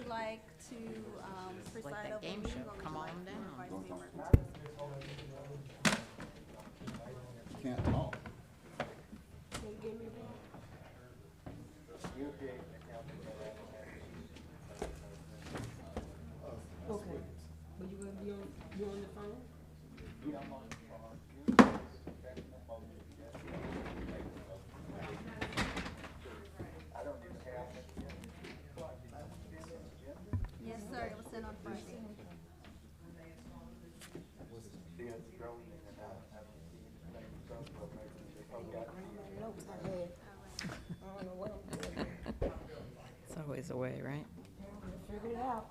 like to Like preside that over game me, show, or would come you on like down. Vice Mayor Martin? Can't talk. Okay, but you gonna be on, you on the phone? Yes, sir, it was sent on Friday. Notes I had. I don't know what I'm doing. It's always a way, right? Figure it out.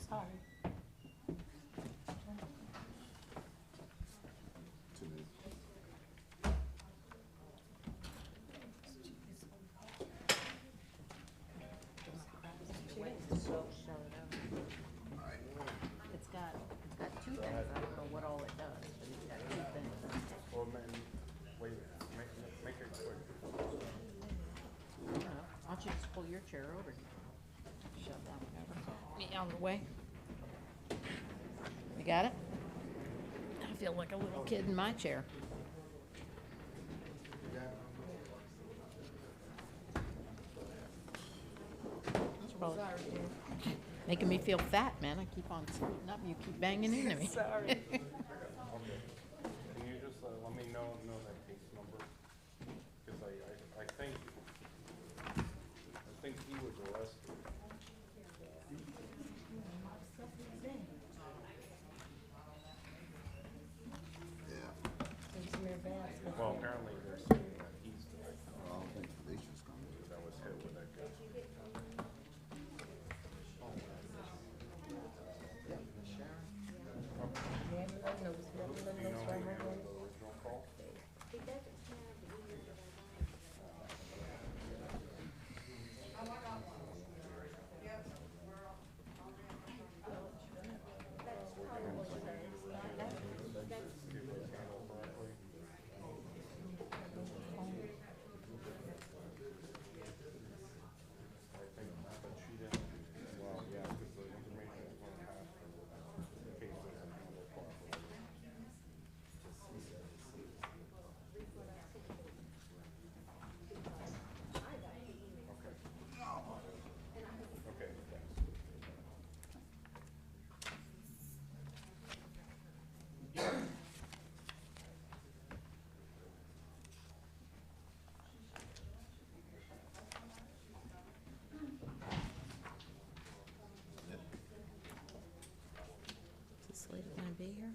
Sorry. It's got two things. I don't know what all it does, but it's got two things. Well, man, wait, make it quick. I don't know. Why don't you just pull your chair over? Shove that one over. Me out of the way. You got it? I feel like a little kid in my chair. That's probably making me feel fat, man. I keep on scooting up. You keep banging into me. Sorry. Okay. Can you just let me know that case number? Because I think he was arrested. Well, apparently they're saying that he's the victim I don't think Felicia's coming. that was hit with that gun. Do you know the original call? It was handled correctly? I think, but she didn't, well, yeah, because the information was going to pass her with the case wasn't handled properly. Okay, thanks. Is this lady gonna be here?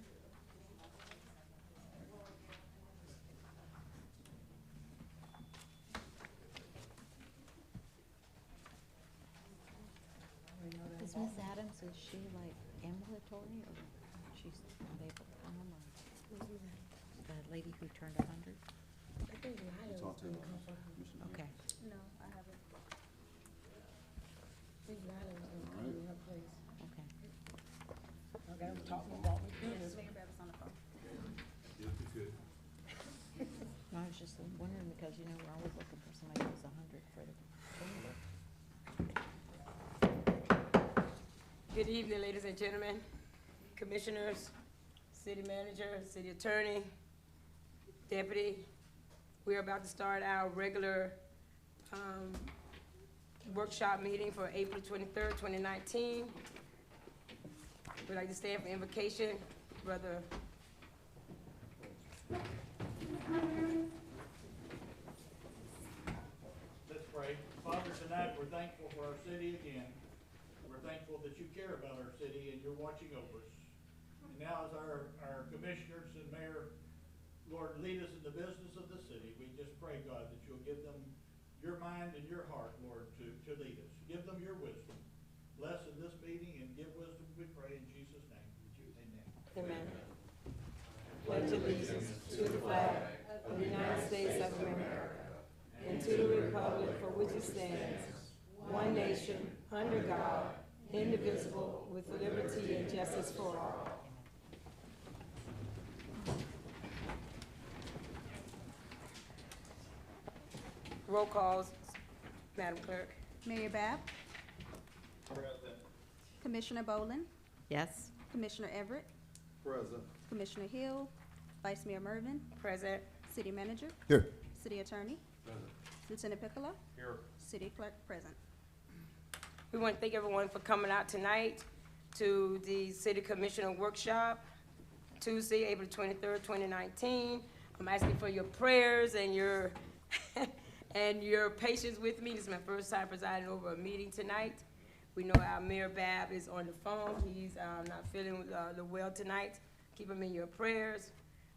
Is Miss Adams, is she like ambulatory or she's not able to come or? The lady who turned 100? I think Lila was Talk to gonna come for her. Commissioner. Okay. No, I haven't. I think Lila was gonna come in her place. Okay. Okay, I'm talking about me. Mayor Babbitt's on the phone. No, I was just wondering because, you know, we're always looking for somebody who's 100 for the chamber. Good evening, ladies and gentlemen, commissioners, city manager, city attorney, deputy. We're about to start our regular workshop meeting for April 23rd, 2019. We'd like to stand for invocation. Brother. Let's pray. Father, tonight we're thankful for our city again. We're thankful that you care about our city and you're watching over us. And now as our commissioners and mayor, Lord, lead us in the business of the city. We just pray, God, that you'll give them your mind and your heart, Lord, to lead us. Give them your wisdom. Bless in this meeting and give wisdom, we pray in Jesus' name. Amen. Amen. Pledge allegiance to the flag of the United States of America and to the republic for which it stands, one nation, under God, indivisible, with liberty and justice for all. roll calls, Madam Clerk. Mayor Bab, Commissioner Boland, Yes? Commissioner Everett, Present. Commissioner Hill, Vice Mayor Mervin, Present. City Manager, Here. City Attorney, Lieutenant Piccolo, Here. City Clerk present. We want to thank everyone for coming out tonight to the City Commissioner Workshop, Tuesday, April 23rd, 2019. I'm asking for your prayers and your and your patience with me. This is my first time presiding over a meeting tonight. We know our Mayor Bab is on the phone. He's not feeling well tonight. Keep him in your prayers.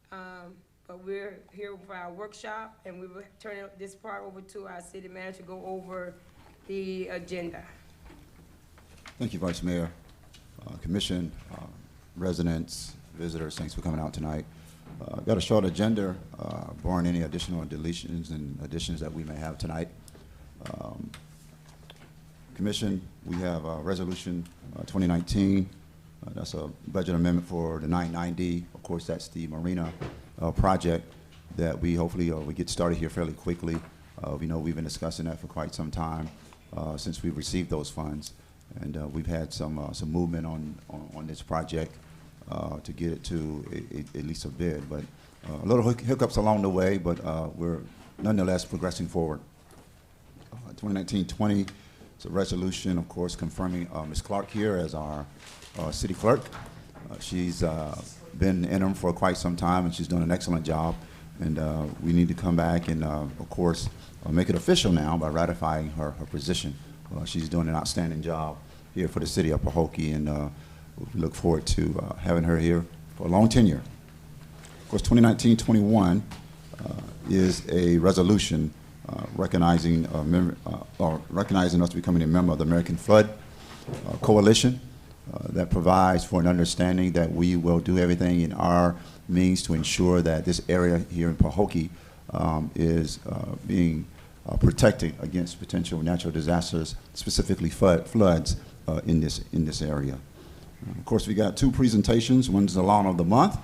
But we're here for our workshop, and we will turn this part over to our city manager to go over the agenda. Thank you, Vice Mayor, Commission, residents, visitors, thanks for coming out tonight. Got a short agenda, barring any additional deletions and additions that we may have tonight. Commission, we have Resolution 2019. That's a budget amendment for the 990. Of course, that's the Marina project that we hopefully we get started here fairly quickly. We know we've been discussing that for quite some time since we received those funds, and we've had some movement on this project to get it to at least a bid, but a little hiccups along the way, but we're nonetheless progressing forward. 2019-20, it's a resolution, of course, confirming Ms. Clark here as our city clerk. She's been interim for quite some time, and she's done an excellent job. And we need to come back and, of course, make it official now by ratifying her position. She's doing an outstanding job here for the city of Pahokee, and we look forward to having her here for a long tenure. Of course, 2019-21 is a resolution recognizing us becoming a member of the American Flood Coalition. That provides for an understanding that we will do everything in our means to ensure that this area here in Pahokee is being protected against potential natural disasters, specifically floods in this area. Of course, we got two presentations. One's the Lawn of the Month,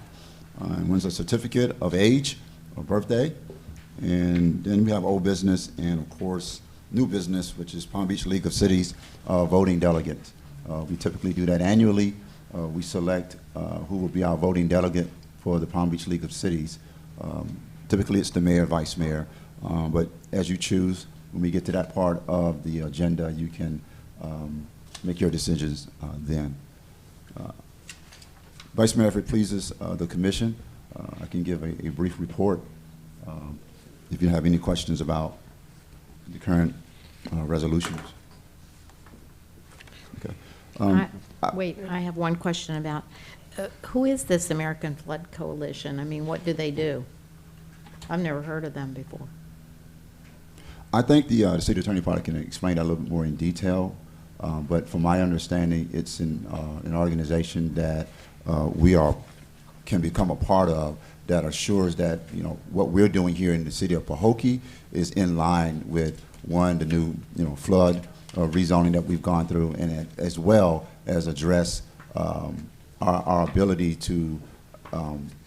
and one's a certificate of age or birthday. And then we have old business and, of course, new business, which is Palm Beach League of Cities voting delegates. We typically do that annually. We select who will be our voting delegate for the Palm Beach League of Cities. Typically, it's the mayor, vice mayor, but as you choose, when we get to that part of the agenda, you can make your decisions then. Vice Mayor, if it pleases the commission, I can give a brief report if you have any questions about the current resolutions. Okay. Wait, I have one question about, who is this American Flood Coalition? I mean, what do they do? I've never heard of them before. I think the city attorney probably can explain that a little bit more in detail, but from my understanding, it's an organization that can become a part of, that assures that what we're doing here in the city of Pahokee is in line with the new flood rezoning that we've gone through, and as well as address our ability to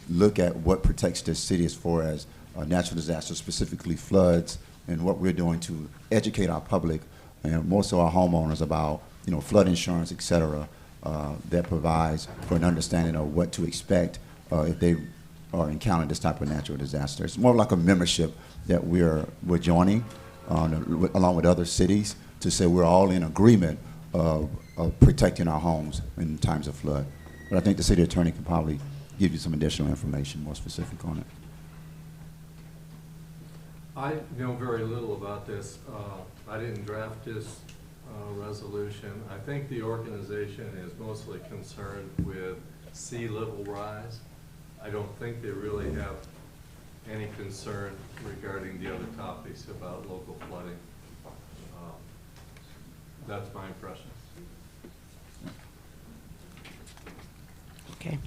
look at what protects this city as far as natural disasters, specifically floods, and what we're doing to educate our public and more so our homeowners about flood insurance, et cetera, that provides for an understanding of what to expect if they are encountering this type of natural disaster. It's more like a membership that we're joining along with other cities to say we're all in agreement of protecting our homes in times of flood. But I think the city attorney can probably give you some additional information, more specific on it. I know very little about this. I didn't draft this resolution. I think the organization is mostly concerned with sea level rise. I don't think they really have any concern regarding the other topics about local flooding. That's my impression. Okay.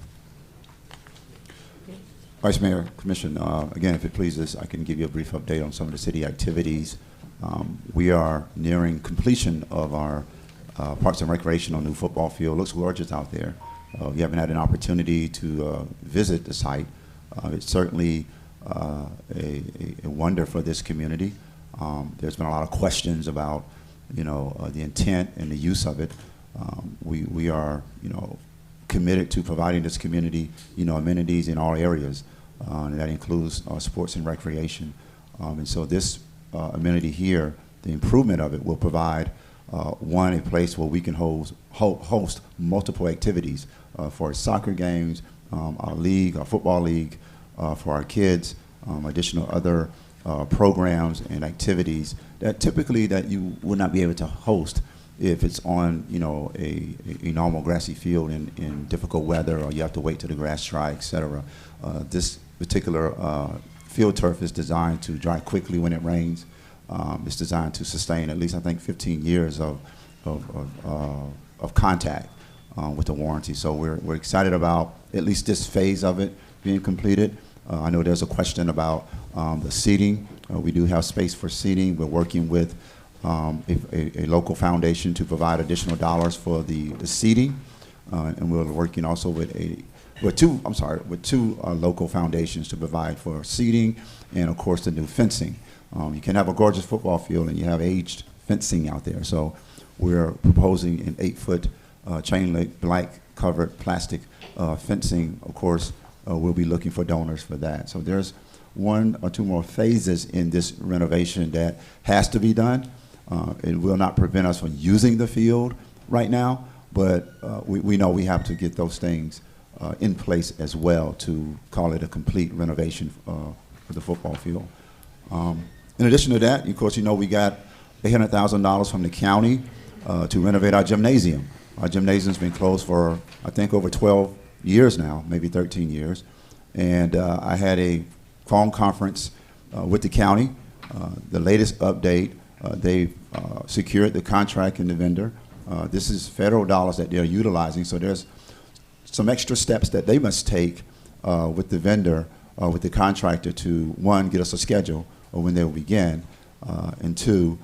Vice Mayor, Commission, again, if it pleases, I can give you a brief update on some of the city activities. We are nearing completion of our Parks and Recreational new football field. Looks gorgeous out there. If you haven't had an opportunity to visit the site, it's certainly a wonder for this community. There's been a lot of questions about, the intent and the use of it. We are, committed to providing this community, amenities in all areas, and that includes sports and recreation. And so this amenity here, the improvement of it will provide, a place where we can host multiple activities for soccer games, our league, our football league, for our kids, additional other programs and activities that typically that you would not be able to host if it's on, a normal grassy field in difficult weather, or you have to wait till the grass dry, et cetera. This particular field turf is designed to dry quickly when it rains. It's designed to sustain at least, I think, 15 years of contact with the warranty. So we're excited about at least this phase of it being completed. I know there's a question about the seating. We do have space for seating. We're working with a local foundation to provide additional dollars for the seating, and we're working also with two local foundations to provide for seating and, of course, the new fencing. You can have a gorgeous football field and you have aged fencing out there. So we're proposing an 8-foot chain link black covered plastic fencing. Of course, we'll be looking for donors for that. So there's 1 or 2 more phases in this renovation that has to be done. It will not prevent us from using the field right now, but we know we have to get those things in place as well to call it a complete renovation for the football field. In addition to that, of course, we got $800,000 from the county to renovate our gymnasium. Our gymnasium's been closed for, I think, over 12 years now, maybe 13 years. And I had a phone conference with the county. The latest update, they've secured the contract and the vendor. This is federal dollars that they're utilizing, so there's some extra steps that they must take with the vendor, with the contractor to, 1, get us a schedule of when they will begin, and 2,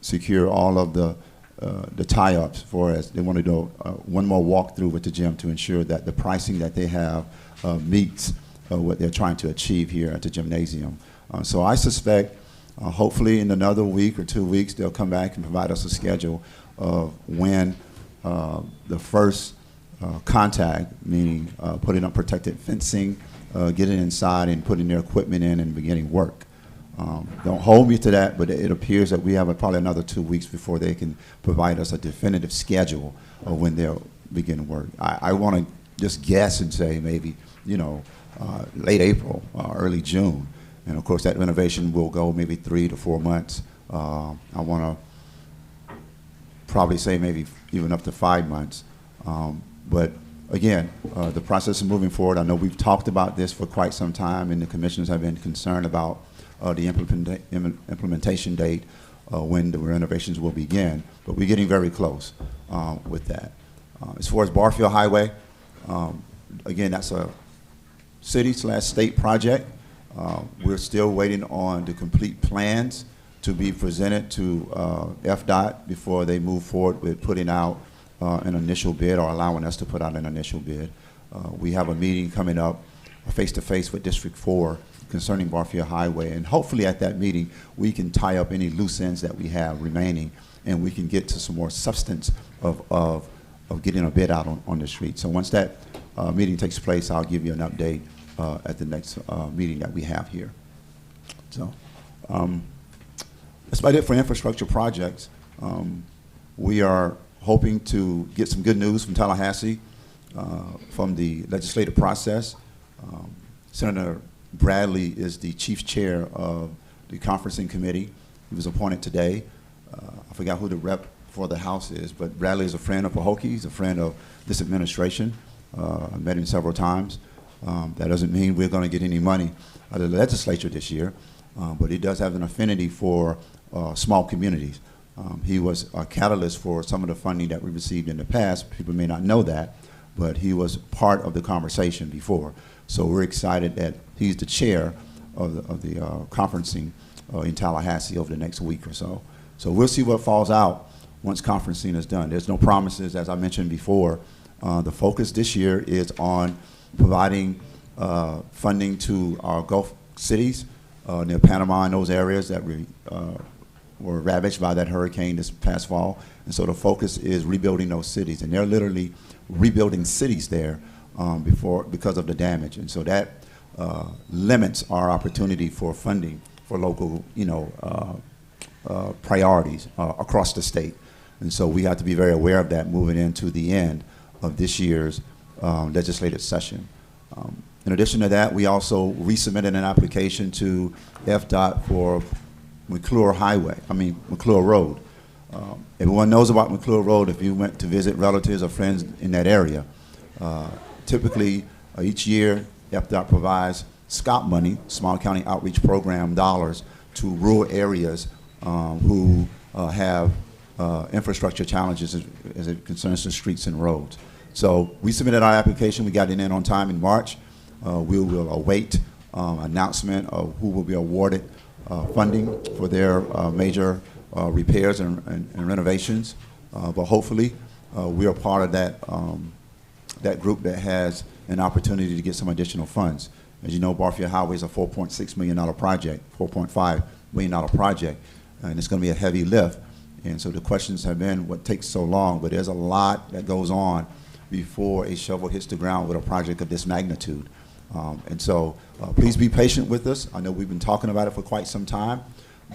secure all of the tie-ups for as they want to do one more walkthrough with the gym to ensure that the pricing that they have meets what they're trying to achieve here at the gymnasium. So I suspect hopefully in another week or 2 weeks they'll come back and provide us a schedule of when the first contact, meaning putting up protected fencing, getting inside and putting their equipment in and beginning work. Don't hold me to that, but it appears that we have probably another 2 weeks before they can provide us a definitive schedule of when they'll begin work. I want to just guess and say maybe, late April, early June. And of course that renovation will go maybe 3 to 4 months. I want to probably say maybe even up to 5 months. But again, the process is moving forward. I know we've talked about this for quite some time, and the commissioners have been concerned about the implementation date when the renovations will begin. But we're getting very close with that. As far as Barfield Highway, again, that's a city/state project. We're still waiting on the complete plans to be presented to FDOT before they move forward with putting out an initial bid or allowing us to put out an initial bid. We have a meeting coming up face-to-face with District 4 concerning Barfield Highway, and hopefully at that meeting we can tie up any loose ends that we have remaining, and we can get to some more substance of getting a bid out on the street. So once that meeting takes place, I'll give you an update at the next meeting that we have here. So that's about it for infrastructure projects. We are hoping to get some good news from Tallahassee from the legislative process. Senator Bradley is the chief chair of the conferencing committee. He was appointed today. I forgot who the rep for the House is, but Bradley is a friend of Pahokee. He's a friend of this administration. I met him several times. That doesn't mean we're going to get any money out of the legislature this year, but he does have an affinity for small communities. He was a catalyst for some of the funding that we received in the past. People may not know that, but he was part of the conversation before. So we're excited that he's the chair of the conferencing in Tallahassee over the next week or so. So we'll see what falls out once conferencing is done. There's no promises, as I mentioned before. The focus this year is on providing funding to our Gulf cities near Panama and those areas that were ravaged by that hurricane this past fall. And so the focus is rebuilding those cities. And they're literally rebuilding cities there because of the damage. And so that limits our opportunity for funding for local, priorities across the state. And so we have to be very aware of that moving into the end of this year's legislative session. In addition to that, we also resubmitted an application to FDOT for McClure Road. Everyone knows about McClure Road if you went to visit relatives or friends in that area. Typically, each year, FDOT provides SCOP money, Small County Outreach Program dollars, to rural areas who have infrastructure challenges as it concerns the streets and roads. So we submitted our application. We got it in on time in March. We will await announcement of who will be awarded funding for their major repairs and renovations. But hopefully, we are part of that group that has an opportunity to get some additional funds. As you know, Barfield Highway is a $4.6 million project, $4.5 million project, and it's going to be a heavy lift. And so the questions have been, what takes so long? But there's a lot that goes on before a shovel hits the ground with a project of this magnitude. And so please be patient with us. I know we've been talking about it for quite some time,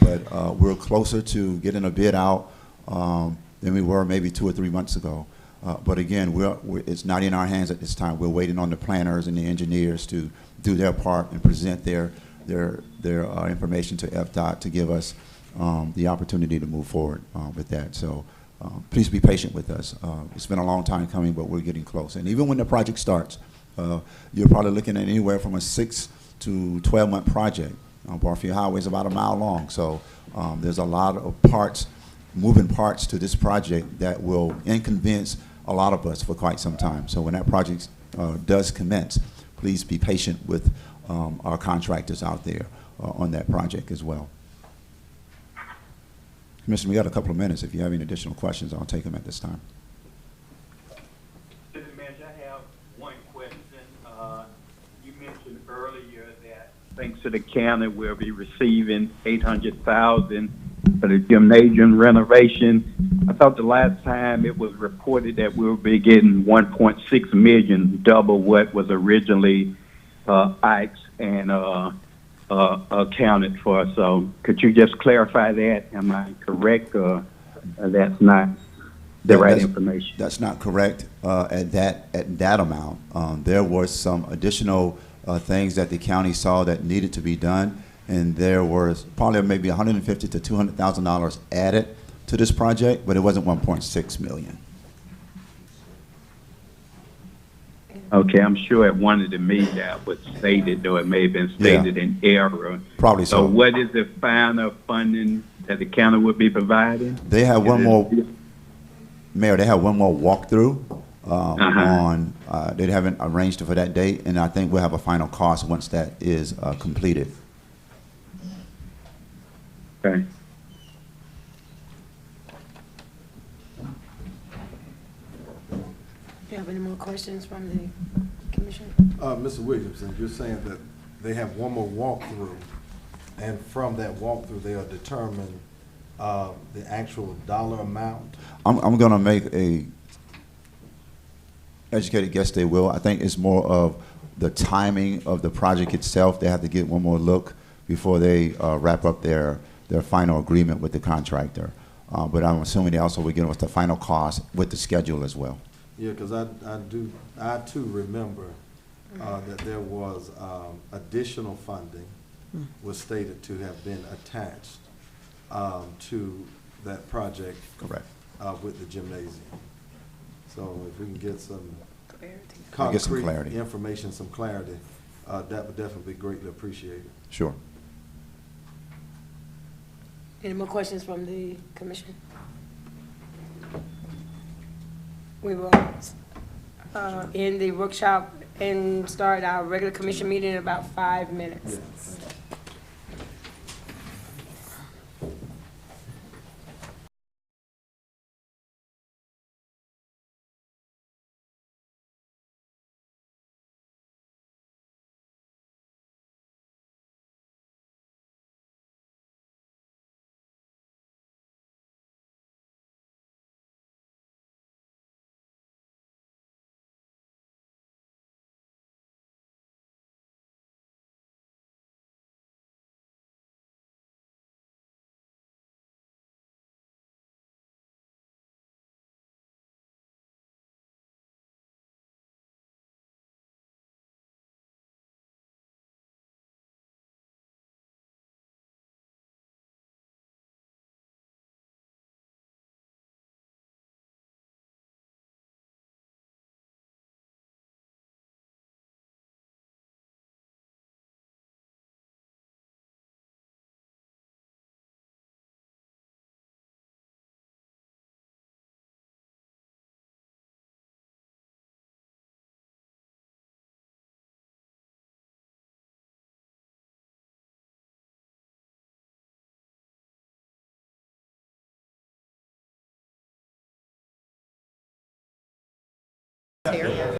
but we're closer to getting a bid out than we were maybe 2 or 3 months ago. But again, it's not in our hands at this time. We're waiting on the planners and the engineers to do their part and present their information to FDOT to give us the opportunity to move forward with that. So please be patient with us. It's been a long time coming, but we're getting close. And even when the project starts, you're probably looking at anywhere from a 6 to 12-month project. Barfield Highway is about a mile long, so there's a lot of moving parts to this project that will inconvenience a lot of us for quite some time. So when that project does commence, please be patient with our contractors out there on that project as well. Commissioner, we got a couple of minutes. If you have any additional questions, I'll take them at this time. Mr. Manager, I have one question. You mentioned earlier that thanks to the county, we'll be receiving $800,000 for the gymnasium renovation. I thought the last time it was reported that we'll be getting $1.6 million, double what was originally asked and accounted for. So could you just clarify that? Am I correct, or that's not the right information? That's not correct at that amount. There was some additional things that the county saw that needed to be done, and there was probably maybe $150,000 to $200,000 added to this project, but it wasn't $1.6 million. Okay, I'm sure at one of the meetings that was stated, though it may have been stated in error. Probably so. So what is the final funding that the county would be providing? They have one more, Mayor, they have one more walkthrough on, they haven't arranged it for that date, and I think we'll have a final cost once that is completed. Okay. Do you have any more questions from the commission? Mr. Williamson, you're saying that they have one more walkthrough, and from that walkthrough, they'll determine the actual dollar amount? I'm going to make a educated guess they will. I think it's more of the timing of the project itself. They have to get one more look before they wrap up their final agreement with the contractor. But I'm assuming they also will give us the final cost with the schedule as well. Yeah, because I too remember that there was additional funding was stated to have been attached to that project. Correct. With the gymnasium. So if we can get some Get some concrete clarity. information, some clarity, that would definitely be greatly appreciated. Sure. Any more questions from the commission? We will end the workshop and start our regular commission meeting in about 5 minutes. Yes. Here.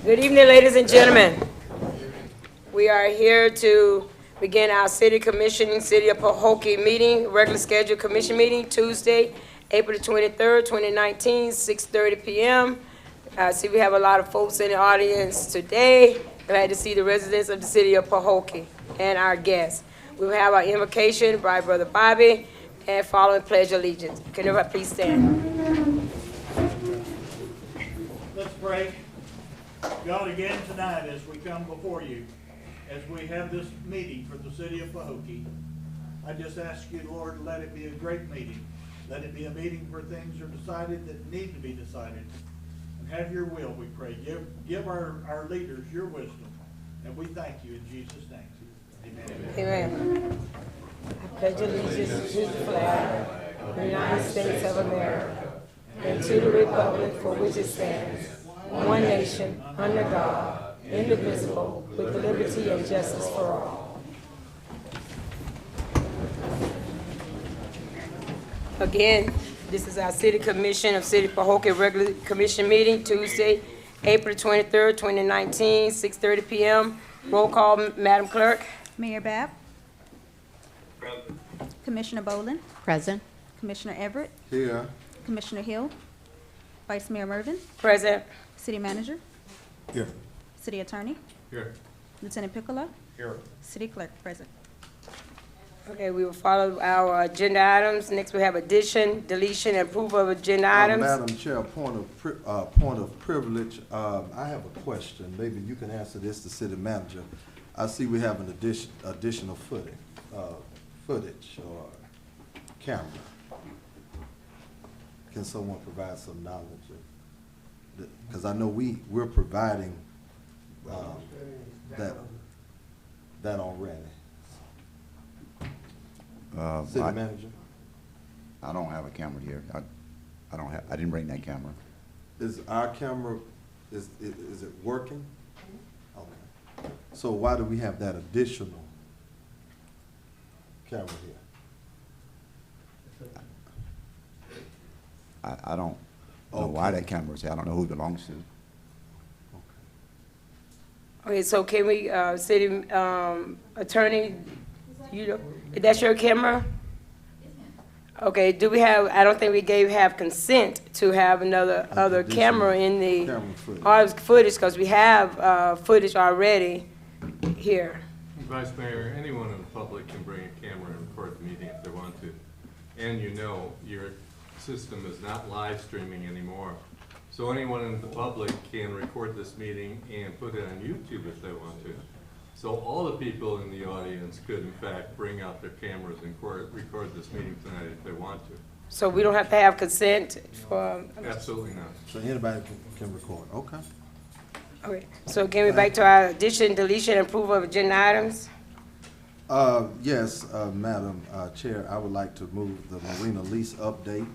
Good evening, ladies and gentlemen. We are here to begin our City Commission, City of Pahokee meeting, regular scheduled commission meeting, Tuesday, April the 23rd, 2019, 6:30 p.m. I see we have a lot of folks in the audience today. Glad to see the residents of the City of Pahokee and our guests. We will have our invocation by Brother Bobby and following pledge of allegiance. Can everybody please stand? Let's pray. God, again tonight as we come before you, as we have this meeting for the City of Pahokee, I just ask you, Lord, let it be a great meeting. Let it be a meeting where things are decided that need to be decided. And have your will, we pray. Give our leaders your wisdom. And we thank you in Jesus' name. Amen. Amen. I pledge allegiance to the flag of the United States of America and to the republic for which it stands, one nation, under God, indivisible, with liberty and justice for all. Again, this is our City Commission of City of Pahokee regular commission meeting, Tuesday, April 23rd, 2019, 6:30 p.m. Roll call, Madam Clerk. Mayor Bab. Commissioner Boland. Present. Commissioner Everett. Here. Commissioner Hill. Vice Mayor Mervin. Present. City Manager. Here. City Attorney. Here. Lieutenant Piccolo. Here. City Clerk present. Okay, we will follow our agenda items. Next, we have addition, deletion, and approval of agenda items. Madam Chair, point of privilege. I have a question. Maybe you can answer this, the city manager. I see we have an additional footage or camera. Can someone provide some knowledge? Because I know we're providing that already. City manager? I don't have a camera here. I didn't bring that camera. Is our camera, is it working? Okay. So why do we have that additional camera here? I don't know why that camera is here. I don't know who it belongs to. Okay, so can we, city attorney, that's your camera? Okay, do we have, I don't think we have consent to have other camera in the Camera footage. footage, because we have footage already here. Vice Mayor, anyone in the public can bring a camera and record the meeting if they want to. And you know, your system is not live streaming anymore. So anyone in the public can record this meeting and put it on YouTube if they want to. So all the people in the audience could in fact bring out their cameras and record this meeting tonight if they want to. So we don't have to have consent for? Absolutely not. So anybody can record, okay. Okay, so can we back to our addition, deletion, and approval of agenda items? Yes, Madam Chair, I would like to move the Marina lease update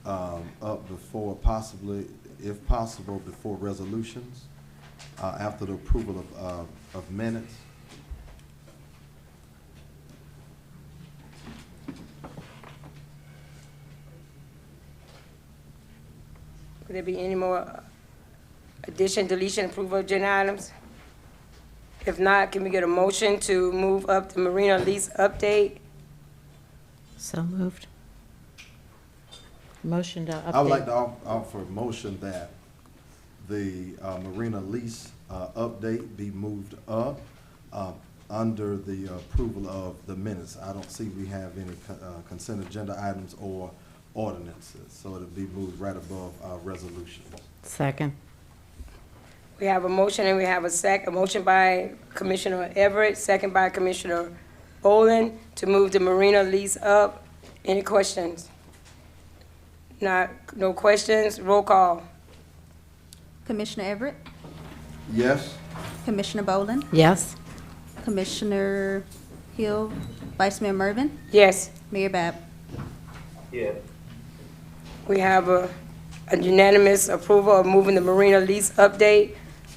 up before possibly, if possible, before resolutions, after the approval of minutes. Could there be any more addition, deletion, approval of agenda items? If not, can we get a motion to move up the Marina lease update? So moved. Motion to update. I would like to offer a motion that the Marina lease update be moved up under the approval of the minutes. I don't see we have any consent agenda items or ordinances, so it'll be moved right above our resolutions. Second. We have a motion and we have a motion by Commissioner Everett, second by Commissioner Boland to move the Marina lease up. Any questions? No questions, roll call. Commissioner Everett. Yes? Commissioner Boland. Yes. Commissioner Hill. Vice Mayor Mervin. Yes, Mayor Bab. Yes. we have a unanimous approval of moving the Marina lease update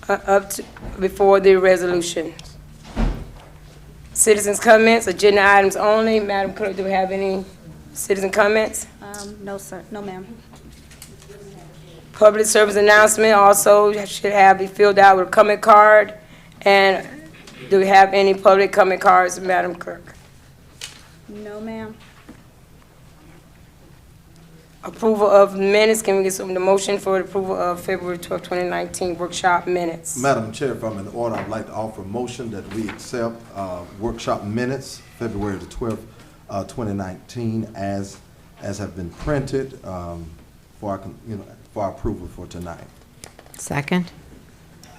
up to, before the resolution. Citizens' comments, agenda items only. Madam Clerk, do we have any citizen comments? No, sir. No, ma'am. Public service announcement also should be filled out with a comment card. And do we have any public comment cards, Madam Clerk? No, ma'am. Approval of minutes, can we get the motion for the approval of February 12, 2019 workshop minutes? Madam Chair, if I'm in order, I'd like to offer a motion that we accept workshop minutes, February the 12th, 2019, as have been printed for our approval for tonight. Second?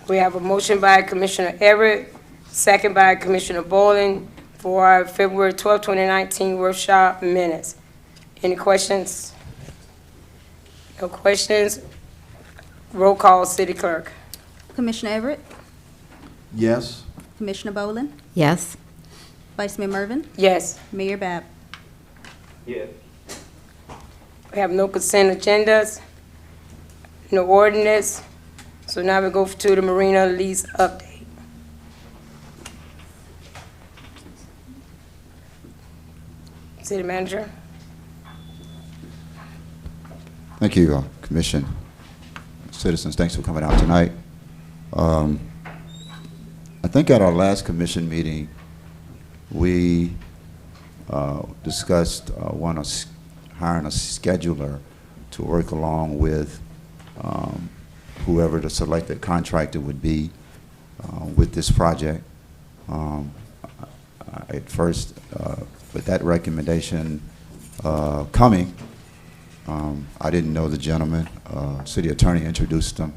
We have a motion by Commissioner Everett, second by Commissioner Bowling for our February 12, 2019 workshop minutes. Any questions? No questions? Roll call, City Clerk. Commissioner Everett, Yes? Commissioner Boland, Yes. Vice Mayor Mervin, Yes. Mayor Bab. Yes. We have no consent agendas, no ordinance, so now we go to the Marina lease update. City Manager? Thank you, Commission. Citizens, thanks for coming out tonight. I think at our last commission meeting, we discussed hiring a scheduler to work along with whoever the selected contractor would be with this project. At first, with that recommendation coming, I didn't know the gentleman. City attorney introduced him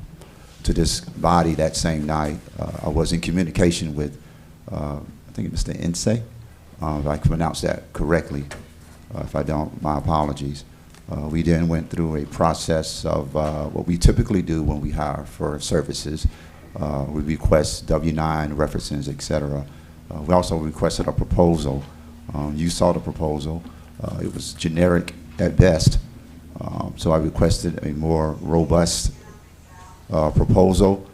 to this body that same night. I was in communication with, I think Mr. Ince, if I can pronounce that correctly. If I don't, my apologies. We then went through a process of what we typically do when we hire for services. We request W-9 references, et cetera. We also requested a proposal. You saw the proposal. It was generic at best. So I requested a more robust proposal,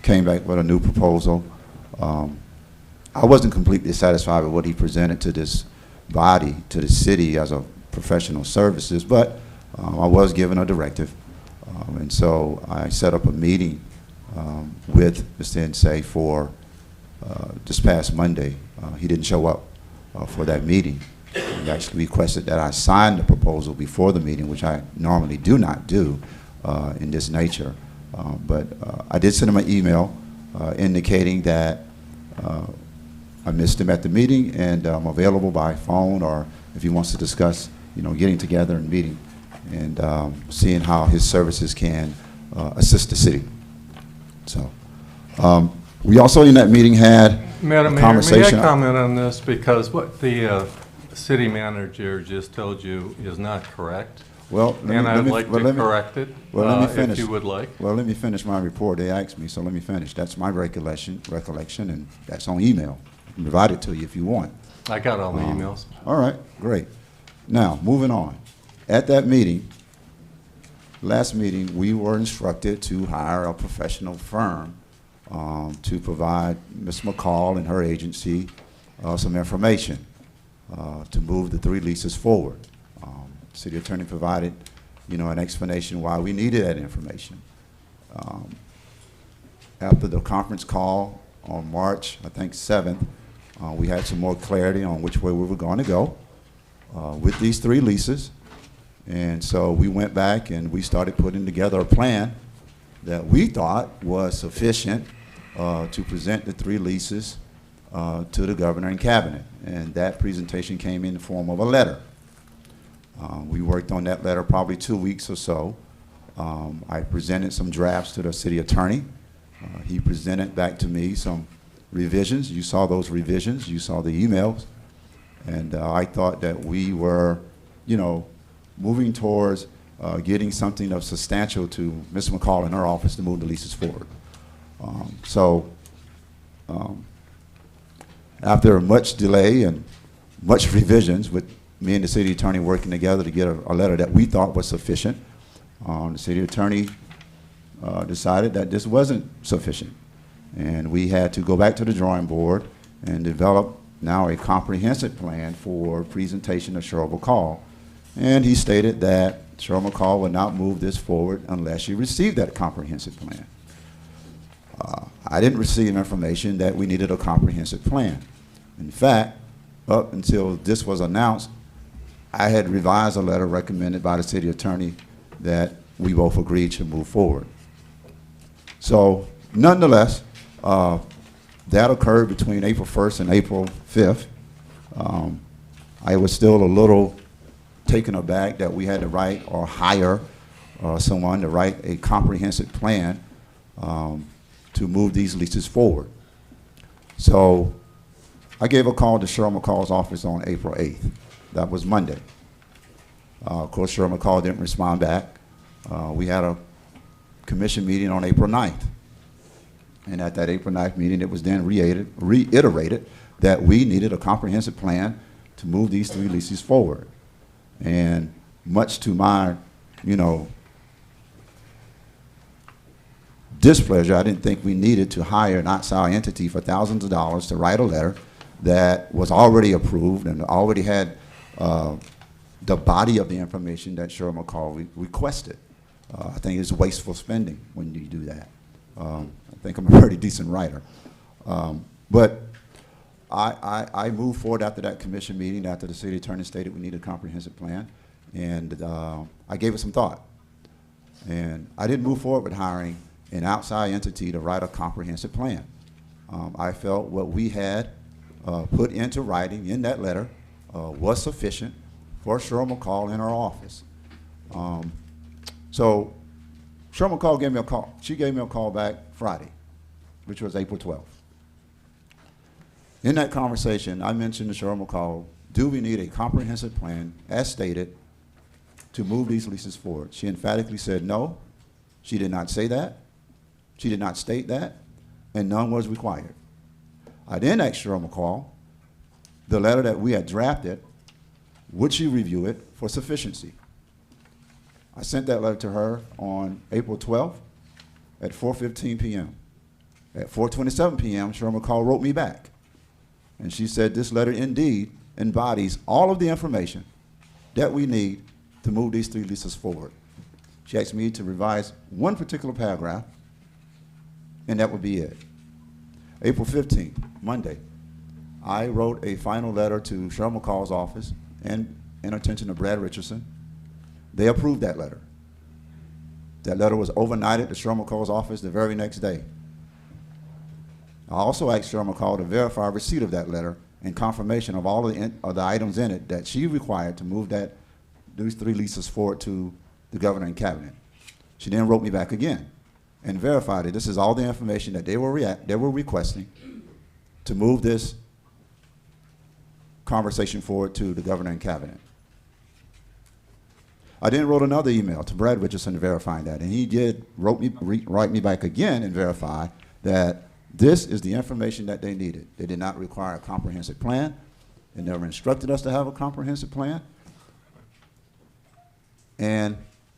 came back with a new proposal. I wasn't completely satisfied with what he presented to this body, to the city as a professional services, but I was given a directive. And so I set up a meeting with Mr. Insay for this past Monday. He didn't show up for that meeting. He actually requested that I sign the proposal before the meeting, which I normally do not do in this nature. But I did send him an email indicating that I missed him at the meeting and I'm available by phone, or if he wants to discuss, getting together and meeting and seeing how his services can assist the city. So we also in that meeting had Madam a Mayor, may I conversation. comment on this? Because what the city manager just told you is not correct. Well, And I'd like to correct it, well, let me finish. if you would like. Well, let me finish my report. They asked me, so let me finish. That's my recollection, and that's on email. I can provide it to you if you want. I got all the emails. All right, great. Now, moving on. At that meeting, last meeting, we were instructed to hire a professional firm to provide Ms. McCall and her agency some information to move the 3 leases forward. City attorney provided, an explanation why we needed that information. After the conference call on March, I think 7th, we had some more clarity on which way we were going to go with these 3 leases. And so we went back and we started putting together a plan that we thought was sufficient to present the 3 leases to the governor and cabinet. And that presentation came in the form of a letter. We worked on that letter probably 2 weeks or so. I presented some drafts to the city attorney. He presented back to me some revisions. You saw those revisions. You saw the emails. And I thought that we were, moving towards getting something of substantial to Ms. McCall in her office to move the leases forward. After much delay and much revisions, with me and the city attorney working together to get a letter that we thought was sufficient, the city attorney decided that this wasn't sufficient. And we had to go back to the drawing board and develop now a comprehensive plan for presentation of shareable call. And he stated that Cheryl McCall would not move this forward unless she received that comprehensive plan. I didn't receive information that we needed a comprehensive plan. In fact, up until this was announced, I had revised a letter recommended by the city attorney that we both agreed to move forward. So, nonetheless, that occurred between April 1st and April 5th. I was still a little taken aback that we had to write or hire someone to write a comprehensive plan to move these leases forward. So I gave a call to Cheryl McCall's office on April 8th. That was Monday. Of course, Cheryl McCall didn't respond back. We had a commission meeting on April 9th. And at that April 9th meeting, it was then reiterated that we needed a comprehensive plan to move these 3 leases forward. And much to my, displeasure, I didn't think we needed to hire an outside entity for thousands of dollars to write a letter that was already approved and already had the body of the information that Cheryl McCall requested. I think it's wasteful spending when you do that. I think I'm a pretty decent writer. But I moved forward after that commission meeting, after the city attorney stated we needed a comprehensive plan, and I gave it some thought. And I didn't move forward with hiring an outside entity to write a comprehensive plan. I felt what we had put into writing in that letter was sufficient for Cheryl McCall in her office. So Cheryl McCall gave me a call. She gave me a call back Friday, which was April 12th. In that conversation, I mentioned to Cheryl McCall, do we need a comprehensive plan, as stated, to move these leases forward? She emphatically said no. She did not say that. She did not state that, and none was required. I then asked Cheryl McCall, the letter that we had drafted, would she review it for sufficiency? I sent that letter to her on April 12th at 4:15 p.m. At 4:27 p.m., Cheryl McCall wrote me back. And she said this letter indeed embodies all of the information that we need to move these 3 leases forward. She asked me to revise one particular paragraph, and that would be it. April 15th, Monday, I wrote a final letter to Cheryl McCall's office and in attention to Brad Richardson. They approved that letter. That letter was overnighted to Cheryl McCall's office the very next day. I also asked Cheryl McCall to verify receipt of that letter and confirmation of all of the items in it that she required to move these 3 leases forward to the governor and cabinet. She then wrote me back again and verified that this is all the information that they were requesting to move this conversation forward to the governor and cabinet. I then wrote another email to Brad Richardson verifying that, and he did write me back again and verify that this is the information that they needed. They did not require a comprehensive plan. They never instructed us to have a comprehensive plan. And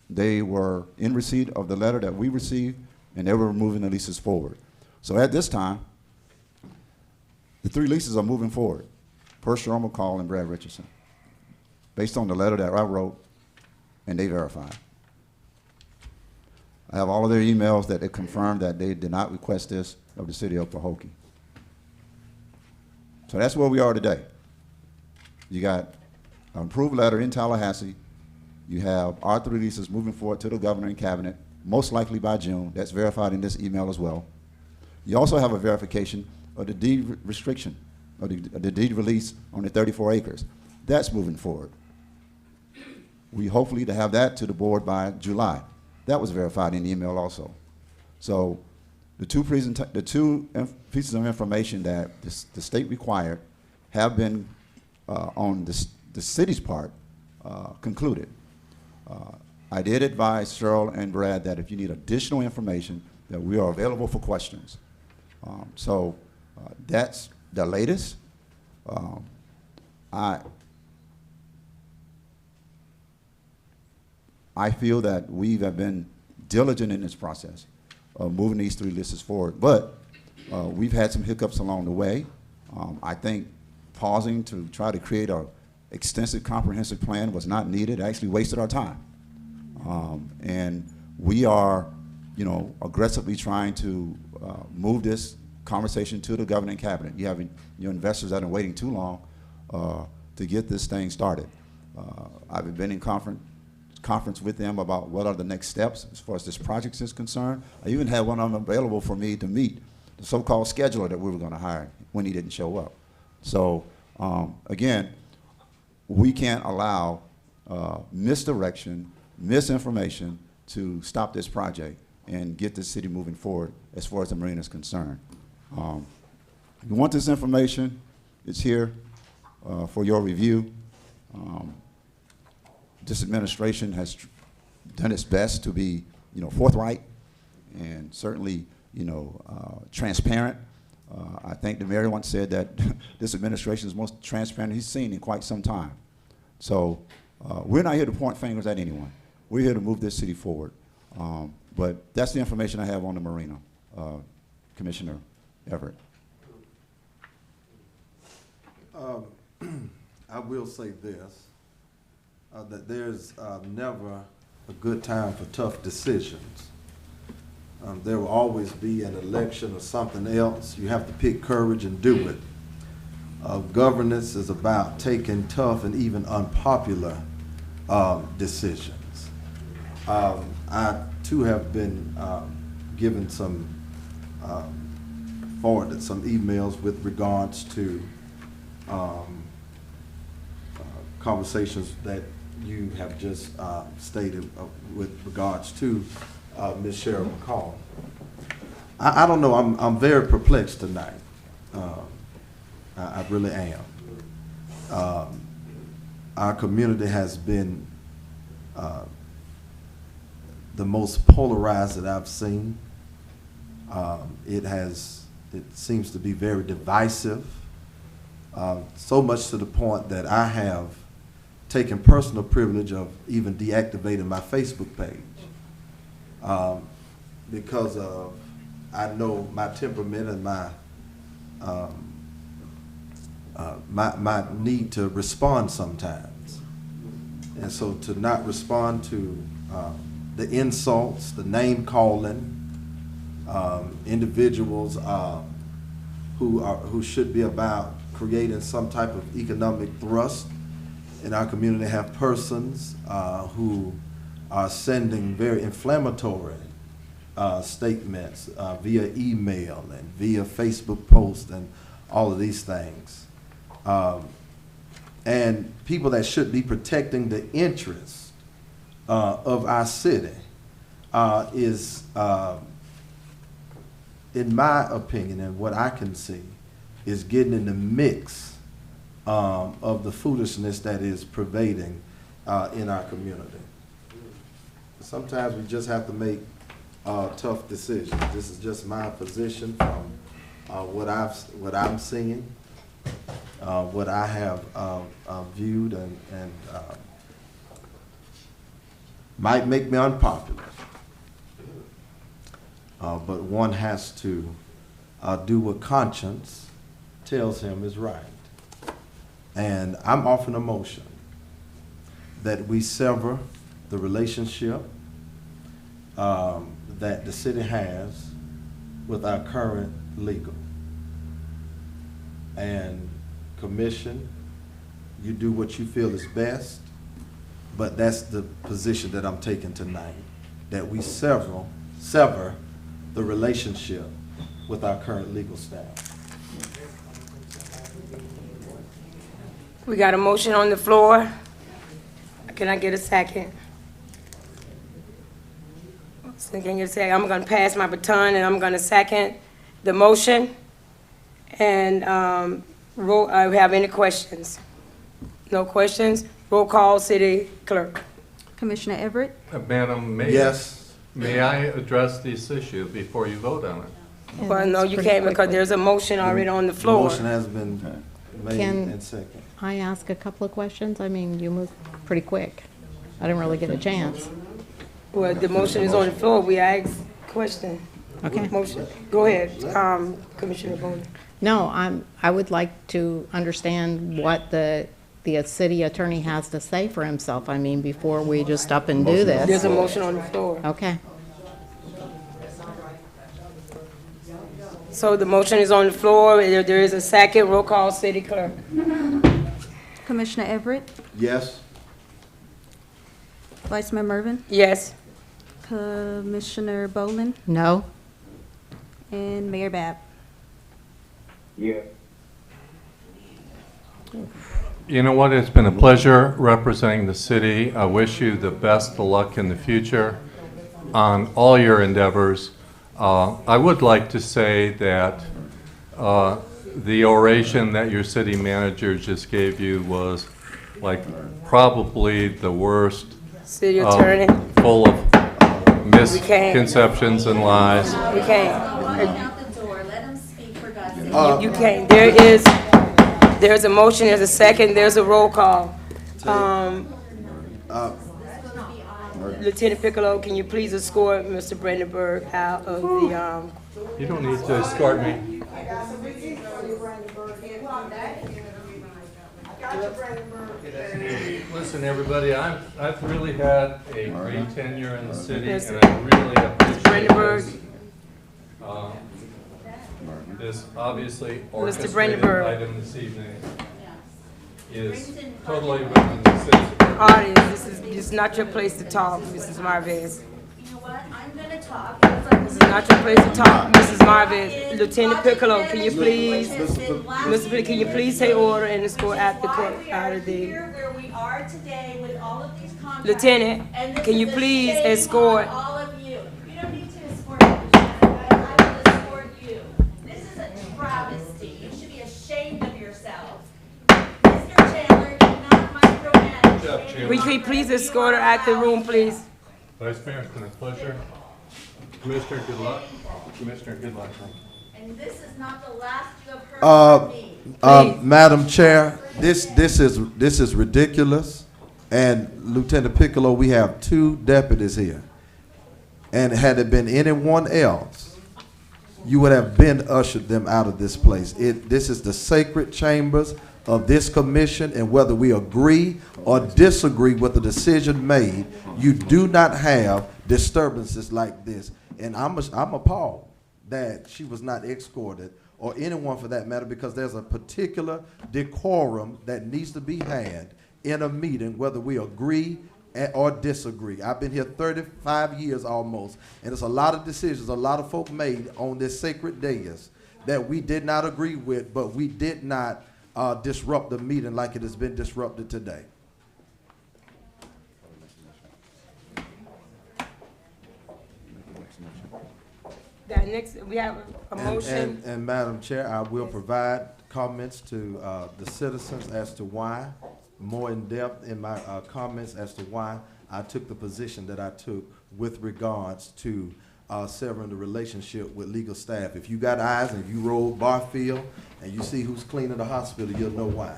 they were in receipt of the letter that we received, and they were moving the leases forward. So at this time, the 3 leases are moving forward, per Cheryl McCall and Brad Richardson, based on the letter that I wrote and they verified. I have all of their emails that they confirmed that they did not request this of the city of Pahokee. So that's where we are today. You got an approved letter in Tallahassee. You have our 3 leases moving forward to the governor and cabinet, most likely by June. That's verified in this email as well. You also have a verification of the deed restriction, or the deed release on the 34 acres. That's moving forward. We hopefully to have that to the board by July. That was verified in the email also. So the two pieces of information that the state required have been, on the city's part, concluded. I did advise Cheryl and Brad that if you need additional information, that we are available for questions. So that's the latest. I feel that we have been diligent in this process of moving these 3 lists forward, but we've had some hiccups along the way. I think pausing to try to create an extensive, comprehensive plan was not needed. It actually wasted our time. And we are, aggressively trying to move this conversation to the governing cabinet. You have your investors that are waiting too long to get this thing started. I've been in conference with them about what are the next steps as far as this project is concerned. I even had one of them available for me to meet the so-called scheduler that we were going to hire when he didn't show up. So again, we can't allow misdirection, misinformation to stop this project and get the city moving forward as far as the marina is concerned. If you want this information, it's here for your review. This administration has done its best to be, forthright and certainly, transparent. I think the mayor once said that this administration is the most transparent he's seen in quite some time. So we're not here to point fingers at anyone. We're here to move this city forward. But that's the information I have on the marina, Commissioner Everett. I will say this, that there's never a good time for tough decisions. There will always be an election or something else. You have to pick courage and do it. Governance is about taking tough and even unpopular decisions. I too have been given forwarded some emails with regards to conversations that you have just stated with regards to Ms. Cheryl McCall. I don't know, I'm very perplexed tonight. I really am. Our community has been the most polarized that I've seen. It seems to be very divisive, so much to the point that I have taken personal privilege of even deactivating my Facebook page because of, I know my temperament and my need to respond sometimes. And so to not respond to the insults, the name calling, individuals who should be about creating some type of economic thrust in our community, have persons who are sending very inflammatory statements via email and via Facebook posts and all of these things. And people that should be protecting the interests of our city is, in my opinion and what I can see, is getting in the mix of the foolishness that is pervading in our community. Sometimes we just have to make tough decisions. This is just my position from what I'm seeing, what I have viewed, and might make me unpopular. But one has to do what conscience tells him is right. And I'm offering a motion that we sever the relationship that the city has with our current legal. And commission, you do what you feel is best, but that's the position that I'm taking tonight, that we sever the relationship with our current legal staff. We got a motion on the floor. Can I get a second? So can you say, I'm gonna pass my baton and I'm gonna second the motion. And have any questions? No questions? Roll call, city clerk. Commissioner Everett? Madam Mayor? Yes. May I address this issue before you vote on it? Well, no, you can't because there's a motion already on the The floor. motion has been made and second. I ask a couple of questions? I mean, you moved pretty quick. I didn't really get a chance. Well, the motion is on the floor. We ask question. Okay. Motion. Go ahead, Commissioner Bowman. No, I would like to understand what the the city attorney has to say for himself, I mean, before we just up and do There's this. a motion on the floor. Okay. So the motion is on the floor. There is a second. Roll call, city clerk. Commissioner Everett, Yes? Vice Mayor Mervin, Yes. Commissioner Boland, No? and Mayor Bab. Yeah. You know what? It's been a pleasure representing the city. I wish you the best of luck in the future on all your endeavors. I would like to say that the oration that your city manager just gave you was like probably the worst, City attorney. full of misconceptions and lies. You can't. Out the door, let him speak for God's sake. You can't. There's a motion, there's a second, there's a roll call. Lieutenant Piccolo, can you please escort Mr. Brandenburg out of the, You don't need to escort me. Listen, everybody, I've really had a great tenure in the city, Yes. and I really Brandenburg? appreciate this obviously orchestrated Brandenburg. item this evening is totally within the city's. Audience, this is not your place to talk, Mrs. Marvez. You know what? I'm gonna talk. This is not your place to talk, Mrs. Marvez. Lieutenant Piccolo, can you please, Mr. Piccolo, can you please take order and escort out the court, out of the, Here where we are today with all of these contracts. Lieutenant, And this can you is a please shame escort? on all of you. You don't need to escort me, I will escort you. This is a travesty. You should be ashamed of yourselves. Mr. Chandler, do not micromanage. Will you please escort her out the room, please? Vice Mayor, it's been a pleasure. Commissioner, good luck. Commissioner, good luck. And this is not the last you have heard from me. Please. Madam Chair, this is ridiculous. And Lieutenant Piccolo, we have 2 deputies here. And had it been anyone else, you would have been ushered them out of this place. This is the sacred chambers of this commission, and whether we agree or disagree with the decision made, you do not have disturbances like this. And I'm appalled that she was not escorted, or anyone for that matter, because there's a particular decorum that needs to be had in a meeting, whether we agree or disagree. I've been here 35 years almost, and there's a lot of decisions a lot of folk made on this sacred dais that we did not agree with, but we did not disrupt the meeting like it has been disrupted today. That next, we have a motion. And Madam Chair, I will provide comments to the citizens as to why, more in depth in my comments as to why I took the position that I took with regards to severing the relationship with legal staff. If you got eyes and you roll Barfield and you see who's cleaning the hospital, you'll know why.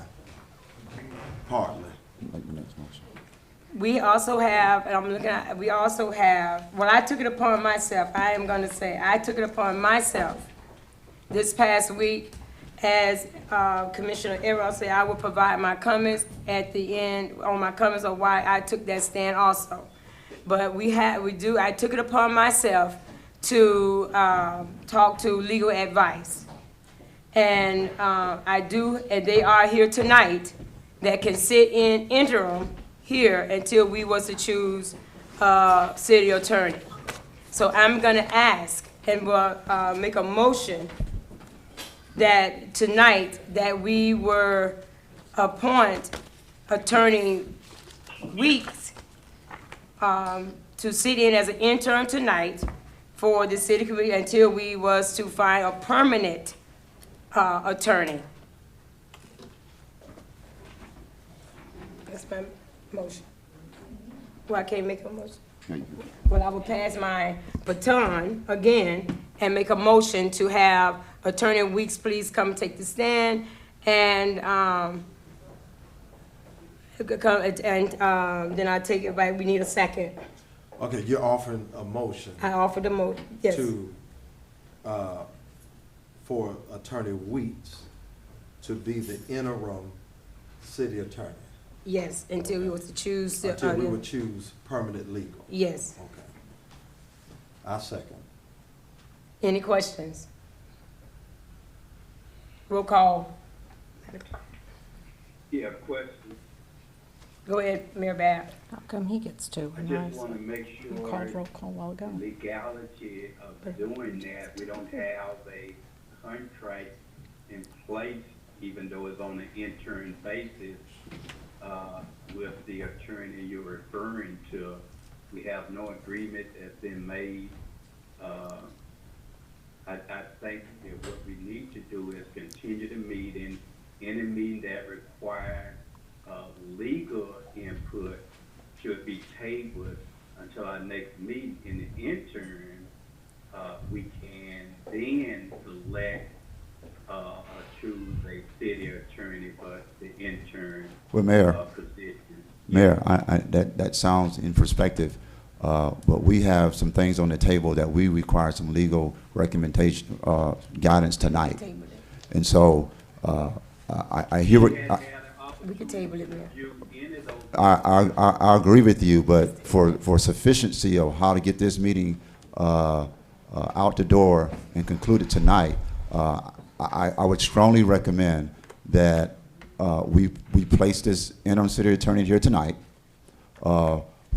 Partly. We also have, and I'm looking at, we also have, well, I took it upon myself, I am gonna say, I took it upon myself this past week, as Commissioner Errol said, I will provide my comments at the end, on my comments of why I took that stand also. But I took it upon myself to talk to legal advice. And and they are here tonight that can sit in interim here until we was to choose city attorney. So I'm gonna ask and make a motion that tonight that we were appoint Attorney Weeks to sit in as an intern tonight for the city committee until we was to find a permanent attorney. That's my motion. Well, I can't make a motion. Well, I will pass my baton again and make a motion to have Attorney Weeks please come take the stand and then I take it back. We need a second. Okay, you're offering a motion I offer the motion. Yes. to, for Attorney Weeks to be the interim city attorney Yes, until we was to choose. until we would choose permanent legal. Yes. Okay. I second. Any questions? Roll call. Yeah, question. Go ahead, Mayor Bab. How come he gets two I and just I want to make sure called roll call a while the ago? legality of doing that, we don't have a contract in place, even though it's on an interim basis, with the attorney you're referring to. We have no agreement that's been made. I think that what we need to do is continue the meeting. Any meeting that requires legal input should be tabled until our next meeting. In the interim, we can then select or choose a city attorney for the interim Well, Mayor, position. Mayor, that sounds in perspective, but we have some things on the table that we require some legal recommendation, guidance tonight. And so, I hear what, We can table it, Mayor. I agree with you, but for sufficiency of how to get this meeting out the door and concluded tonight, I would strongly recommend that we place this interim city attorney here tonight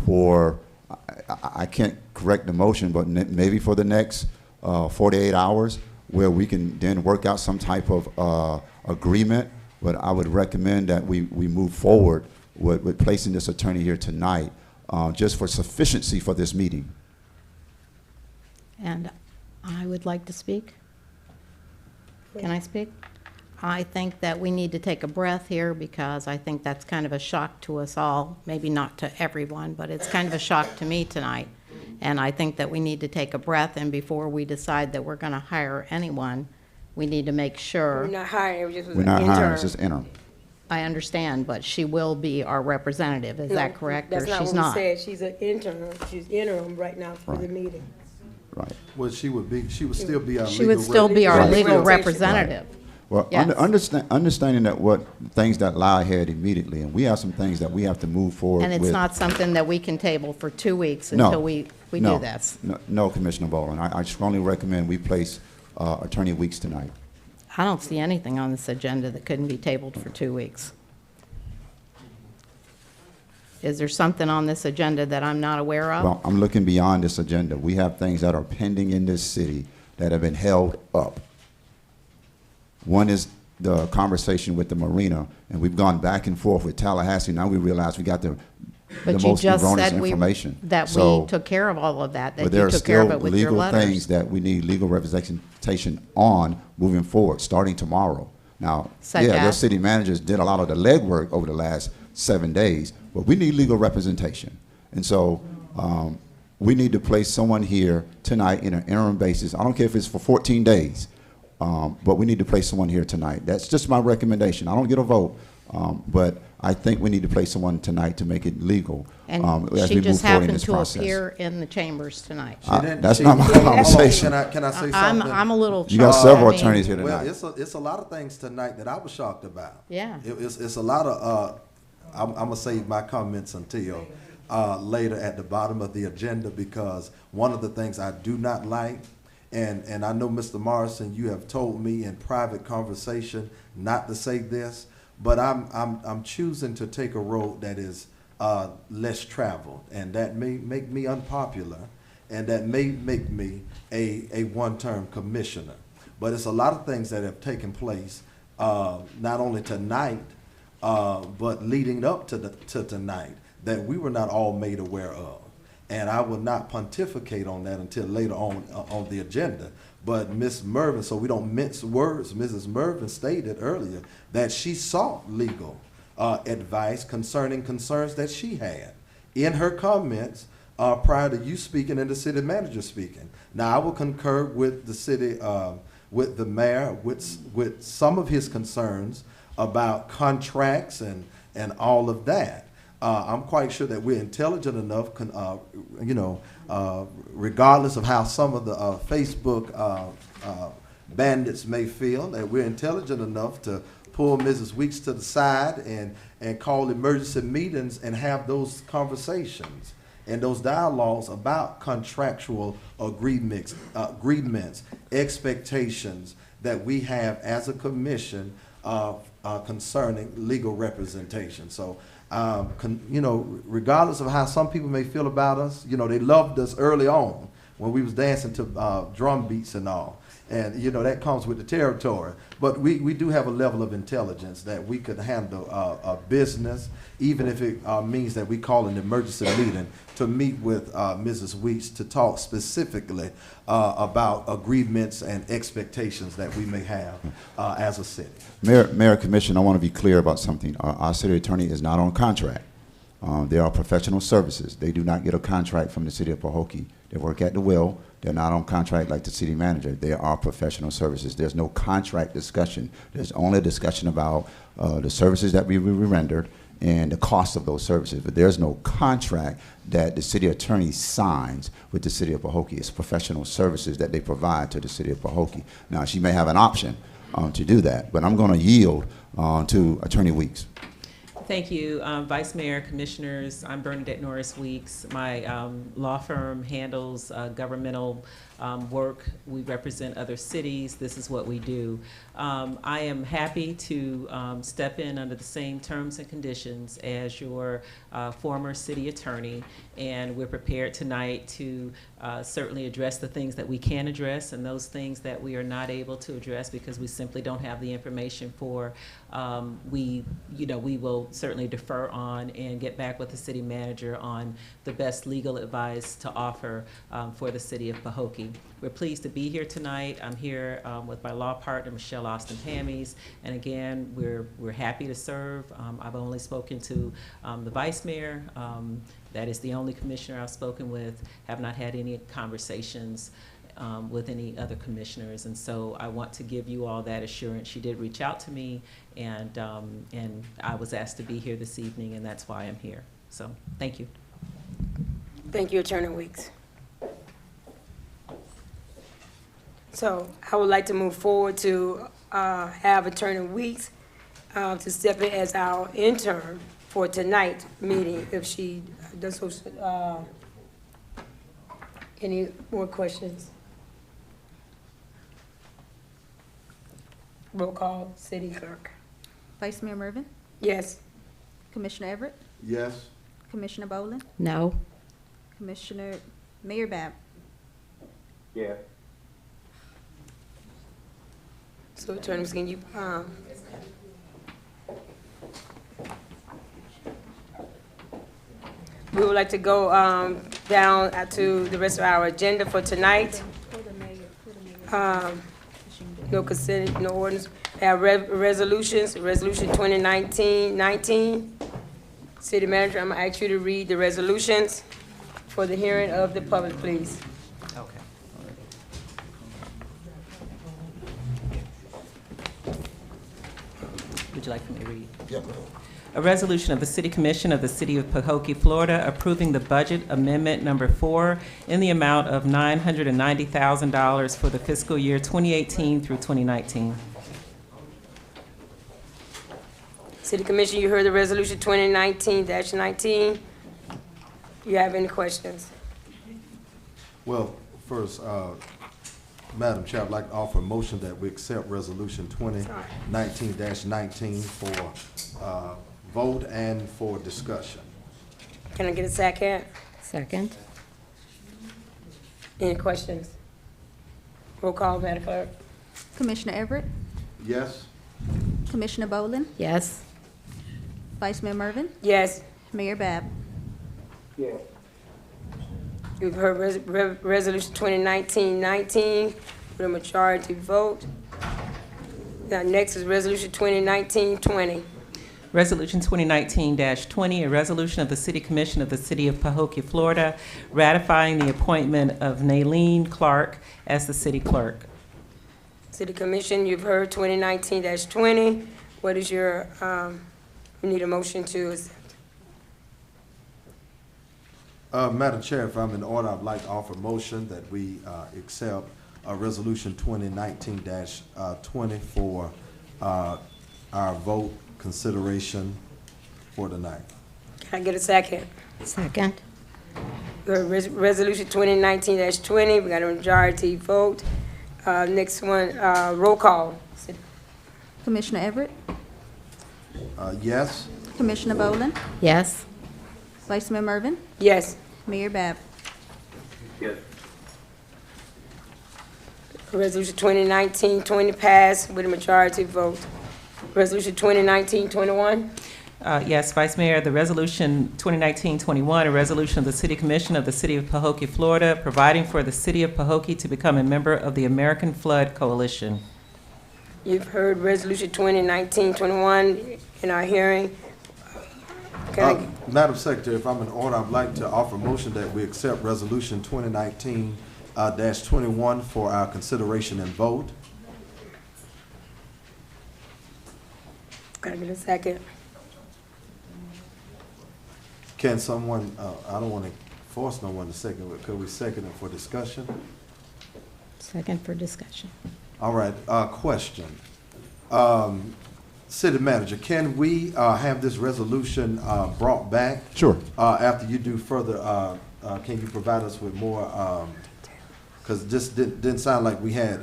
for, I can't correct the motion, but maybe for the next 48 hours, where we can then work out some type of agreement. But I would recommend that we move forward with placing this attorney here tonight, just for sufficiency for this meeting. And I would like to speak. Can I speak? I think that we need to take a breath here because I think that's kind of a shock to us all. Maybe not to everyone, but it's kind of a shock to me tonight. And I think that we need to take a breath, and before we decide that we're going to hire anyone, we need to make sure. We're not hiring, we just was We're an not hiring, intern. it's just interim. I understand, but she will be our representative. Is that correct? Or That's not she's what we not? said. She's an intern. She's interim right now for the Right. meeting. Right. Well, she would still be our legal. She would still be our Right. legal Representation. representative. Well, Yes. understanding that what things that lie ahead immediately, and we have some things that we have to move forward with. And it's not something that we can table for 2 weeks No. until we No. do this. No, Commissioner Boland. I strongly recommend we place Attorney Weeks tonight. I don't see anything on this agenda that couldn't be tabled for 2 weeks. Is there something on this agenda that I'm not aware of? Well, I'm looking beyond this agenda. We have things that are pending in this city that have been held up. One is the conversation with the Marina, and we've gone back and forth with Tallahassee. Now we realize we got the But you most just erroneous said information. that So- we took care of all of that, But that there you are took care of still it with your legal things letters. that we need legal representation on moving forward, starting tomorrow. Now, Such yeah, their as? city managers did a lot of the legwork over the last 7 days, but we need legal representation. And so we need to place someone here tonight in an interim basis. I don't care if it's for 14 days, but we need to place someone here tonight. That's just my recommendation. I don't get a vote, but I think we need to place someone tonight to make it legal And as she we just move forward in happened this to process. appear in the chambers tonight. That's not my conversation. Can I say I'm something? a little You got shocked. several I mean, attorneys here Well, tonight. it's a lot of things tonight that I was shocked about. Yeah. It's a lot of, I'm gonna save my comments until later at the bottom of the agenda, because one of the things I do not like, and I know, Mr. Morrison, you have told me in private conversation not to say this, but I'm choosing to take a road that is less traveled, and that may make me unpopular, and that may make me a one-term commissioner. But it's a lot of things that have taken place, not only tonight, but leading up to tonight, that we were not all made aware of. And I will not pontificate on that until later on the agenda. But Ms. Mervin, so we don't mince words, Mrs. Mervin stated earlier that she sought legal advice concerning concerns that she had in her comments prior to you speaking and the city manager speaking. Now, I will concur with the city, with the mayor, with some of his concerns about contracts and all of that. I'm quite sure that we're intelligent enough, regardless of how some of the Facebook bandits may feel, that we're intelligent enough to pull Mrs. Weeks to the side and call emergency meetings and have those conversations and those dialogues about contractual agreements, expectations that we have as a commission concerning legal representation. So, you know, regardless of how some people may feel about us, you know, they loved us early on when we was dancing to drum beats and all. And, you know, that comes with the territory. But we do have a level of intelligence that we could handle a business, even if it means that we call an emergency meeting to meet with Mrs. Weeks to talk specifically about agreements and expectations that we may have as a city. Mayor, Commission, I want to be clear about something. Our city attorney is not on contract. They are professional services. They do not get a contract from the city of Pahokee. They work at the will. They're not on contract like the city manager. They are professional services. There's no contract discussion. There's only a discussion about the services that we rendered and the cost of those services. But there's no contract that the city attorney signs with the city of Pahokee. It's professional services that they provide to the city of Pahokee. Now, she may have an option to do that, but I'm going to yield to Attorney Weeks. Thank you, Vice Mayor, Commissioners. I'm Bernadette Norris Weeks. My law firm handles governmental work. We represent other cities. This is what we do. I am happy to step in under the same terms and conditions as your former city attorney, and we're prepared tonight to certainly address the things that we can address and those things that we are not able to address because we simply don't have the information for. We will certainly defer on and get back with the city manager on the best legal advice to offer for the city of Pahokee. We're pleased to be here tonight. I'm here with my law partner, Michelle Austin Hammies, and again, we're happy to serve. I've only spoken to the vice mayor. That is the only commissioner I've spoken with. Have not had any conversations with any other commissioners, and so I want to give you all that assurance. She did reach out to me, and I was asked to be here this evening, and that's why I'm here. So, thank you. Thank you, Attorney Weeks. So I would like to move forward to have Attorney Weeks to step in as our intern for tonight's meeting, if she does so. Any more questions? Roll call, City Clerk. Vice Mayor Mervin, Yes. Commissioner Everett, Yes? Commissioner Boland, No. Commissioner Mayor Bab. Yeah. So Attorney, can you, we would like to go down to the rest of our agenda for tonight. No consent, no ordinance. We have resolutions, Resolution 2019-19. City Manager, I'm gonna ask you to read the resolutions for the hearing of the public, please. Okay. Would you like for me to read? Yeah. A resolution of the City Commission of the City of Pahokee, Florida, approving the budget amendment number 4 in the amount of $990,000 for the fiscal year 2018 through 2019. City Commission, you heard the resolution 2019-19. Do you have any questions? Well, first, Madam Chair, I'd like to offer a motion that we accept Resolution 2019-19 for vote and for discussion. Can I get a second? Second. Any questions? Roll call, Madam Clerk. Commissioner Everett, Yes? Commissioner Boland, Yes. Vice Mayor Mervin, Yes. Mayor Bab. Yeah. You've heard Resolution 2019-19 with a majority vote. Now, next is Resolution 2019-20. Resolution 2019-20, a resolution of the City Commission of the City of Pahokee, Florida, ratifying the appointment of Naylene Clark as the city clerk. City Commission, you've heard 2019-20. What is your, we need a motion to accept. Madam Chair, if I'm in order, I'd like to offer a motion that we accept Resolution 2019-20 for our vote consideration for tonight. Can I get a second? Second. Resolution 2019-20, we got a majority vote. Next one, roll call. Commissioner Everett, Yes? Commissioner Boland, Yes. Vice Mayor Mervin, Yes. Mayor Bab. Yes. Resolution 2019-20 passed with a majority vote. Resolution 2019-21. Yes, Vice Mayor, the resolution 2019-21, a resolution of the City Commission of the City of Pahokee, Florida, providing for the City of Pahokee to become a member of the American Flood Coalition. You've heard Resolution 2019-21 in our hearing. Can I, Madam Secretary, if I'm in order, I'd like to offer a motion that we accept Resolution 2019-21 for our consideration and vote. can I get a second? Can someone, I don't want to force no one to second, but could we second it for discussion? Second for discussion. All right, question. City Manager, can we have this resolution brought back? Sure. After you do further, can you provide us with more, because this didn't sound like we had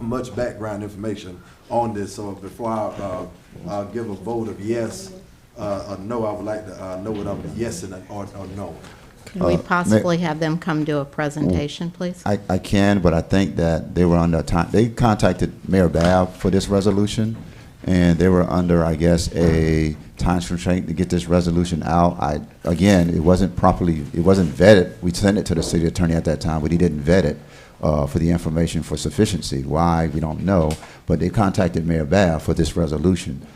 much background information on this, so before I give a vote of yes or no, I would like to know what I'm yes and or no. Can we possibly have them come do a presentation, please? I can, but I think that they were under time. They contacted Mayor Bab for this resolution, and they were under, I guess, a time constraint to get this resolution out. Again, it wasn't vetted. We sent it to the city attorney at that time, but he didn't vet it for the information for sufficiency. Why, we don't know, but they contacted Mayor Bab for this resolution.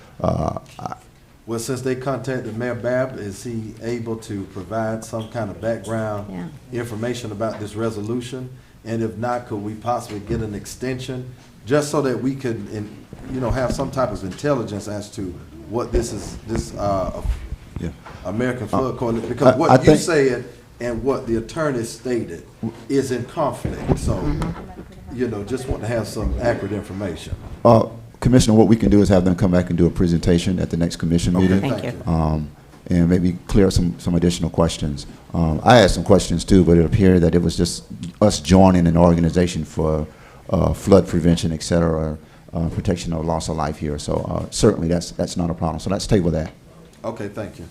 Well, since they contacted Mayor Babb, is he able to provide some kind of background information about this resolution? And if not, could we possibly get an extension, just so that we could, have some type of intelligence as to what this is, American Flood Coalition? Because what you said and what the attorney stated is in conflict. So, just want to have some accurate information. Commissioner, what we can do is have them come back and do a presentation at the next commission meeting. Thank you. And maybe clear up some additional questions. I had some questions too, but it appeared that it was just us joining an organization for flood prevention, et cetera, protection of loss of life here. So certainly that's not a problem. So let's table that. Okay, thank you.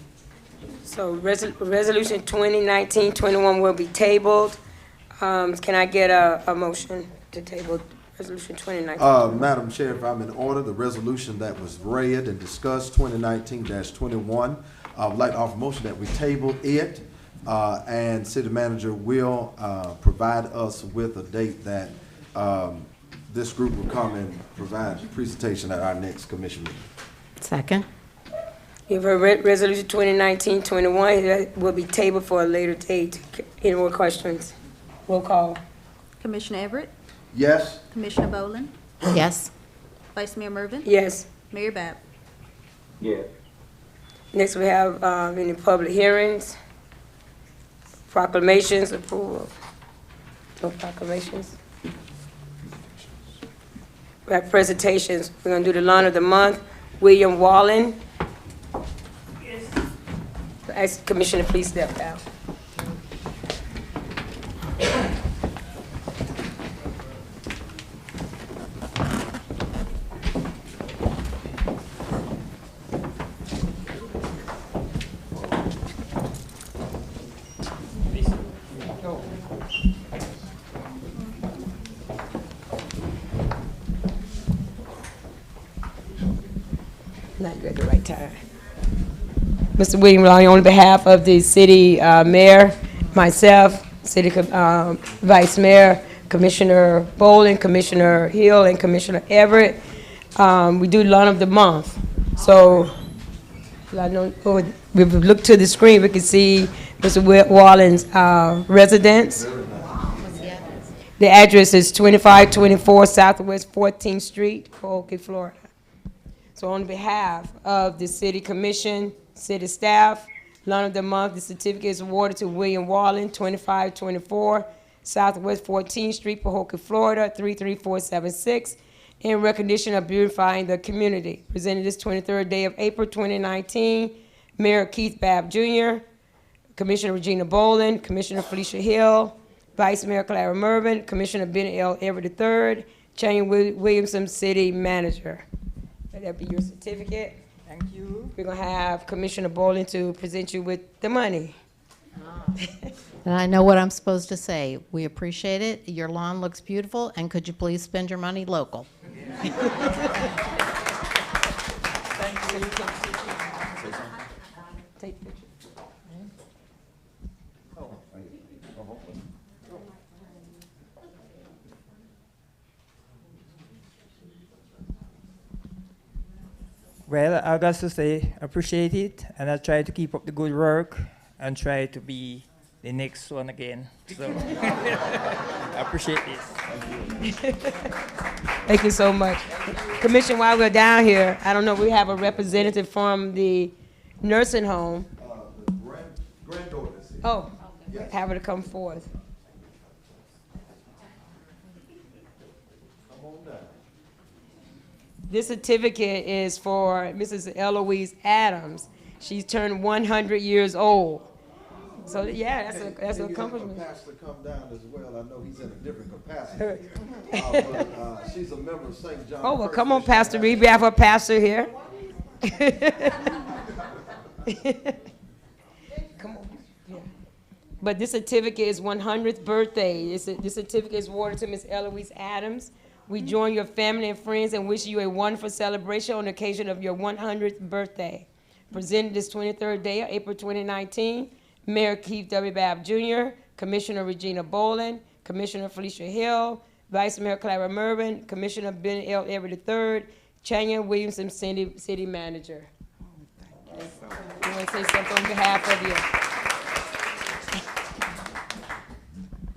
So Resolution 2019-21 will be tabled. Can I get a motion to table Resolution 2019? Madam Chair, if I'm in order, the resolution that was read and discussed, 2019-21, I would like to offer a motion that we table it, and City Manager will provide us with a date that this group will come and provide a presentation at our next commission meeting. Second. You've heard Resolution 2019-21, that will be tabled for a later date. Any more questions? Roll call. Commissioner Everett, Yes? Commissioner Boland, Yes. Vice Mayor Mervin, Yes. Mayor Bab. Yes. Next, we have any public hearings, proclamations, approval. No proclamations. We have presentations. We're going to do the line of the month. William Wallen. Yes. Ask Commissioner, please step down. Not you at the right time. Mr. William Long, on behalf of the city mayor, myself, city vice mayor, Commissioner Boland, Commissioner Hill, and Commissioner Everett, we do line of the month. So, we've looked to the screen, we can see Mr. Wallen's residence. The address is 2524 Southwest 14th Street, Pahokee, Florida. So on behalf of the city commission, city staff, line of the month, the certificate is awarded to William Wallen, 2524 Southwest 14th Street, Pahokee, Florida, 33476, in recognition of beautifying the community. Presented this 23rd day of April 2019, Mayor Keith Babb Jr., Commissioner Regina Bolin, Commissioner Felicia Hill, Vice Mayor Clara Mervin, Commissioner Ben L. Everett III, Chania Williamson, City Manager. That'll be your certificate. Thank you. We're gonna have Commissioner Bolin to present you with the money. And I know what I'm supposed to say. We appreciate it. Your lawn looks beautiful, and could you please spend your money local? Thank you. Take pictures. Well, I got to say, appreciate it, and I try to keep up the good work and try to be the next one again. So, I appreciate this. Thank you so much. Commission, while we're down here, I don't know, we have a representative from the nursing home. The granddaughter's here. Oh, have her to come forth. Come on down. This certificate is for Mrs. Eloise Adams. She's turned 100 years old. So, yeah, that's an accomplishment. Can you have the pastor come down as well? I know he's in a different capacity. But she's a member of St. John. Oh, well, come on, Pastor Reed. We have a pastor here. Come on. Yeah. But this certificate is 100th birthday. This certificate is awarded to Miss Eloise Adams. We join your family and friends and wish you a wonderful celebration on the occasion of your 100th birthday. Presented this 23rd day of April 2019, Mayor Keith W. Babb Jr., Commissioner Regina Bolin, Commissioner Felicia Hill, Vice Mayor Clara Mervin, Commissioner Ben L. Everett III, Chania Williamson, City Manager. You want to say something on behalf of you?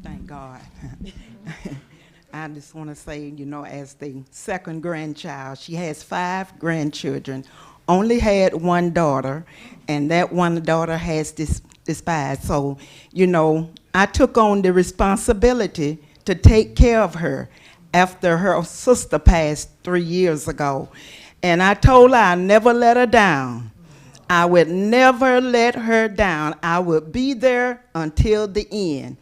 Thank God. I just want to say, you know, as the second grandchild, she has 5 grandchildren, only had one daughter, and that one daughter has despised. So, you know, I took on the responsibility to take care of her after her sister passed 3 years ago. And I told her I'd never let her down. I would never let her down. I would be there until the end.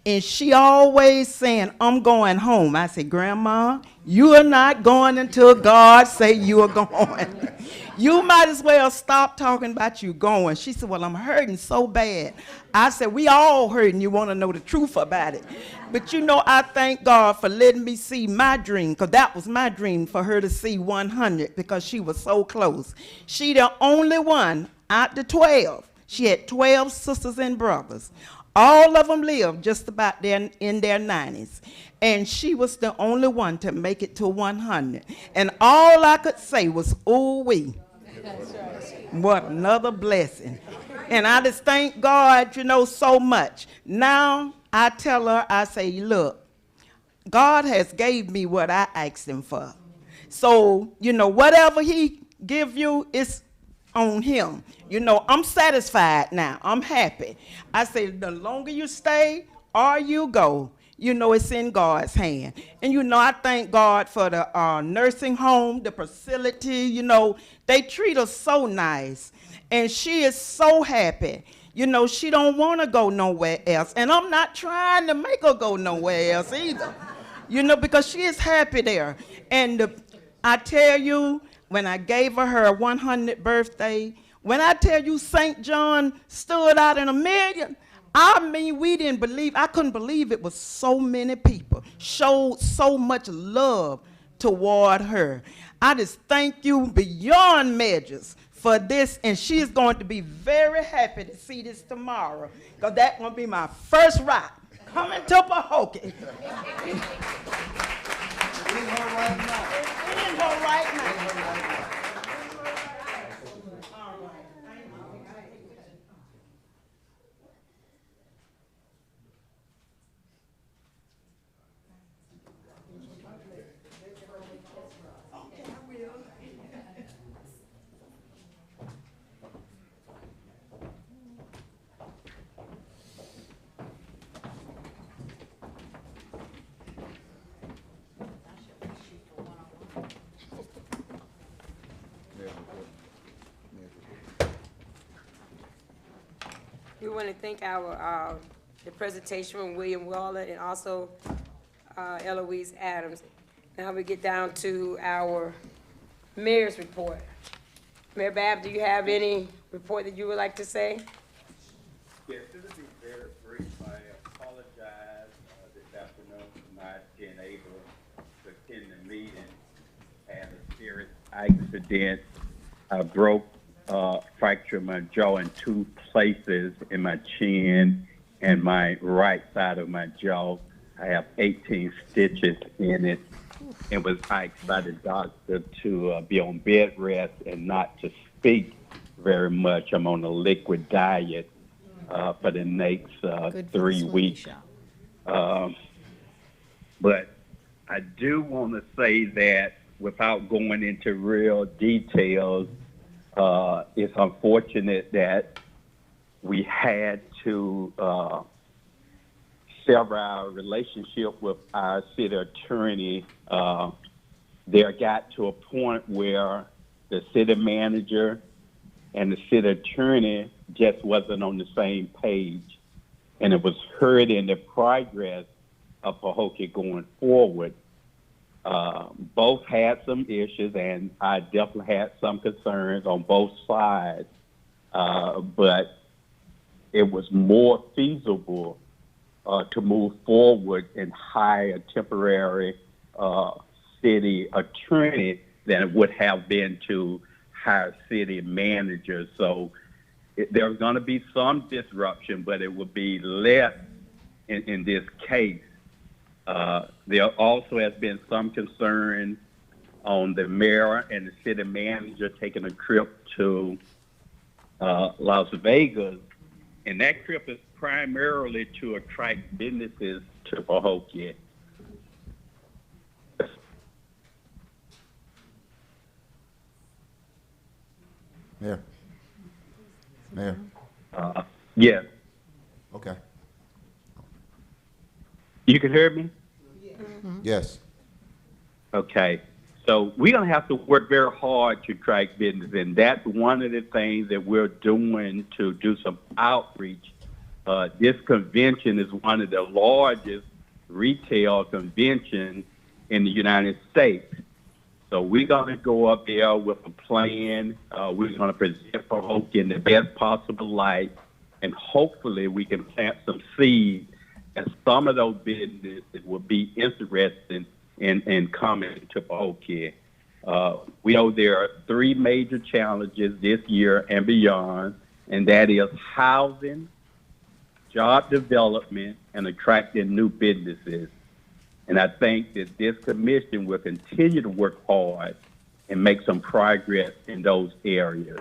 And she always saying, I'm going home. I said, Grandma, you are not going until God say you are going. You might as well stop talking about you going. She said, well, I'm hurting so bad. I said, we all hurting. You want to know the truth about it. But you know, I thank God for letting me see my dream, because that was my dream, for her to see 100, because she was so close. She the only one out the 12. She had 12 sisters and brothers. All of them lived just about in their 90s. And she was the only one to make it to 100. And all I could say was, ooh wee. What another blessing. And I just thank God, you know, so much. Now I tell her, I say, look, God has gave me what I asked him for. So, you know, whatever he give you, it's on him. You know, I'm satisfied now. I'm happy. I say, the longer you stay or you go, you know, it's in God's hand. And, you know, I thank God for the nursing home, the facility, you know, they treat us so nice. And she is so happy. You know, she don't want to go nowhere else. And I'm not trying to make her go nowhere else either. You know, because she is happy there. And I tell you, when I gave her her 100th birthday, when I tell you St. John stood out in a million, I mean, we didn't believe, I couldn't believe it was so many people showed so much love toward her. I just thank you beyond measures for this, and she's going to be very happy to see this tomorrow, because that's going to be my first ride coming to Pahokee. In her right now. In her right now. We want to thank our, the presentation from William Waller and also Eloise Adams. Now we get down to our mayor's report. Mayor Bab, do you have any report that you would like to say? Yes, it'll be very brief. I apologize this afternoon for not being able to attend the meeting. Had a serious accident. I fractured my jaw in two places in my chin and my right side of my jaw. I have 18 stitches in it. And was asked by the doctor to be on bed rest and not to speak very much. I'm on a liquid diet for the next 3 weeks. But I do want to say that without going into real details, it's unfortunate that we had to sever our relationship with our city attorney. There got to a point where the city manager and the city attorney just wasn't on the same page, and it was hurting the progress of Pahokee going forward. Both had some issues, and I definitely had some concerns on both sides, but it was more feasible to move forward and hire a temporary city attorney than it would have been to hire city managers. So there's going to be some disruption, but it will be less in this case. There also has been some concern on the mayor and the city manager taking a trip to Las Vegas, and that trip is primarily to attract businesses to Pahokee. Mayor? Yes. Okay. You can hear me? Yes. Okay. So we're going to have to work very hard to attract business, and that's one of the things that we're doing to do some outreach. This convention is one of the largest retail conventions in the United States. So we're going to go up there with a plan. We're going to present Pahokee in the best possible light, and hopefully we can plant some seeds, and some of those businesses will be interested in coming to Pahokee. We know there are 3 major challenges this year and beyond, and that is housing, job development, and attracting new businesses. And I think that this commission will continue to work hard and make some progress in those areas.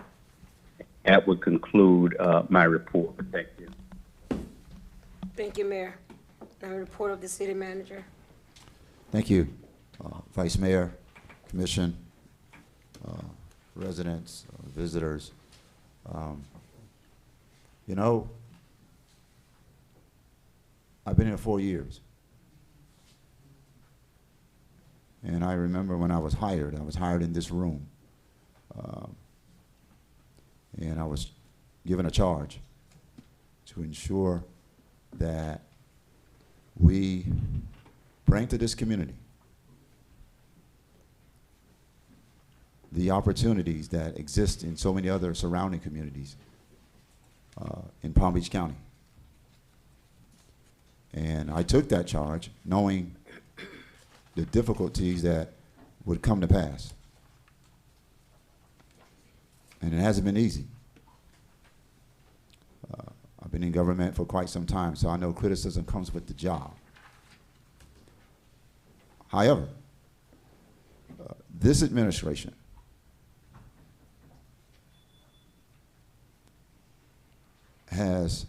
That would conclude my report. Thank you. Thank you, Mayor. Now, a report of the city manager. Thank you, Vice Mayor, Commission, residents, visitors. You know, I've been here 4 years. And I remember when I was hired in this room. And I was given a charge to ensure that we bring to this community the opportunities that exist in so many other surrounding communities in Palm Beach County. And I took that charge knowing the difficulties that would come to pass. And it hasn't been easy. I've been in government for quite some time, so I know criticism comes with the job. However, this administration has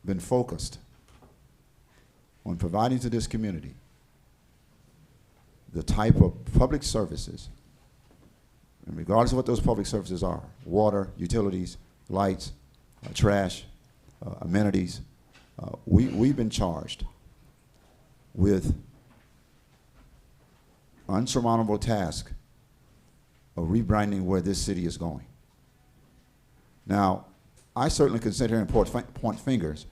been focused on providing to this community the type of public services, and regardless of what those public services are, water, utilities, lights, trash, amenities, we've been charged with unsurmountable task of rebranding where this city is going. Now, I certainly can sit here and point fingers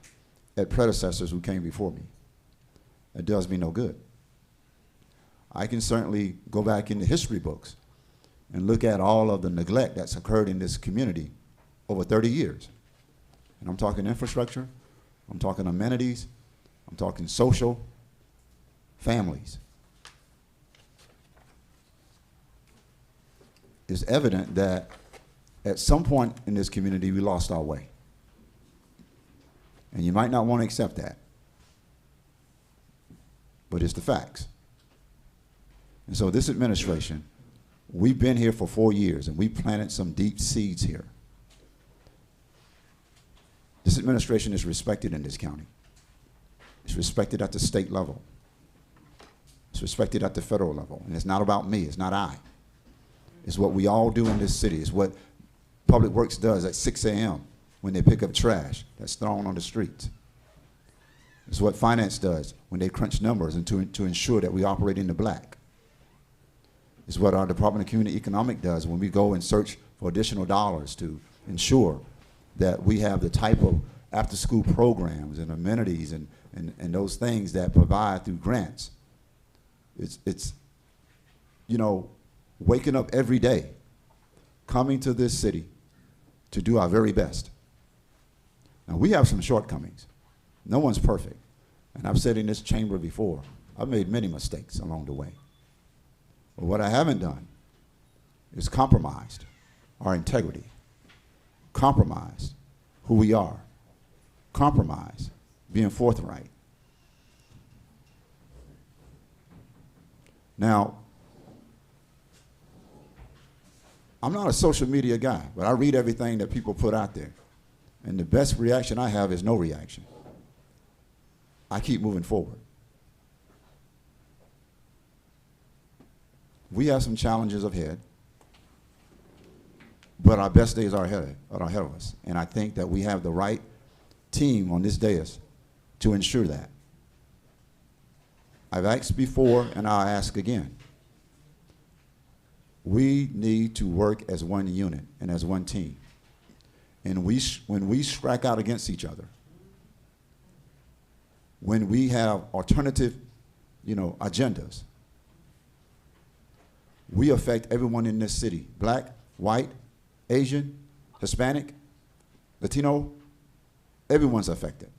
at predecessors who came before me. It does me no good. I can certainly go back in the history books and look at all of the neglect that's occurred in this community over 30 years. And I'm talking infrastructure, I'm talking amenities, I'm talking social, families. It's evident that at some point in this community we lost our way. And you might not want to accept that, but it's the facts. And so this administration, we've been here for 4 years and we planted some deep seeds here. This administration is respected in this county. It's respected at the state level. It's respected at the federal level. And it's not about me, it's not I. It's what we all do in this city. It's what Public Works does at 6 a.m. when they pick up trash that's thrown on the streets. It's what finance does when they crunch numbers and to ensure that we operate in the black. It's what our Department of Community Economic does when we go and search for additional dollars to ensure that we have the type of after-school programs and amenities and those things that provide through grants. It's, you know, waking up every day, coming to this city to do our very best. Now, we have some shortcomings. No one's perfect. And I've said in this chamber before, I've made many mistakes along the way. But what I haven't done is compromised our integrity, compromised who we are, compromised being forthright. Now, I'm not a social media guy, but I read everything that people put out there. And the best reaction I have is no reaction. I keep moving forward. We have some challenges ahead, but our best days are ahead of us. And I think that we have the right team on this dais to ensure that. I've asked before, and I'll ask again. We need to work as one unit and as one team. And when we strike out against each other, when we have alternative, agendas, we affect everyone in this city, black, white, Asian, Hispanic, Latino, everyone's affected.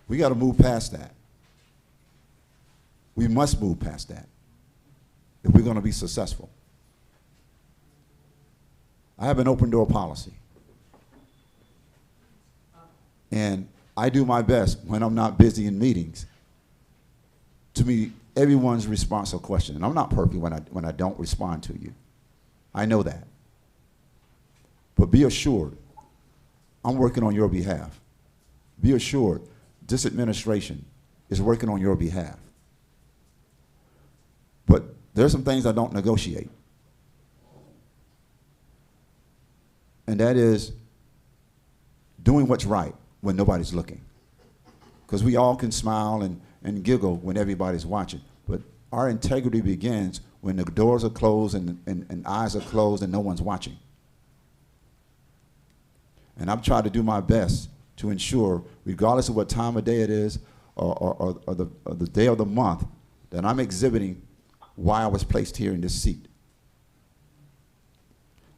We got to move past that. We must move past that if we're going to be successful. I have an open door policy. And I do my best when I'm not busy in meetings to meet everyone's response or question. And I'm not perfect when I don't respond to you. I know that. But be assured, I'm working on your behalf. Be assured, this administration is working on your behalf. But there's some things I don't negotiate. And that is doing what's right when nobody's looking. Because we all can smile and giggle when everybody's watching. But our integrity begins when the doors are closed and eyes are closed and no one's watching. And I've tried to do my best to ensure, regardless of what time of day it is or the day of the month, that I'm exhibiting why I was placed here in this seat.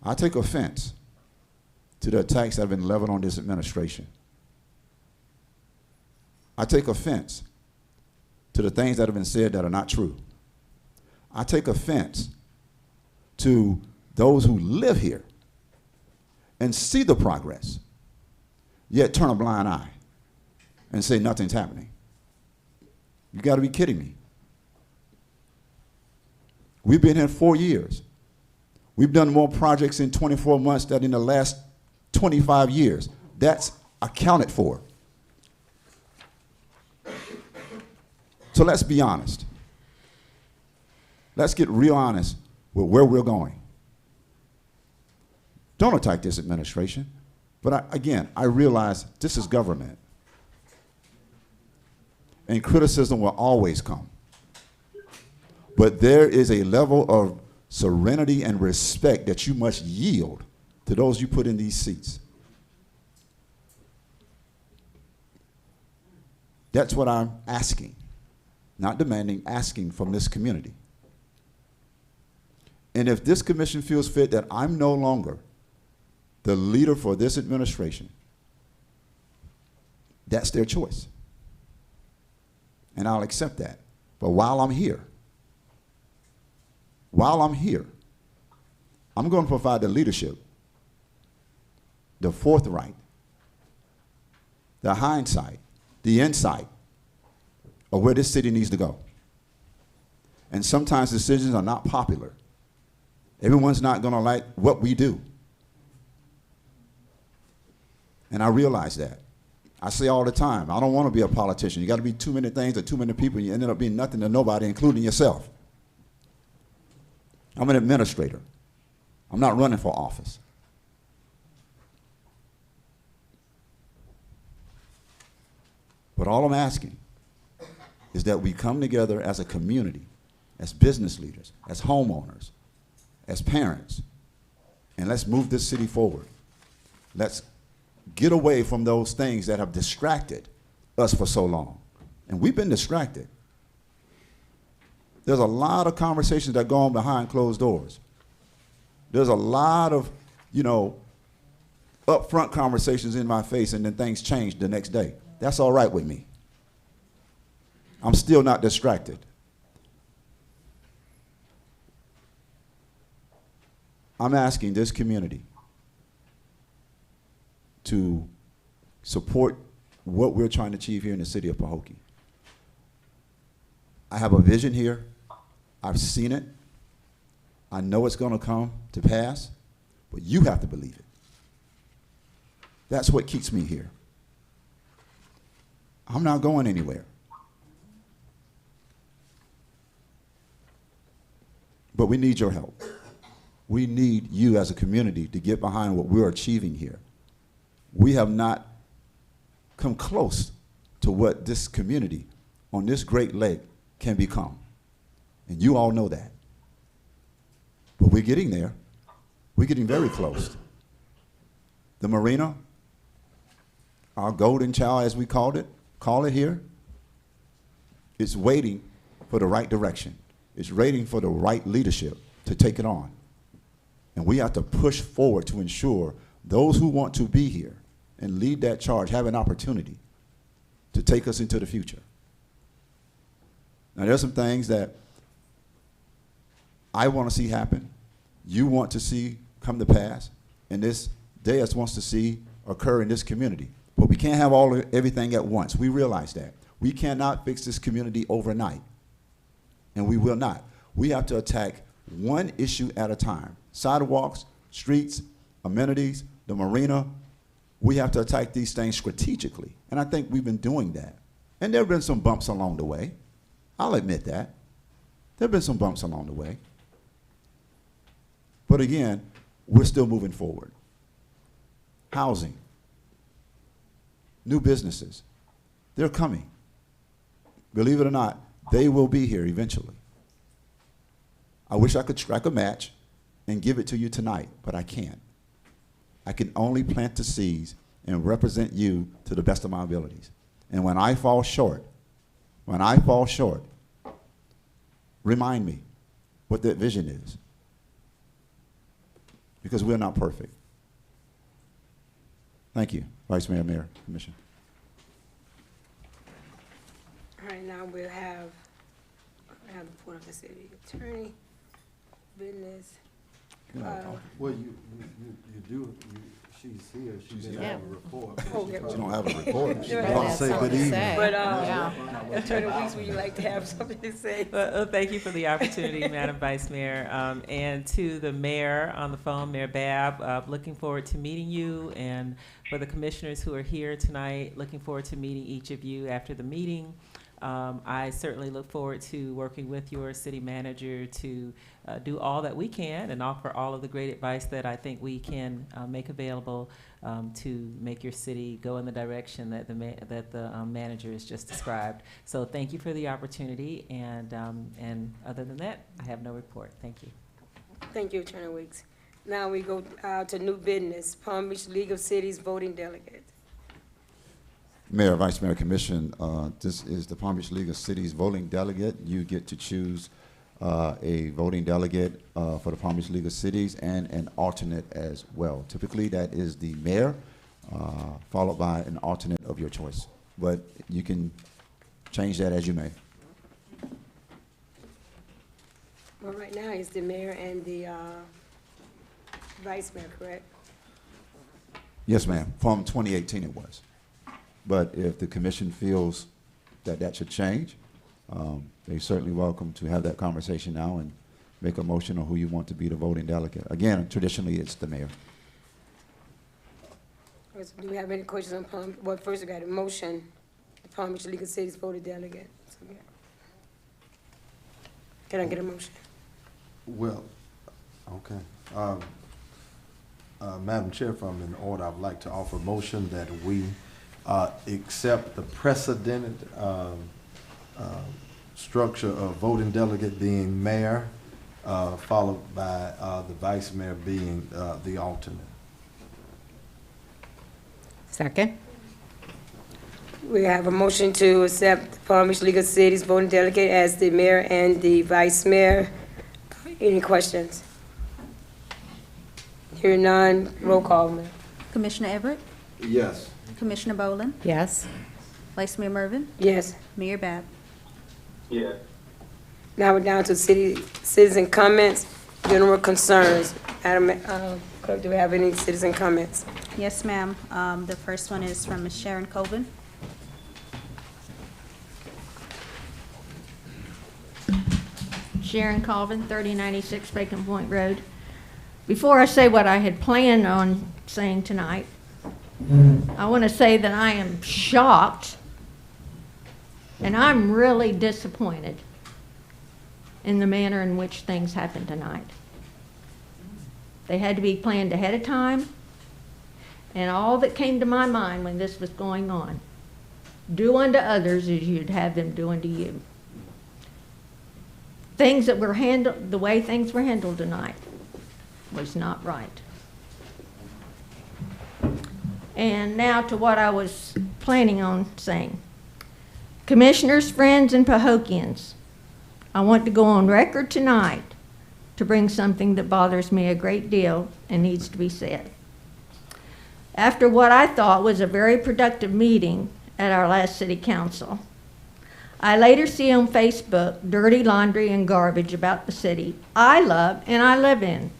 I take offense to the attacks that have been leveled on this administration. I take offense to the things that have been said that are not true. I take offense to those who live here and see the progress, yet turn a blind eye and say nothing's happening. You got to be kidding me. We've been here 4 years. We've done more projects in 24 months than in the last 25 years. That's accounted for. So let's be honest. Let's get real honest with where we're going. Don't attack this administration. But I realize this is government. And criticism will always come. But there is a level of serenity and respect that you must yield to those you put in these seats. That's what I'm asking, not demanding, asking from this community. And if this commission feels fit that I'm no longer the leader for this administration, that's their choice. And I'll accept that. But while I'm here, I'm going to provide the leadership, the forthright, the hindsight, the insight of where this city needs to go. And sometimes decisions are not popular. Everyone's not going to like what we do. And I realize that. I say all the time, I don't want to be a politician. You got to be too many things to too many people, and you ended up being nothing to nobody, including yourself. I'm an administrator. I'm not running for office. But all I'm asking is that we come together as a community, as business leaders, as homeowners, as parents, and let's move this city forward. Let's get away from those things that have distracted us for so long. And we've been distracted. There's a lot of conversations that go on behind closed doors. There's a lot of, upfront conversations in my face, and then things change the next day. That's all right with me. I'm still not distracted. I'm asking this community to support what we're trying to achieve here in the city of Pahokee. I have a vision here. I've seen it. I know it's going to come to pass, but you have to believe it. That's what keeps me here. I'm not going anywhere. But we need your help. We need you as a community to get behind what we're achieving here. We have not come close to what this community on this great lake can become. And you all know that. But we're getting there. We're getting very close. The Marina, our golden child as we call it here, is waiting for the right direction. It's waiting for the right leadership to take it on. And we have to push forward to ensure those who want to be here and lead that charge have an opportunity to take us into the future. Now, there's some things that I want to see happen, you want to see come to pass, and this Deus wants to see occur in this community. But we can't have everything at once. We realize that. We cannot fix this community overnight, and we will not. We have to attack one issue at a time. Sidewalks, streets, amenities, the marina. We have to attack these things strategically, and I think we've been doing that. And there have been some bumps along the way. I'll admit that. There have been some bumps along the way. But again, we're still moving forward. Housing, new businesses, they're coming. Believe it or not, they will be here eventually. I wish I could strike a match and give it to you tonight, but I can't. I can only plant the seeds and represent you to the best of my abilities. And when I fall short, remind me what that vision is. Because we're not perfect. Thank you, Vice Mayor, Mayor, Commission. All right, now we'll have the report of the city attorney, business. Well, she's here, she didn't have a report. Okay. You don't have a report. You I'll have say something good to evening. say. But Attorney Weeks, would you like to have something to say? Well, thank you for the opportunity, Madam Vice Mayor. And to the mayor on the phone, Mayor Babb, looking forward to meeting you. And for the commissioners who are here tonight, looking forward to meeting each of you after the meeting. I certainly look forward to working with your city manager to do all that we can and offer all of the great advice that I think we can make available to make your city go in the direction that the manager has just described. So thank you for the opportunity, and other than that, I have no report. Thank you. Thank you, Attorney Weeks. Now we go to new business, Palm Beach League of Cities voting delegate. Mayor, Vice Mayor, Commission, this is the Palm Beach League of Cities voting delegate. You get to choose a voting delegate for the Palm Beach League of Cities and an alternate as well. Typically, that is the mayor, followed by an alternate of your choice. But you can change that as you may. Well, right now it's the mayor and the vice mayor, correct? Yes, ma'am. From 2018 it was. But if the commission feels that that should change, they're certainly welcome to have that conversation now and make a motion on who you want to be the voting delegate. Again, traditionally, it's the mayor. Do we have any questions on Palm? Well, first we got a motion, the Palm Beach League of Cities voting delegate. So, yeah. Can I get a motion? Well, okay. Madam Chair, if I'm in order, I'd like to offer a motion that we accept the precedented structure of voting delegate being mayor, followed by the vice mayor being the alternate. Second. We have a motion to accept the Palm Beach League of Cities voting delegate as the mayor and the vice mayor. Any questions? Hearing none, roll call, ma'am. Commissioner Everett, Yes. Commissioner Boland, Yes. Vice Mayor Mervin, Yes. Mayor Bab. Yes. Now we're down to citizen comments, general concerns. Madam Clerk, do we have any citizen comments? Yes, ma'am. The first one is from Ms. Sharon Colvin. Sharon Colvin, 3096 Bacon Point Road. Before I say what I had planned on saying tonight, I want to say that I am shocked and I'm really disappointed in the manner in which things happened tonight. They had to be planned ahead of time, and all that came to my mind when this was going on, do unto others as you'd have them do unto you. Things that were handled, the way things were handled tonight was not right. And now to what I was planning on saying. Commissioners, friends, and Pahokians, I want to go on record tonight to bring something that bothers me a great deal and needs to be said. After what I thought was a very productive meeting at our last city council, I later see on Facebook dirty laundry and garbage about the city I love and I live in.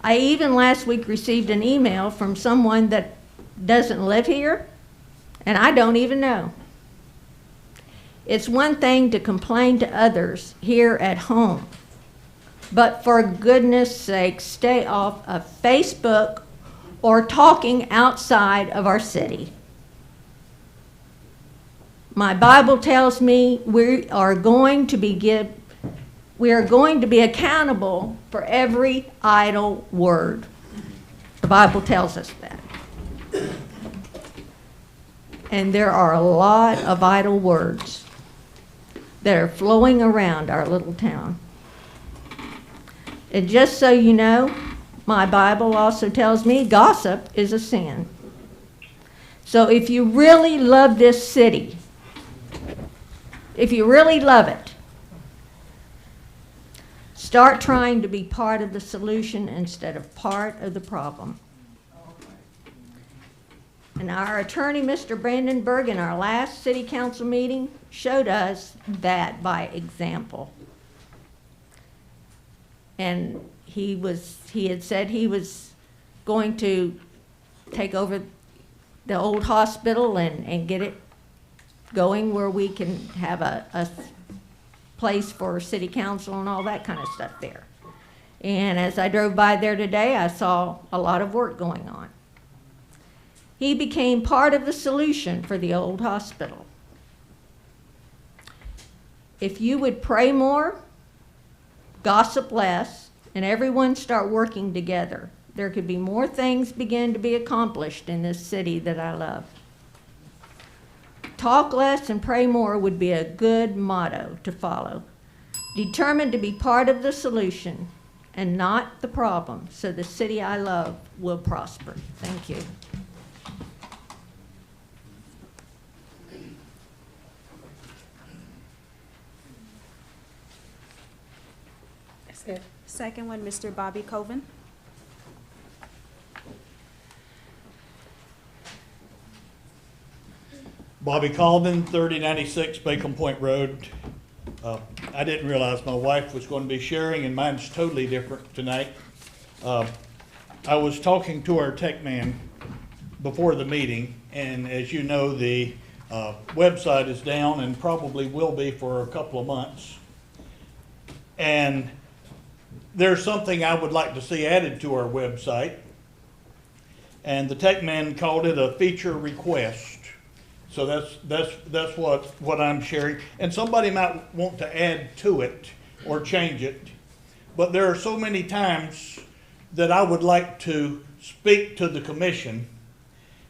I even last week received an email from someone that doesn't live here, and I don't even know. It's one thing to complain to others here at home, but for goodness sake, stay off of Facebook or talking outside of our city. My Bible tells me we are going to be accountable for every idle word. The Bible tells us that. And there are a lot of idle words that are flowing around our little town. And just so you know, my Bible also tells me gossip is a sin. So if you really love this city, if you really love it, start trying to be part of the solution instead of part of the problem. And our attorney, Mr. Brandenburg, in our last city council meeting, showed us that by example. And he had said he was going to take over the old hospital and get it going where we can have a place for city council and all that kind of stuff there. And as I drove by there today, I saw a lot of work going on. He became part of the solution for the old hospital. If you would pray more, gossip less, and everyone start working together, there could be more things begin to be accomplished in this city that I love. Talk less and pray more would be a good motto to follow. Determined to be part of the solution, and not the problem, so the city I love will prosper. Thank you. That's it. Second one, Mr. Bobby Coven. Bobby Colvin, 3096 Bacon Point Road. I didn't realize my wife was going to be sharing, and mine's totally different tonight. I was talking to our tech man before the meeting, and as you know, the website is down and probably will be for a couple of months. And there's something I would like to see added to our website, and the tech man called it a feature request. So that's what I'm sharing. And somebody might want to add to it or change it. But there are so many times that I would like to speak to the commission.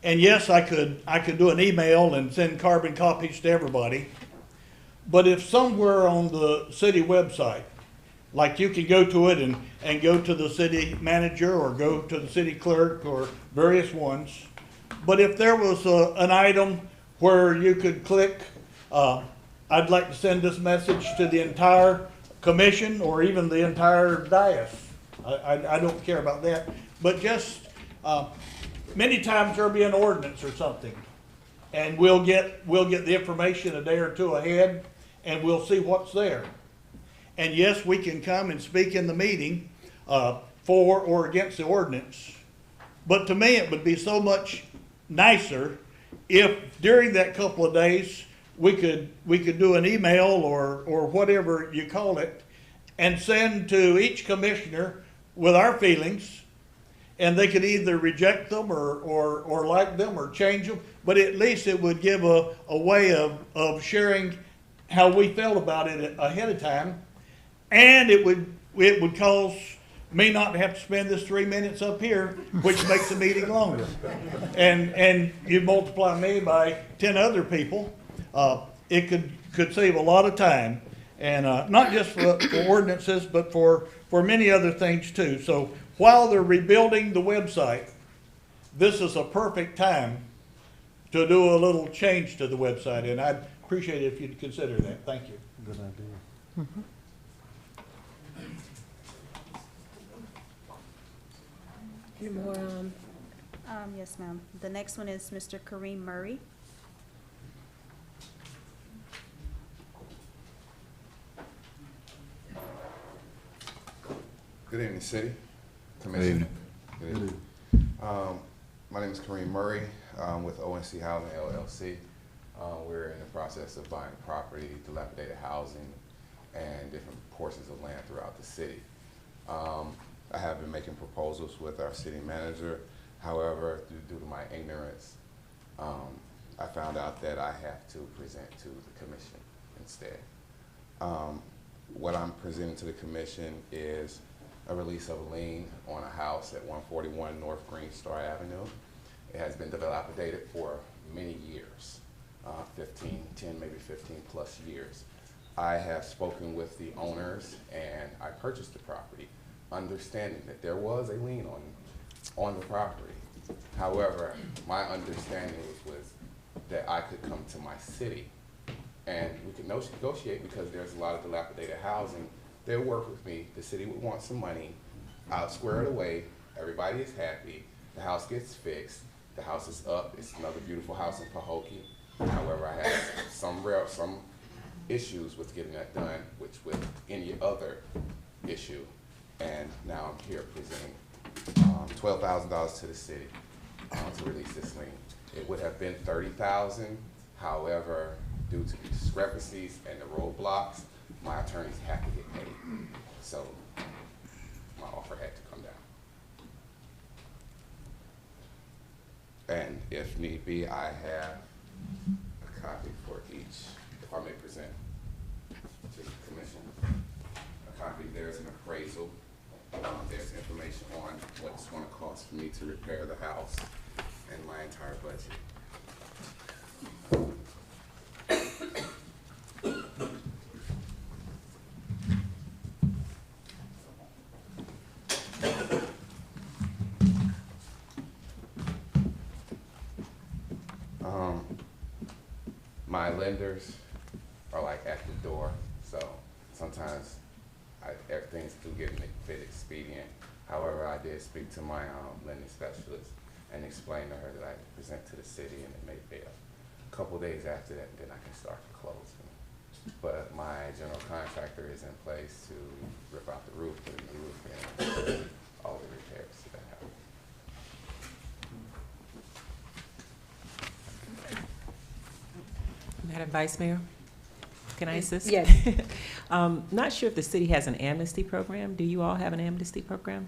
And yes, I could do an email and send carbon copies to everybody. But if somewhere on the city website, like you can go to it and go to the city manager or go to the city clerk or various ones. But if there was an item where you could click, I'd like to send this message to the entire commission or even the entire dais. I don't care about that. But just, many times there'll be an ordinance or something. And we'll get the information a day or two ahead, and we'll see what's there. And yes, we can come and speak in the meeting for or against the ordinance. But to me, it would be so much nicer if during that couple of days we could do an email or whatever you call it and send to each commissioner with our feelings, and they could either reject them or like them or change them, but at least it would give a way of sharing how we felt about it ahead of time, and it would cause me not to have to spend this 3 minutes up here, which makes the meeting longer. And you multiply me by 10 other people, it could save a lot of time. And not just for ordinances, but for many other things too. So while they're rebuilding the website, this is a perfect time to do a little change to the website. And I'd appreciate it if you'd consider that. Thank you. Good idea. Mm-hmm. Any more, Yes, ma'am. The next one is Mr. Kareem Murray. Good evening, City Good Commission. evening. Good evening. My name is Kareem Murray with ONC Housing LLC. We're in the process of buying property, dilapidated housing, and different portions of land throughout the city. I have been making proposals with our city manager. However, due to my ignorance, I found out that I have to present to the commission instead. What I'm presenting to the commission is a release of a lien on a house at 141 North Green Star Avenue. It has been dilapidated for many years, 10, maybe 15 plus years. I have spoken with the owners and I purchased the property, understanding that there was a lien on the property. However, my understanding was that I could come to my city and we could negotiate, because there's a lot of dilapidated housing. They'll work with me. The city would want some money. I'll square it away. Everybody is happy. The house gets fixed. The house is up. It's another beautiful house in Pahokee. However, I had some issues with getting that done, which with any other issue. And now I'm here presenting $12,000 to the city to release this lien. It would have been $30,000. However, due to the discrepancies and the roadblocks, my attorneys had to get paid. So my offer had to come down. And if need be, I have a copy for each, if I may present to the commission. A copy, there's an appraisal. There's information on what it's going to cost for me to repair the house and my entire budget. My lenders are like at the door, so sometimes things do get a bit expedient. However, I did speak to my lending specialist and explain to her that I present to the city, and it may be a couple days after that, then I can start the closing. But my general contractor is in place to rip out the roof, put in the roof, and all the repairs to that house. Madam Vice Mayor, can I assist? Yes. Not sure if the city has an amnesty program. Do you all have an amnesty program?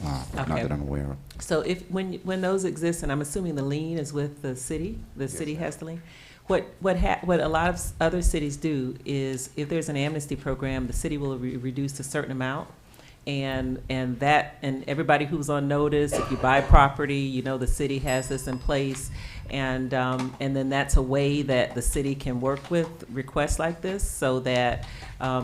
Not that I'm aware of. So when those exist, and I'm assuming the lien is with the city city has the lien. What a lot of other cities do is, if there's an amnesty program, the city will reduce a certain amount, and everybody who's on notice, if you buy property, you know the city has this in place, and then that's a way that the city can work with requests like this, so that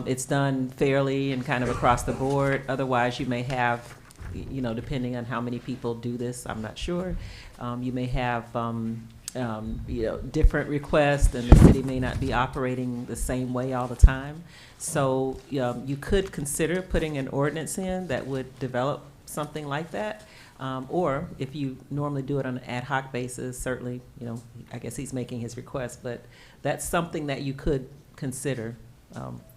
it's done fairly and kind of across the board. Otherwise, you may have, you know, depending on how many people do this, I'm not sure. You may have, you know, different requests, and the city may not be operating the same way all the time. So you could consider putting an ordinance in that would develop something like that. Or if you normally do it on an ad hoc basis, certainly, you know, I guess he's making his request, but that's something that you could consider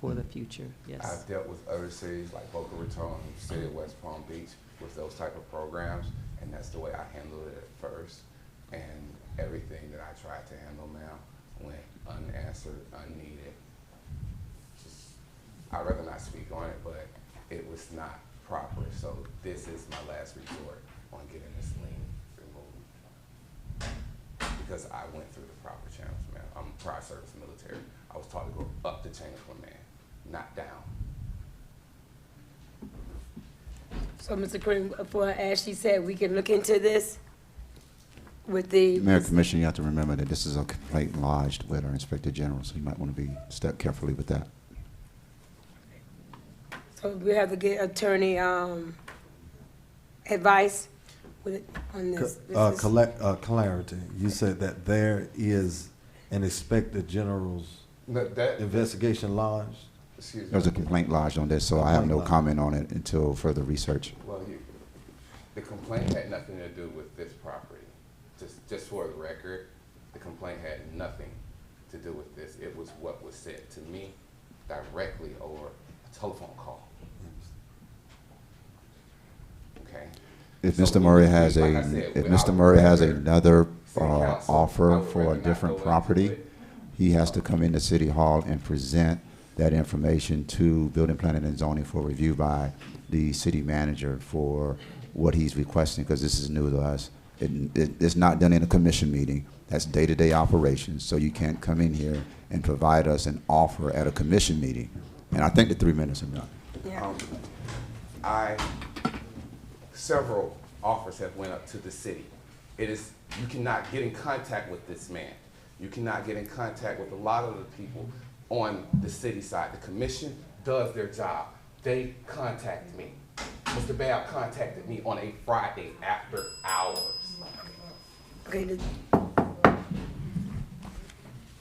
for the future. Yes. I've dealt with other cities like Boca Raton, city of West Palm Beach, with those type of programs, and that's the way I handled it at first. And everything that I tried to handle now went unanswered, unneeded. I'd rather not speak on it, but it was not proper. So this is my last resort on getting this lien removed. Because I went through the proper channels, man. I'm prior service military. I was taught to go up the chain of command, not down. So, Mr. Kareem, for as she said, we can look into this with the Mayor, Commissioner, you have to remember that this is a complaint lodged with our Inspector General, so you might want to step carefully with that. So we have to get attorney advice on this. Clarity, you said that there is an Inspector General's investigation lodged? There's a complaint lodged on this, so I have no comment on it until further research. Well, the complaint had nothing to do with this property. Just for the record, the complaint had nothing to do with this. It was what was said to me directly over a telephone call. Okay. If Mr. Murray has another offer for a different property, he has to come into City Hall and present that information to Building, Planning, and Zoning for review by the city manager for what he's requesting, because this is new to us. It's not done in a commission meeting. That's day-to-day operations, so you can't come in here and provide us an offer at a commission meeting. And I think the 3 minutes are done. Yeah. Several offers have went up to the city. You cannot get in contact with this man. You cannot get in contact with a lot of the people on the city side. The commission does their job. They contact me. Mr. Babb contacted me on a Friday after hours. Okay.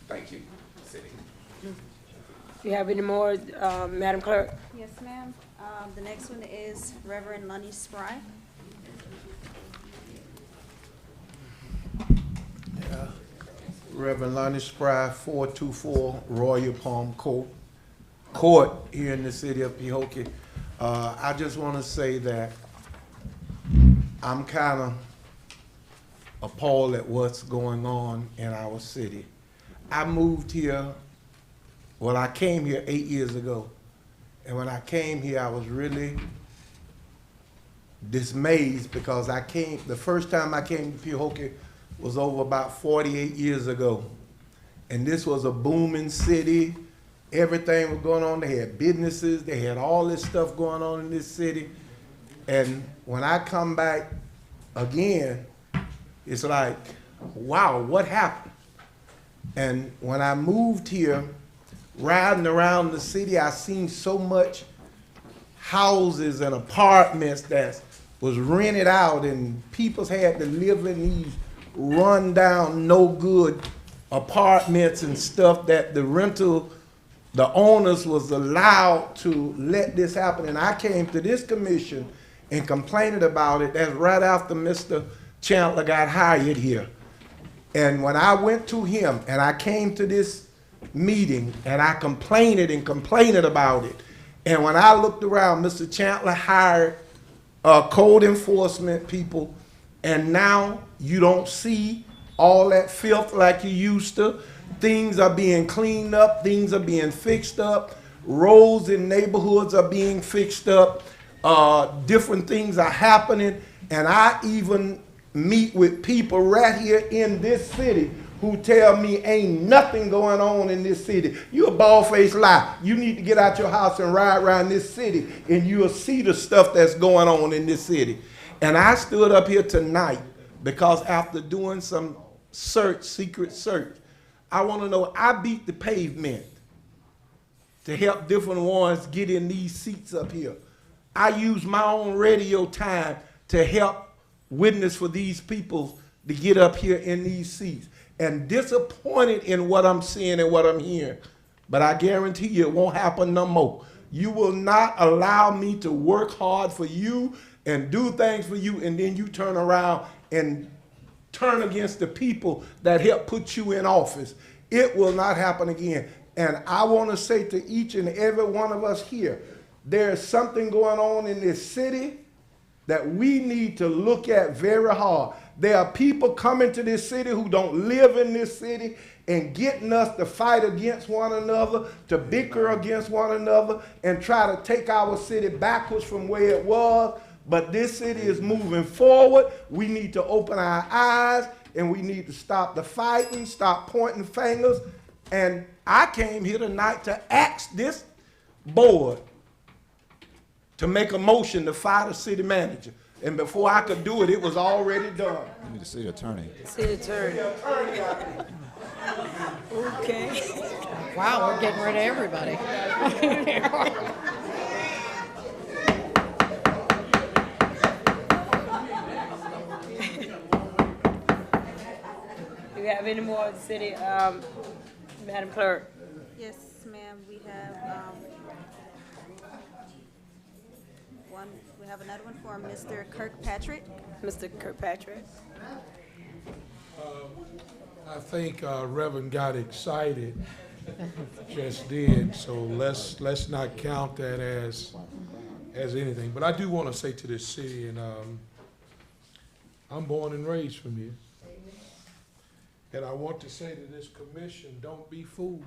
Thank you, city. Do you have any more, Madam Clerk? Yes, ma'am. The next one is Reverend Lonnie Spry. Reverend Lonnie Spry, 424 Royal Palm Court here in the city of Pahokee. I just want to say that I'm kind of appalled at what's going on in our city. I moved here, well, I came here 8 years ago. And when I came here, I was really dismayed because the first time I came to Pahokee was over about 48 years ago. And this was a booming city. Everything was going on. They had businesses. They had all this stuff going on in this city. And when I come back again, it's like, wow, what happened? And when I moved here, riding around the city, I seen so much houses and apartments that was rented out, and people had to live in these run down, no good apartments and stuff that the owners was allowed to let this happen. And I came to this commission and complained about it. That's right after Mr. Chandler got hired here. And when I went to him and I came to this meeting and I complained about it, and when I looked around, Mr. Chandler hired code enforcement people, and now you don't see all that filth like you used to. Things are being cleaned up, things are being fixed up, roads in neighborhoods are being fixed up, different things are happening, and I even meet with people right here in this city who tell me ain't nothing going on in this city. You a bald-faced lie. You need to get out your house and ride around this city and you'll see the stuff that's going on in this city. And I stood up here tonight because after doing some secret search, I want to know, I beat the pavement to help different ones get in these seats up here. I use my own radio time to help witness for these people to get up here in these seats. And disappointed in what I'm seeing and what I'm hearing. But I guarantee you it won't happen no more. You will not allow me to work hard for you and do things for you, and then you turn around and turn against the people that helped put you in office. It will not happen again. And I want to say to each and every one of us here, there's something going on in this city that we need to look at very hard. There are people coming to this city who don't live in this city and getting us to fight against one another, to bicker against one another, and try to take our city backwards from where it was. But this city is moving forward. We need to open our eyes, and we need to stop the fighting, stop pointing fingers. And I came here tonight to ask this board to make a motion to fire the city manager. And before I could do it, it was already done. You need the city attorney. City attorney. Okay. Wow, we're getting rid of everybody. Do we have any more city, Madam Clerk? Yes, ma'am, we have another one for Mr. Kirkpatrick. Mr. Kirkpatrick. I think Reverend got excited, just did, so let's not count that as anything. But I do want to say to this city, and I'm born and raised from here. And I want to say to this commission, don't be fooled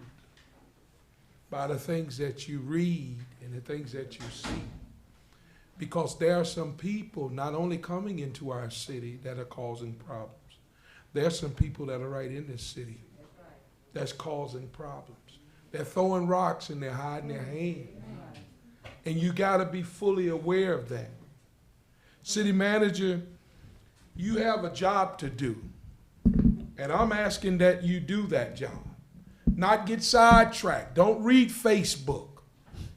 by the things that you read and the things that you see. Because there are some people not only coming into our city that are causing problems. There are some people that are right in this city that's causing problems. They're throwing rocks and they're hiding their hand. And you got to be fully aware of that. City manager, you have a job to do. And I'm asking that you do that job. Not get sidetracked. Don't read Facebook.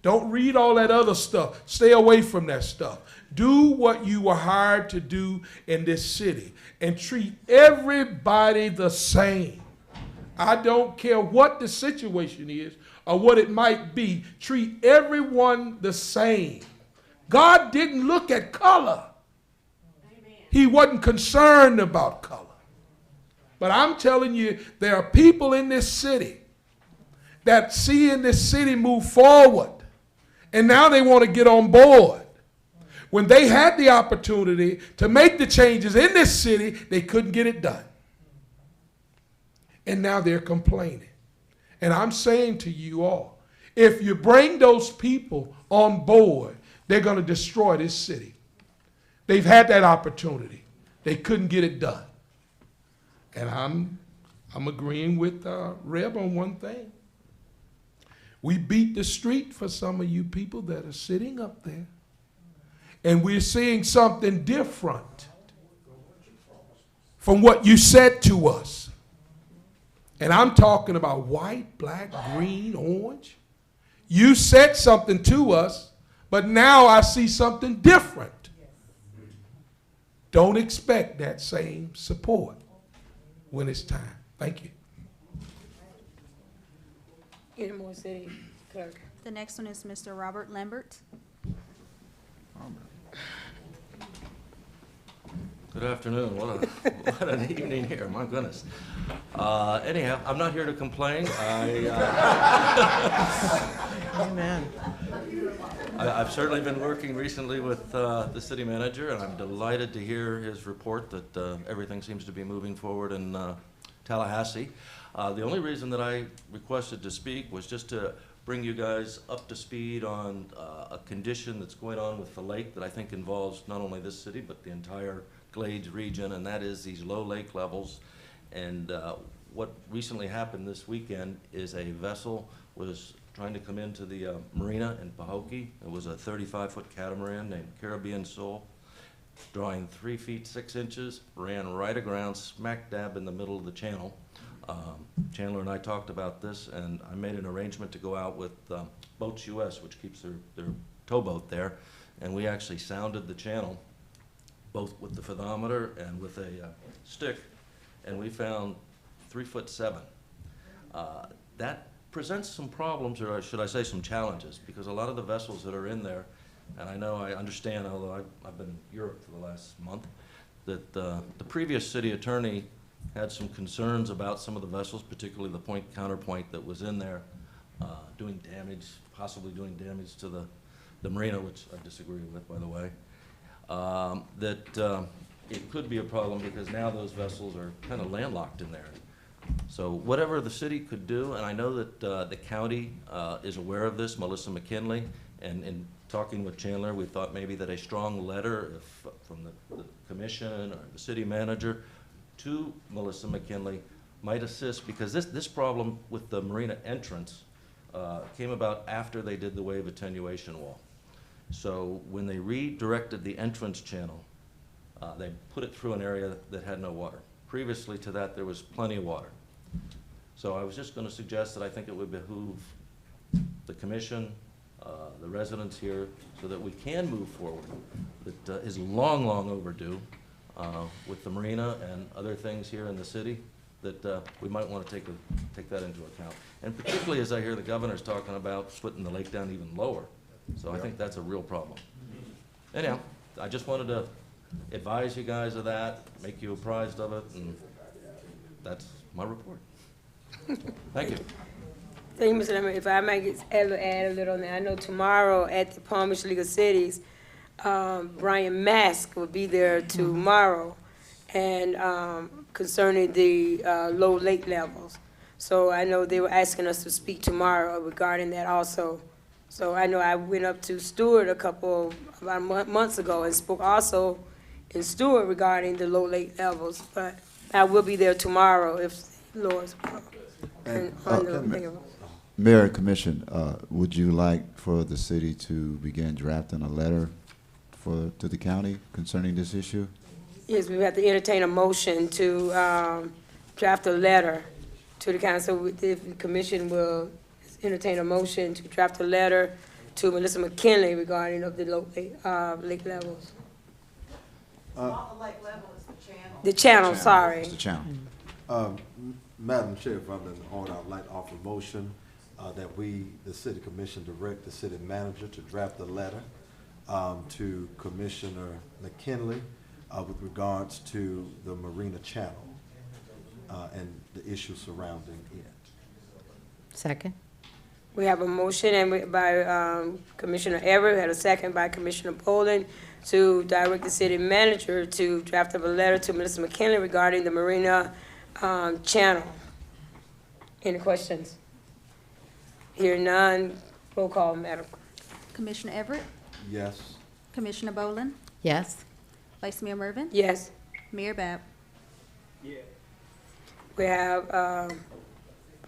Don't read all that other stuff. Stay away from that stuff. Do what you were hired to do in this city and treat everybody the same. I don't care what the situation is or what it might be. Treat everyone the same. God didn't look at color. He wasn't concerned about color. But I'm telling you, there are people in this city that see in this city move forward. And now they want to get on board. When they had the opportunity to make the changes in this city, they couldn't get it done. And now they're complaining. And I'm saying to you all, if you bring those people on board, they're going to destroy this city. They've had that opportunity. They couldn't get it done. And I'm agreeing with Reb on one thing. We beat the street for some of you people that are sitting up there. And we're seeing something different from what you said to us. And I'm talking about white, black, green, orange. You said something to us, but now I see something different. Don't expect that same support. when it's time. Thank you. Any more city clerk? The next one is Mr. Robert Lambert. Good afternoon. What an evening here. My goodness. Anyhow, I'm not here to complain. Amen. I've certainly been working recently with the city manager, and I'm delighted to hear his report that everything seems to be moving forward in Tallahassee. The only reason that I requested to speak was just to bring you guys up to speed on a condition that's going on with the lake that I think involves not only this city but the entire Glades region, and that is these low lake levels. And what recently happened this weekend is a vessel was trying to come into the Marina in Pahokee. It was a 35-foot catamaran named Caribbean Soul, drawing 3 feet 6 inches, ran right aground, smack dab in the middle of the channel. Chandler and I talked about this, and I made an arrangement to go out with Boats US, which keeps their towboat there, and we actually sounded the channel, both with the fathometer and with a stick, and we found 3'7". That presents some problems, or should I say some challenges, because a lot of the vessels that are in there, and I understand, although I've been in Europe for the last month, that the previous city attorney had some concerns about some of the vessels, particularly the point counterpoint that was in there, doing damage, possibly doing damage to the marina, which I disagree with, by the way. That it could be a problem because now those vessels are kind of landlocked in there. So whatever the city could do, and I know that the county is aware of this, Melissa McKinley, and in talking with Chandler, we thought maybe that a strong letter from the commission or the city manager to Melissa McKinley might assist, because this problem with the marina entrance came about after they did the wave attenuation wall. So when they redirected the entrance channel, they put it through an area that had no water. Previously to that, there was plenty of water. So I was just going to suggest that I think it would behoove the commission, the residents here, so that we can move forward. That is long, long overdue with the marina and other things here in the city, that we might want to take that into account. And particularly as I hear the governor's talking about putting the lake down even lower. So I think that's a real problem. Anyhow, I just wanted to advise you guys of that, make you apprised of it, and that's my report. Thank you. Thank you, Mr. Lemon. If I might ever add a little on that, I know tomorrow at the Palm Beach League of Cities, Brian Mask will be there tomorrow, and concerning the low lake levels. So I know they were asking us to speak tomorrow regarding that also. So I know I went up to Stewart about months ago and spoke also in Stewart regarding the low lake levels, but I will be there tomorrow if the Lord's will. Mayor and Commission, would you like for the city to begin drafting a letter to the county concerning this issue? Yes, we have to entertain a motion to draft a letter to the county. So if the commission will entertain a motion to draft a letter to Melissa McKinley regarding of the low lake levels. Not the lake level, it's the channel. The channel, sorry. It's the channel. Madam Chair, if I'm in order, I'd like to offer a motion that the city commission direct the city manager to draft a letter to Commissioner McKinley with regards to the Marina channel and the issue surrounding it. Second. We have a motion by Commissioner Everett, had a second by Commissioner Poland to direct the city manager to draft up a letter to Melissa McKinley regarding the Marina channel. Any questions? Hear none, roll call, Madam. Commissioner Everett, Yes. Commissioner Boland, Yes. Vice Mayor Mervin, Yes. Mayor Bab. We have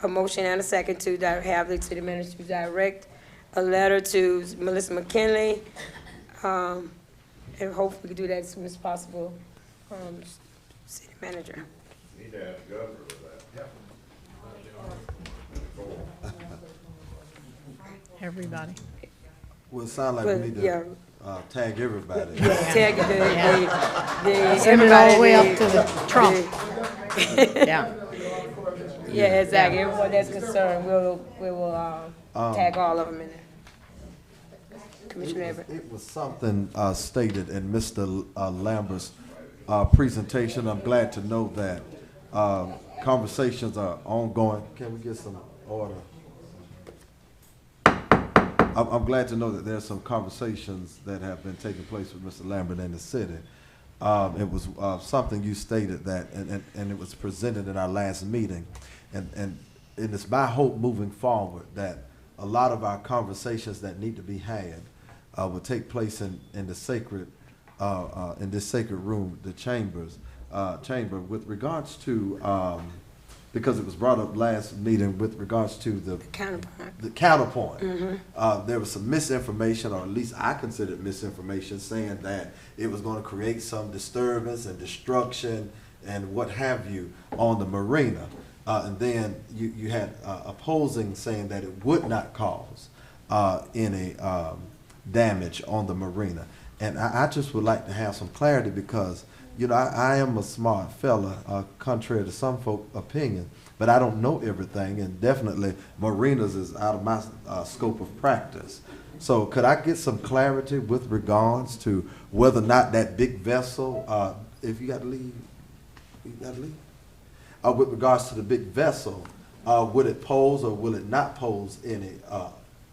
a motion and a second to have the city manager direct a letter to Melissa McKinley, and hopefully we can do that as soon as possible. City manager. Need to have the governor with that. Everybody. Well, it sounds like we need to tag everybody. Tag Send it all the way up to the trunk. Yeah. Yeah, exactly. Everyone that's concerned, we will tag all of them in there. Commissioner Everett. It was something stated in Mr. Lambert's presentation. I'm glad to know that conversations are ongoing. Can we get some order? I'm glad to know that there's some conversations that have been taking place with Mr. Lambert in the city. It was something you stated that, and it was presented in our last meeting. And it's my hope moving forward that a lot of our conversations that need to be had will take place in the sacred, in this sacred room, the chamber, with regards to, because it was brought up last meeting with regards to the counterpoint. Mm-hmm. There was some misinformation, or at least I considered misinformation, saying that it was going to create some disturbance and destruction and what have you on the marina. And then you had opposing saying that it would not cause any damage on the marina. And I just would like to have some clarity because, you know, I am a smart fella, contrary to some folk opinion, but I don't know everything, and definitely marinas is out of my scope of practice. So could I get some clarity with regards to whether or not that big vessel, if you got to leave, you got to leave? With regards to the big vessel, would it pose or will it not pose any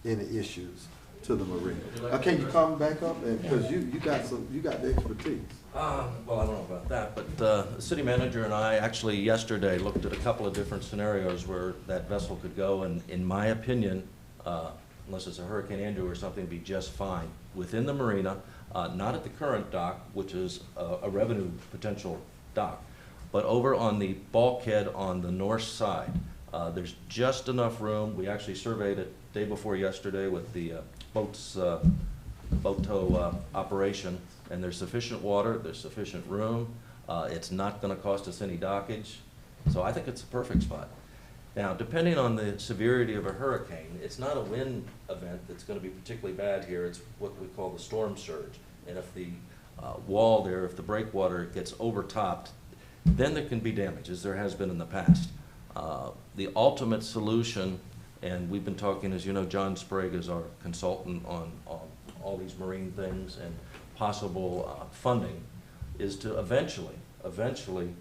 issues to the marina? Can you come back up, because you got the expertise. Well, I don't know about that, but the city manager and I actually yesterday looked at a couple of different scenarios where that vessel could go, and in my opinion, unless it's a Hurricane Andrew or something, be just fine within the marina, not at the current dock, which is a revenue potential dock, but over on the bulkhead on the north side. There's just enough room. We actually surveyed it day before yesterday with the boat tow operation, and there's sufficient water, there's sufficient room. It's not going to cost us any dockage, so I think it's a perfect spot. Now, depending on the severity of a hurricane, it's not a wind event that's going to be particularly bad here. It's what we call the storm surge, and if the wall there, if the breakwater gets overtopped, then there can be damage, as there has been in the past. The ultimate solution, and we've been talking, as you know, John Sprague is our consultant on all these marine things and possible funding, is to eventually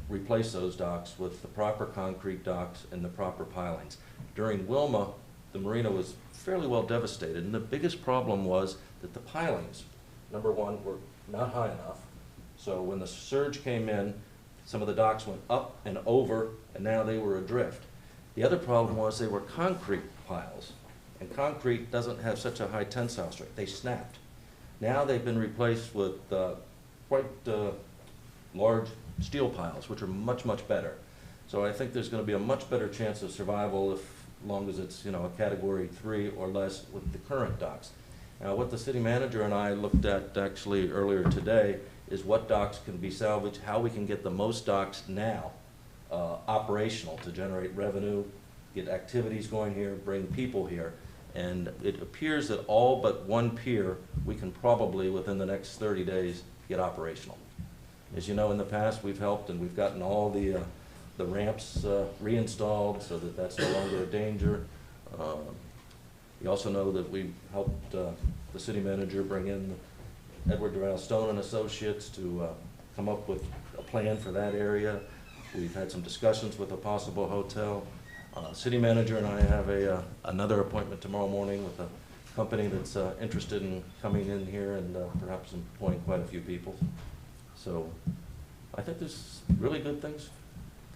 replace those docks with the proper concrete docks and the proper pilings. During Wilma, the marina was fairly well devastated, and the biggest problem was that the pilings, number one, were not high enough. So when the surge came in, some of the docks went up and over, and now they were adrift. The other problem was they were concrete piles, and concrete doesn't have such a high tensile strength. They snapped. Now they've been replaced with quite large steel piles, which are much, much better. So I think there's going to be a much better chance of survival as long as it's, you know, a category 3 or less with the current docks. Now, what the city manager and I looked at actually earlier today is what docks can be salvaged, how we can get the most docks now operational to generate revenue, get activities going here, bring people here. And it appears that all but one pier we can probably, within the next 30 days, get operational. As you know, in the past, we've helped and we've gotten all the ramps reinstalled so that that's no longer a danger. You also know that we've helped the city manager bring in Edward Durrell Stone and Associates to come up with a plan for that area. We've had some discussions with a possible hotel. City manager and I have another appointment tomorrow morning with a company that's interested in coming in here and perhaps employing quite a few people. So I think there's really good things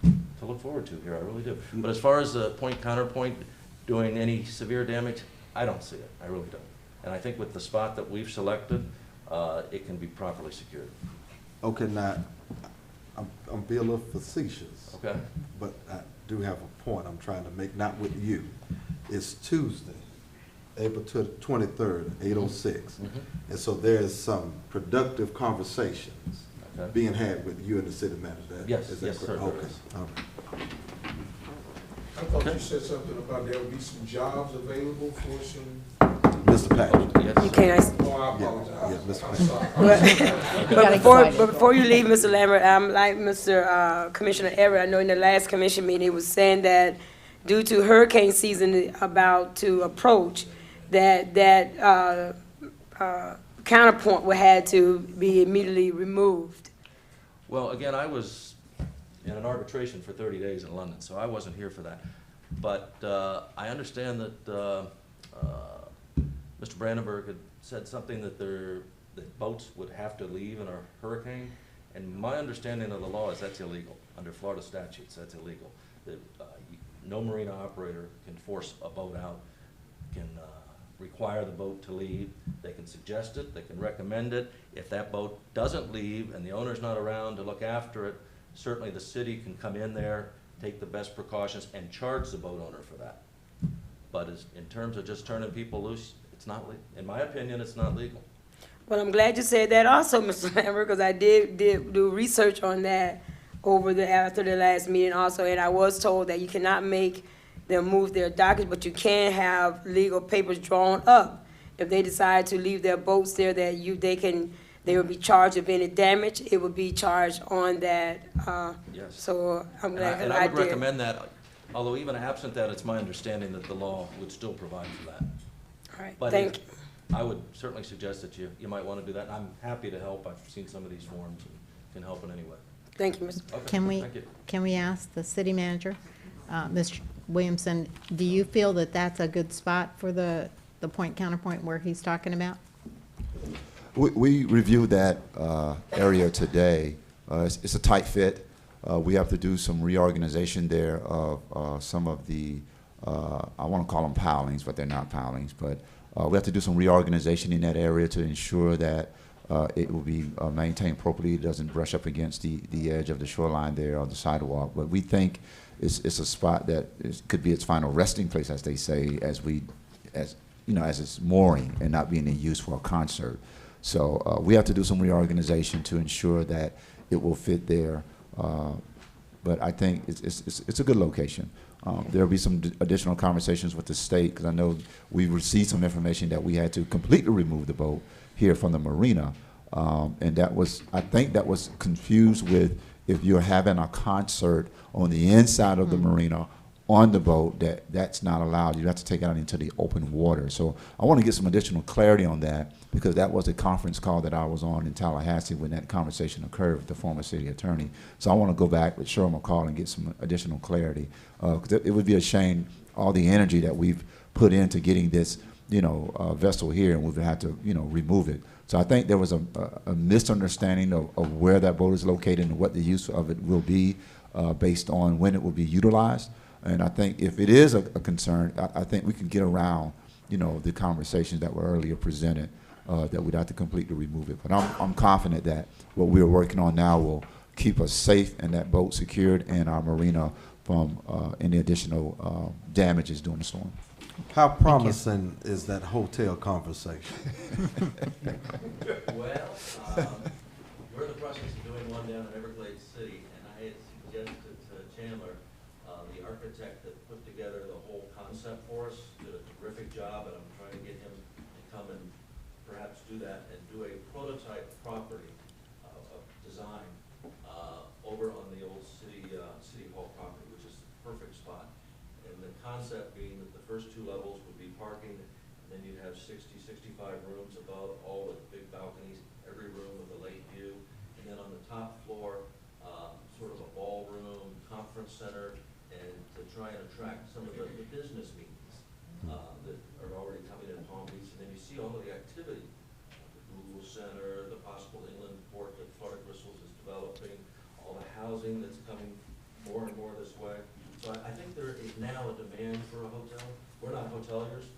to look forward to here, I really do. But as far as the counterpoint doing any severe damage, I don't see it, I really don't. And I think with the spot that we've selected, it can be properly secured. Okay, now, I'm being a little facetious. Okay. But I do have a point I'm trying to make, not with you. It's Tuesday, April 23rd, 8:06. And so there's some productive conversations being had with you and the city manager. Yes, is that yes, sir. correct? Okay, all right. I thought you said something about there will be some jobs available for some. Mr. Patrick. You can't. Yeah, Mr. Patrick. But before you leave, Mr. Lambert, I'm like Mr. Commissioner Everett. I know in the last commission meeting, he was saying that due to hurricane season about to approach, that counterpoint would have to be immediately removed. Well, again, I was in an arbitration for 30 days in London, so I wasn't here for that. But I understand that Mr. Brandenburg had said something that that boats would have to leave in a hurricane, and my understanding of the law is that's illegal. Under Florida statutes, that's illegal. That no marina operator can force a boat out, can require the boat to leave. They can suggest it, they can recommend it. If that boat doesn't leave and the owner's not around to look after it, certainly the city can come in there, take the best precautions, and charge the boat owner for that. But in terms of just turning people loose, it's not legal. In my opinion, it's not legal. Well, I'm glad you said that also, Mr. Lambert, because I did do research on that after the last meeting also, and I was told that you cannot make them move their dockage, but you can have legal papers drawn up. If they decide to leave their boats there, they will be charged if any damage. It would be charged on that. Yes. So I'm glad And that I would recommend that, although even absent that, it's my understanding that the law would still provide for that. All right, But thank you. I would certainly suggest that you might want to do that, and I'm happy to help. I've seen some of these forms and can help in any way. Thank you, Mr. Okay, thank you. Can we ask the city manager, Mr. Williamson, do you feel that that's a good spot for the point counterpoint where he's talking about? We reviewed that area today. It's a tight fit. We have to do some reorganization there of some of the, I want to call them pilings, but they're not pilings, but we have to do some reorganization in that area to ensure that it will be maintained properly. It doesn't brush up against the edge of the shoreline there on the sidewalk. But we think it's a spot that could be its final resting place, as they say, as it's mooring and not being in use for a concert. So we have to do some reorganization to ensure that it will fit there. But I think it's a good location. There will be some additional conversations with the state, because I know we received some information that we had to completely remove the boat here from the marina. And I think that was confused with if you're having a concert on the inside of the marina on the boat, that's not allowed. You have to take it out into the open water. So I want to get some additional clarity on that, because that was a conference call that I was on in Tallahassee when that conversation occurred with the former city attorney. So I want to go back with Cheryl McCall and get some additional clarity. Because it would be a shame, all the energy that we've put into getting this, vessel here, and we would have to, remove it. So I think there was a misunderstanding of where that boat is located and what the use of it will be based on when it will be utilized. And I think if it is a concern, I think we can get around, the conversations that were earlier presented, that we'd have to completely remove it. But I'm confident that what we're working on now will keep us safe and that boat secured and our marina from any additional damages during the storm. How promising is that hotel conversation? Well, we're in the process of doing one down in Everglades City, and I had suggested to Chandler, the architect that put together the whole concept for us, did a terrific job, and I'm trying to get him to come and perhaps do that and do a prototype property of design over on the old city hall property, which is the perfect spot. And the concept being that the first 2 levels would be parking, and then you'd have 65 rooms above, all with big balconies, every room with a lake view. And then on the top floor, sort of a ballroom, conference center, and to try and attract some of the business meetings that are already coming in Palm Beach. And then you see all of the activity, the Google Center, the possible inland port that Florida Crystals is developing, all the housing that's coming more and more this way. So I think there is now a demand for a hotel. We're not hoteliers.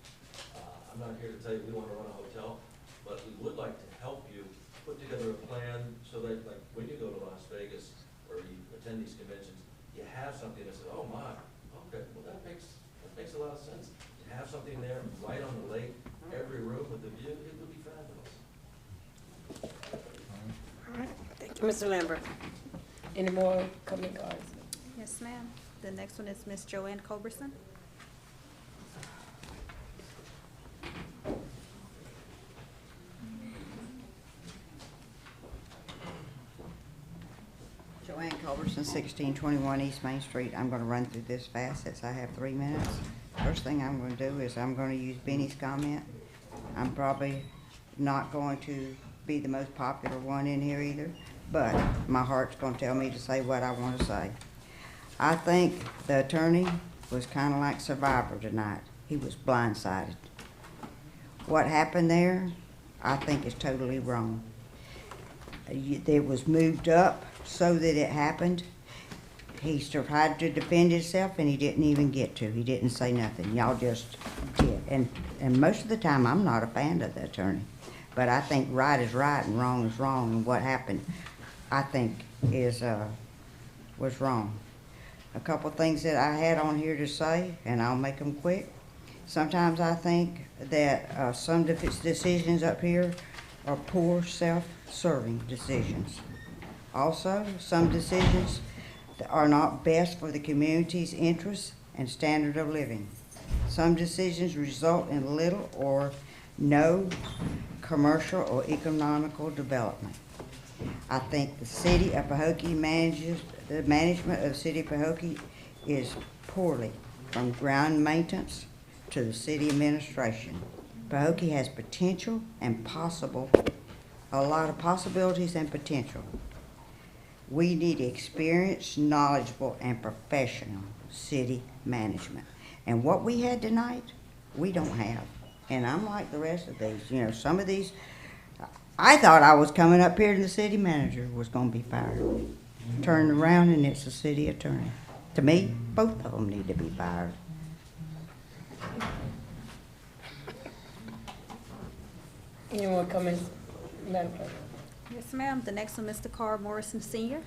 I'm not here to tell you we want to run a hotel, but we would like to help you put together a plan so that, like, when you go to Las Vegas or you attend these conventions, you have something that says, oh my, okay, well that makes a lot of sense. To have something there right on the lake, every room with the view, it would be fabulous. All right, thank you, Mr. Lambert. Any more coming cards? Yes, ma'am. The next one is Miss Joanne Culberson. 1621 East Main Street. I'm gonna run through this fast since I have 3 minutes. First thing I'm gonna do is I'm gonna use Benny's comment. I'm probably not going to be the most popular one in here either, but my heart's gonna tell me to say what I wanna say. I think the attorney was kinda like Survivor tonight. He was blindsided. What happened there, I think is totally wrong. It was moved up so that it happened. He tried to defend himself and he didn't even get to. He didn't say nothing. Y'all just did. And most of the time, I'm not a fan of the attorney. But I think right is right and wrong is wrong. And what happened, I think, was wrong. A couple things that I had on here to say, and I'll make them quick. Sometimes I think that some decisions up here are poor, self-serving decisions. Also, some decisions that are not best for the community's interests and standard of living. Some decisions result in little or no commercial or economical development. I think the city of Pahokee the management of the city of Pahokee is poorly, from ground maintenance to the city administration. Pahokee has potential and a lot of possibilities and potential. We need experienced, knowledgeable, and professional city management. And what we had tonight, we don't have. And I'm like the rest of these. You know, some of these, I thought I was coming up here and the city manager was going to be fired. Turned around and it's the city attorney. To me, both of them need to be fired. Any more comments, Madam Clerk? Yes, ma'am. The next one, Mr. Carl Morrison Sr.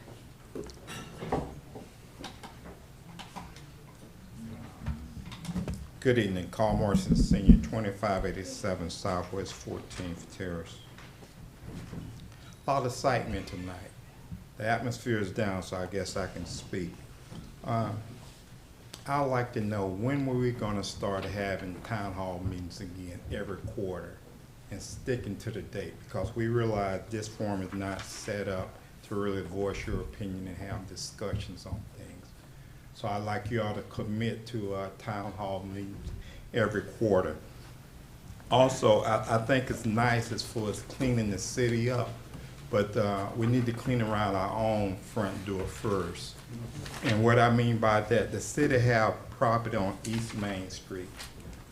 Good evening, Carl Morrison Senior, 2587 Southwest 14th Terrace. A lot of excitement tonight. The atmosphere is down, so I guess I can speak. I'd like to know, when were we going to start having town hall meetings again every quarter and sticking to the date? Because we realize this forum is not set up to really voice your opinion and have discussions on things. So I'd like you all to commit to town hall meetings every quarter. Also, I think it's nice as far as cleaning the city up, but we need to clean around our own front door first. And what I mean by that, the city have property on East Main Street,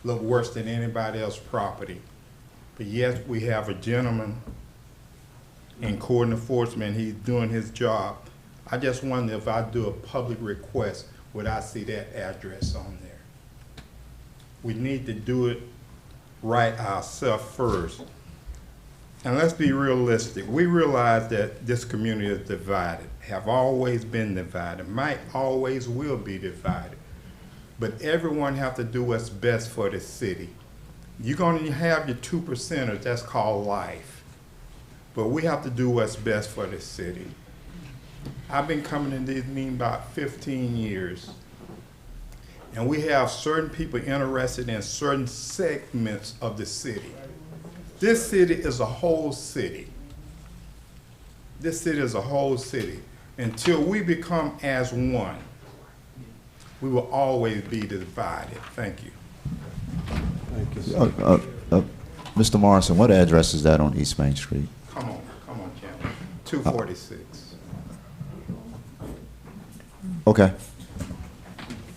look worse than anybody else's property. But yet we have a gentleman in court enforcement, he's doing his job. I just wonder if I do a public request, would I see that address on there? We need to do it right ourselves first. And let's be realistic. We realize that this community is divided, have always been divided, might always will be divided. But everyone have to do what's best for the city. You're gonna have your 2%ers, that's called life. But we have to do what's best for the city. I've been coming to these meetings about 15 years. And we have certain people interested in certain segments of the city. This city is a whole city. This city is a whole city. Until we become as one, we will always be divided. Thank you. Thank you, sir. Mr. Morrison, what address is that on East Main Street? Come on, Chairman. 246. Okay.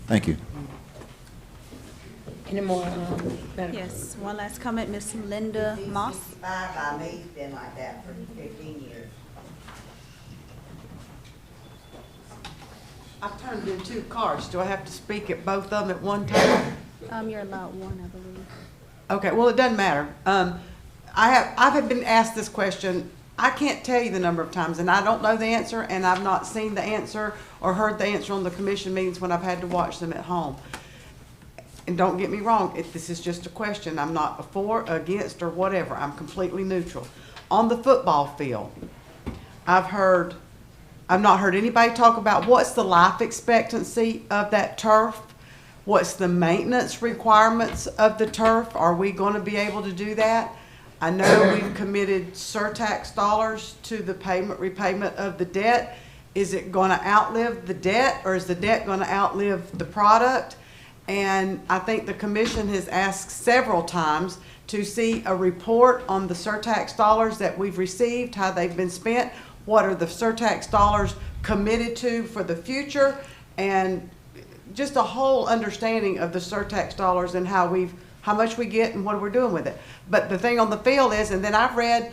Thank you. Any more, Madam Yes, one last comment, Miss Linda Moss. Five by me, it's been like that for 15 years. I turned in 2 cards. Do I have to speak at both of them at one time? You're allowed one, I believe. Okay, well, it doesn't matter. I've been asked this question. I can't tell you the number of times, and I don't know the answer, and I've not seen the answer or heard the answer on the commission meetings when I've had to watch them at home. And don't get me wrong, if this is just a question, I'm not for, against, or whatever. I'm completely neutral. On the football field, I've not heard anybody talk about what's the life expectancy of that turf. What's the maintenance requirements of the turf? Are we going to be able to do that? I know we've committed surtax dollars to the repayment of the debt, Is it going to outlive the debt, or is the debt going to outlive the product? And I think the commission has asked several times to see a report on the surtax dollars that we've received, how they've been spent, what are the surtax dollars committed to for the future, and just a whole understanding of the surtax dollars and how much we get and what we're doing with it. But the thing on the field is, and then I've read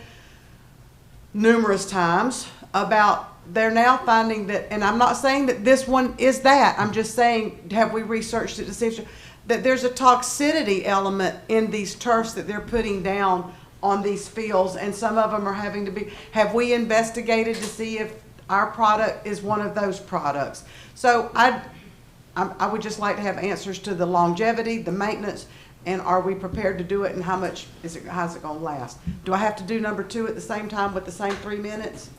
numerous times about they're now finding that, and I'm not saying that this one is that, I'm just saying, have we researched it to see that there's a toxicity element in these turfs that they're putting down on these fields, and some of them are having to be, have we investigated to see if our product is one of those products? So I would just like to have answers to the longevity, the maintenance, and are we prepared to do it, and how much is it, how's it gonna last? Do I have to do number 2 at the same time with the same 3 minutes?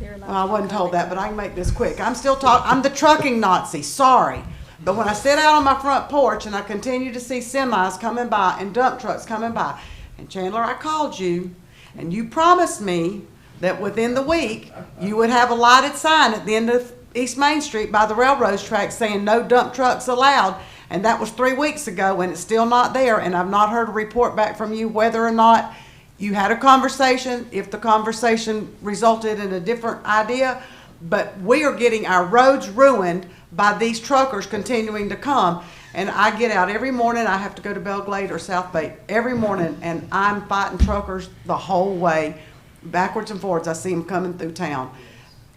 Well, I wasn't told that, but I can make this quick. I'm still talking, I'm the trucking Nazi, sorry. But when I sit out on my front porch and I continue to see semis coming by and dump trucks coming by, and Chandler, I called you, and you promised me that within the week, you would have a lighted sign at the end of East Main Street by the railroad track saying no dump trucks allowed. And that was 3 weeks ago, and it's still not there, and I've not heard a report back from you whether or not you had a conversation, if the conversation resulted in a different idea. But we are getting our roads ruined by these truckers continuing to come. And I get out every morning, I have to go to Belglade or South Bay every morning, and I'm fighting truckers the whole way, backwards and forwards. I see them coming through town.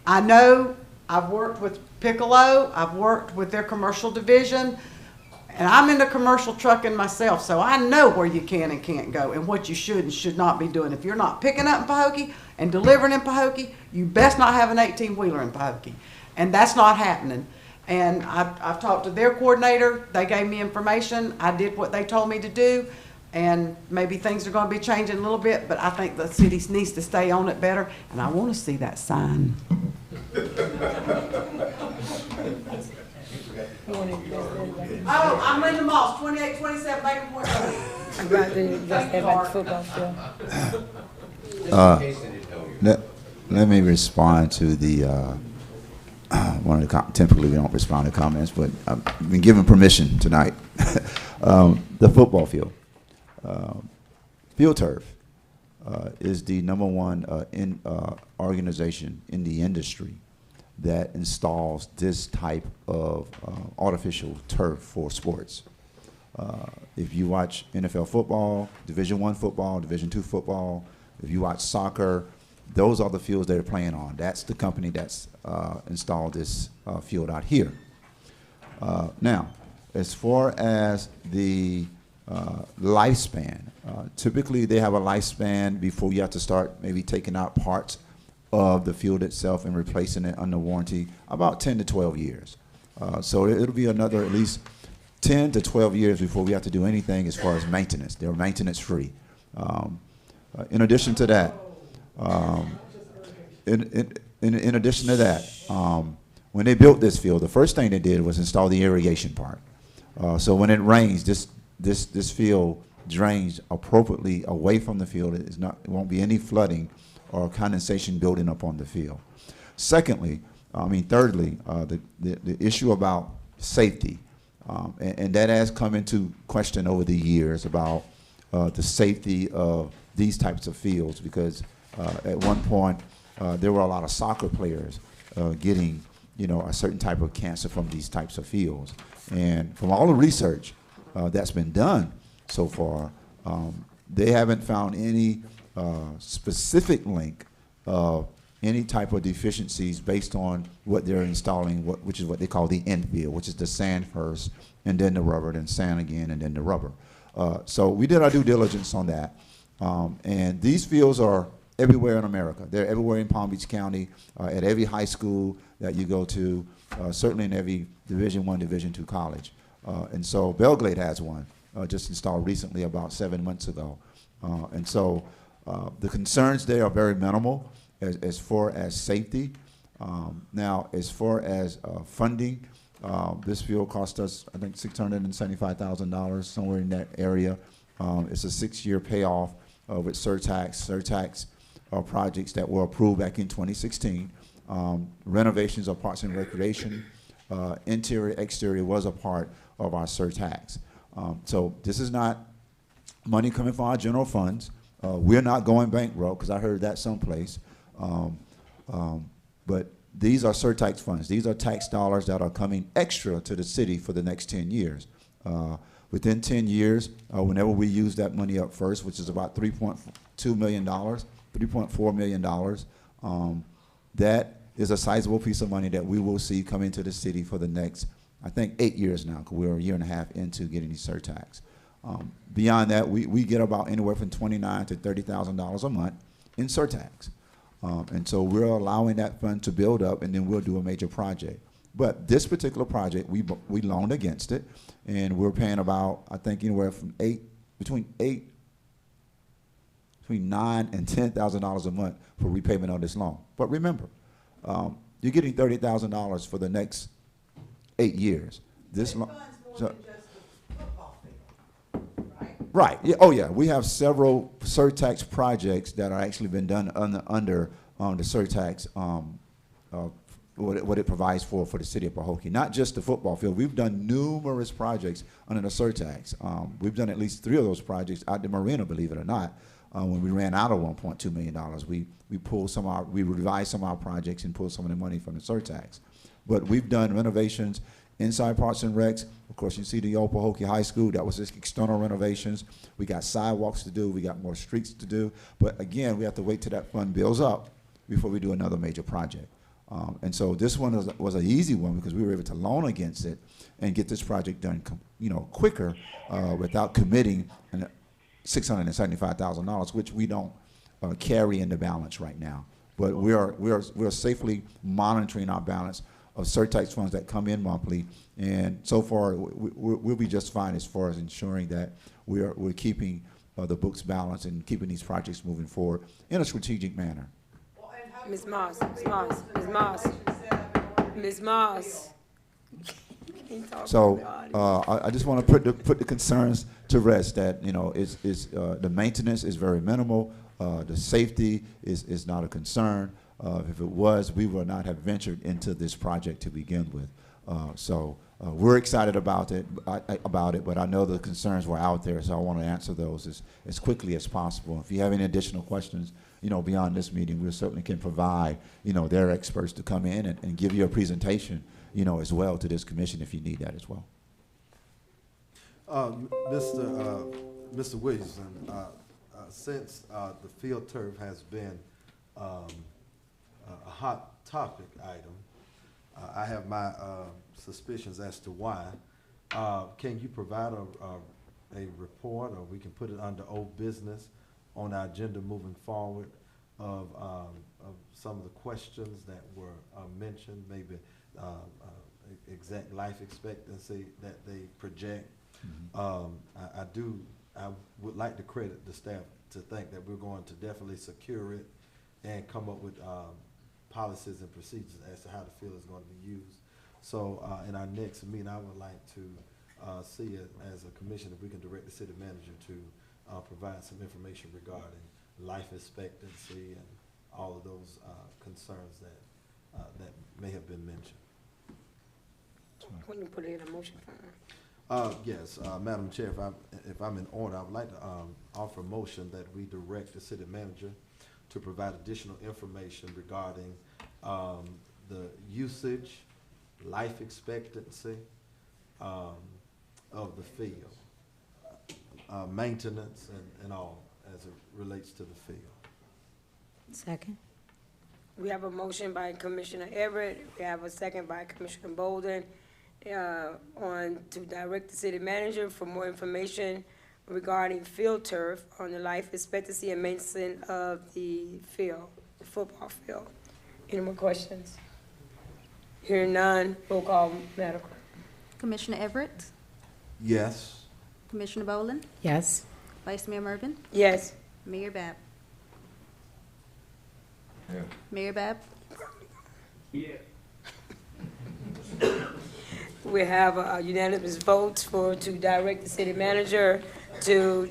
I know I've worked with Piccolo, I've worked with their commercial division, and I'm into commercial trucking myself, so I know where you can and can't go and what you should and should not be doing. If you're not picking up in Pahokee and delivering in Pahokee, you best not have an 18-wheeler in Pahokee. And that's not happening. And I've talked to their coordinator. They gave me information. I did what they told me to do. And maybe things are going to be changing a little bit, but I think the city needs to stay on it better. And I want to see that sign. Oh, I'm Linda Moss, 2827 Bacon Point Road. I'm about to just head back to football field. Let me respond to the one of the typically we don't respond to comments, but I've been given permission tonight. The football field, field turf, is the #1 organization in the industry that installs this type of artificial turf for sports. If you watch NFL football, Division I football, Division II football, if you watch soccer, those are the fields they're playing on. That's the company that's installed this field out here. Now, as far as the lifespan, typically they have a lifespan before you have to start maybe taking out parts of the field itself and replacing it under warranty, about 10 to 12 years. So it'll be another at least 10 to 12 years before we have to do anything as far as maintenance. They're maintenance free. In addition to that, in addition to that, when they built this field, the first thing they did was install the irrigation part. So when it rains, this field drains appropriately away from the field. It won't be any flooding or condensation building up on the field. Thirdly, the issue about safety, and that has come into question over the years about the safety of these types of fields, because at one point there were a lot of soccer players getting a certain type of cancer from these types of fields. And from all the research that's been done so far, they haven't found any specific link of any type of deficiencies based on what they're installing, which is what they call the infield, which is the sand first, and then the rubber, then sand again, and then the rubber. So we did our due diligence on that. And these fields are everywhere in America. They're everywhere in Palm Beach County, at every high school that you go to, certainly in every Division I, Division II college. And so Belglade has one, just installed recently about 7 months ago. And so the concerns there are very minimal as far as safety. Now, as far as funding, this field cost us, I think, $675,000, somewhere in that area. It's a 6-year payoff with surtax projects that were approved back in 2016. Renovations of parks and recreation, interior, exterior was a part of our surtax. So this is not money coming from our general funds. We're not going bankrupt, because I heard that someplace. But these are surtax funds. These are tax dollars that are coming extra to the city for the next 10 years. Within 10 years, whenever we use that money up first, which is about $3.2 million, $3.4 million, that is a sizable piece of money that we will see come into the city for the next, I think, 8 years now, because we're a year and a half into getting these surtax. Beyond that, we get about anywhere from $29,000 to $30,000 a month in surtax. And so we're allowing that fund to build up, and then we'll do a major project. But this particular project, we loaned against it, and we're paying about, I think, anywhere from between $9,000 and $10,000 a month for repayment on this loan. But remember, you're getting $30,000 for the next 8 years. This loan. Right. Yeah. Oh, yeah. We have several surtax projects that are actually been done under the surtax, what it provides for the city of Pahokee. Not just the football field. We've done numerous projects under the surtax. We've done at least 3 of those projects out the Marina, believe it or not. When we ran out of $1.2 million, we revised some of our projects and pulled some of the money from the surtax. But we've done renovations inside Parks and Recs. Of course, you see the old Pahokee High School. That was just external renovations. We got sidewalks to do. We got more streets to do. But again, we have to wait till that fund builds up before we do another major project. And so this one was an easy one because we were able to loan against it and get this project done, quicker without committing $675,000, which we don't carry in the balance right now. But we're safely monitoring our balance of surtax funds that come in monthly, and so far we'll be just fine as far as ensuring that we're keeping the books balanced and keeping these projects moving forward in a strategic manner. Ms. Moss. So I just want to put the concerns to rest. That the maintenance is very minimal. The safety is not a concern. If it was, we would not have ventured into this project to begin with. So we're excited about it, but I know the concerns were out there, so I want to answer those as quickly as possible. If you have any additional questions, beyond this meeting, we certainly can provide, their experts to come in and give you a presentation, as well to this commission if you need that as well. Mr. Williamson, since the field turf has been a hot topic item, I have my suspicions as to why. Can you provide a report, or we can put it under old business on our agenda moving forward of some of the questions that were mentioned, maybe exact life expectancy that they project? Mm-hmm. I would like to credit the staff to think that we're going to definitely secure it and come up with policies and procedures as to how the field is going to be used. So in our next meeting, I would like to see it as a commission, if we can direct the city manager to provide some information regarding life expectancy and all of those concerns that may have been mentioned. When you put it in a motion Yes, Madam Chair, if I'm in order, I would like to offer a motion that we direct the city manager to provide additional information regarding the usage, life expectancy of the field, maintenance and all as it relates to the field. Second. We have a motion by Commissioner Everett. We have a second by Commissioner Bolden to direct the city manager for more information regarding field turf on the life expectancy and maintenance of the field, the football field. Any more questions? Hearing none, roll call, Madam Clerk. Commissioner Everett? Yes. Commissioner Boland? Yes. Vice Mayor Mervin? Yes. Mayor Babb? Yeah. Mayor Babb? Yes. We have unanimous votes to direct the city manager to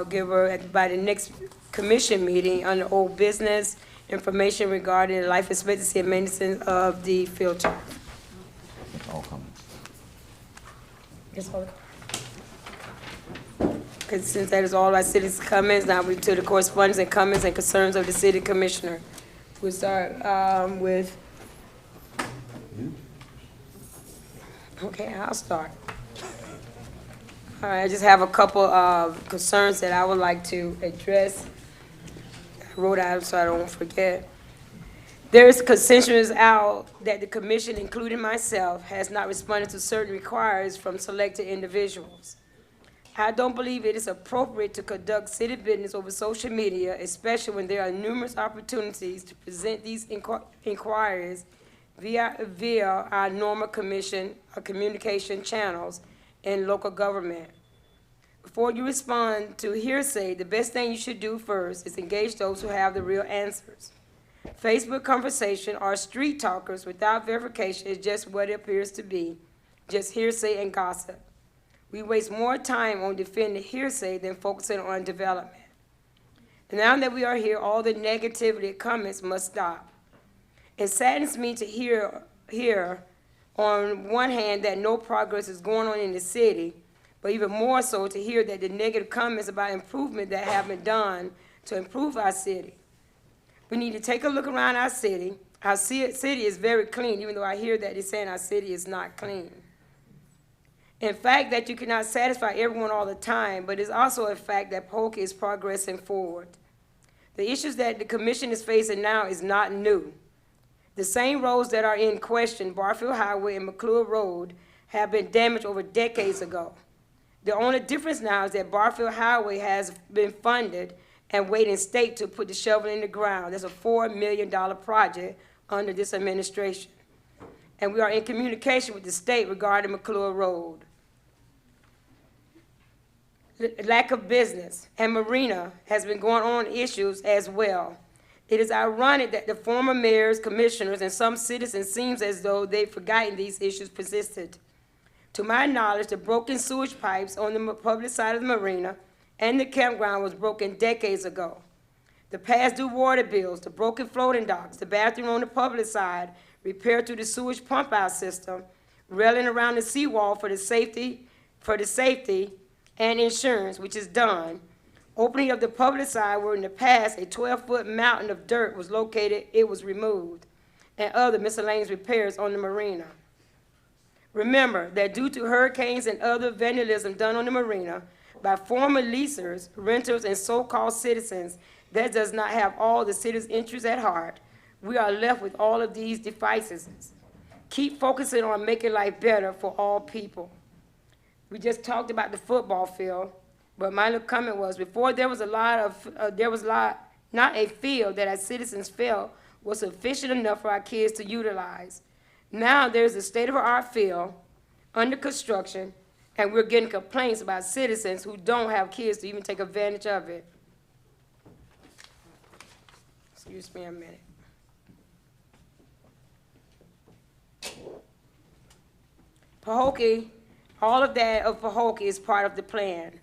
give her by the next commission meeting under old business, information regarding the life expectancy and maintenance of the field turf. All comments. Because since that is all our city's comments, now we to the correspondence and comments and concerns of the city commissioner. We'll start with, okay, I'll start. All right, I just have a couple of concerns that I would like to address. I wrote out so I don't forget. There is consensus out that the commission, including myself, has not responded to certain requirements from selected individuals. I don't believe it is appropriate to conduct city business over social media, especially when there are numerous opportunities to present these inquiries via our normal communication channels in local government. Before you respond to hearsay, the best thing you should do first is engage those who have the real answers. Facebook conversation or street talkers without verification is just what it appears to be, just hearsay and gossip. We waste more time on defending hearsay than focusing on development. And now that we are here, all the negativity comments must stop. It saddens me to hear on one hand that no progress is going on in the city, but even more so to hear that the negative comments about improvement that have been done to improve our city. We need to take a look around our city. Our city is very clean, even though I hear that they're saying our city is not clean. In fact, that you cannot satisfy everyone all the time, but it's also a fact that Pahokee is progressing forward. The issues that the commission is facing now is not new. The same roads that are in question, Barfield Highway and McClure Road, have been damaged over decades ago. The only difference now is that Barfield Highway has been funded and waiting state to put the shovel in the ground. There's a $4 million project under this administration. And we are in communication with the state regarding McClure Road. Lack of business and Marina has been going on issues as well. It is ironic that the former mayors, commissioners, and some citizens seems as though they've forgotten these issues persisted. To my knowledge, the broken sewage pipes on the public side of the marina and the campground was broken decades ago. The past due water bills, the broken floating docks, the bathroom on the public side, repair to the sewage pump out system, railing around the seawall for the safety and insurance, which is done. Opening of the public side where in the past a 12-foot mountain of dirt was located, it was removed, and other miscellaneous repairs on the marina. Remember that due to hurricanes and other vandalism done on the marina by former leasers, renters, and so-called citizens that does not have all the city's interests at heart, we are left with all of these devices. Keep focusing on making life better for all people. We just talked about the football field, but my little comment was before there was not a field that our citizens felt was sufficient enough for our kids to utilize. Now there's a state-of-the-art field under construction, and we're getting complaints about citizens who don't have kids to even take advantage of it. Excuse me a minute. Pahokee, all of that of Pahokee is part of the plan.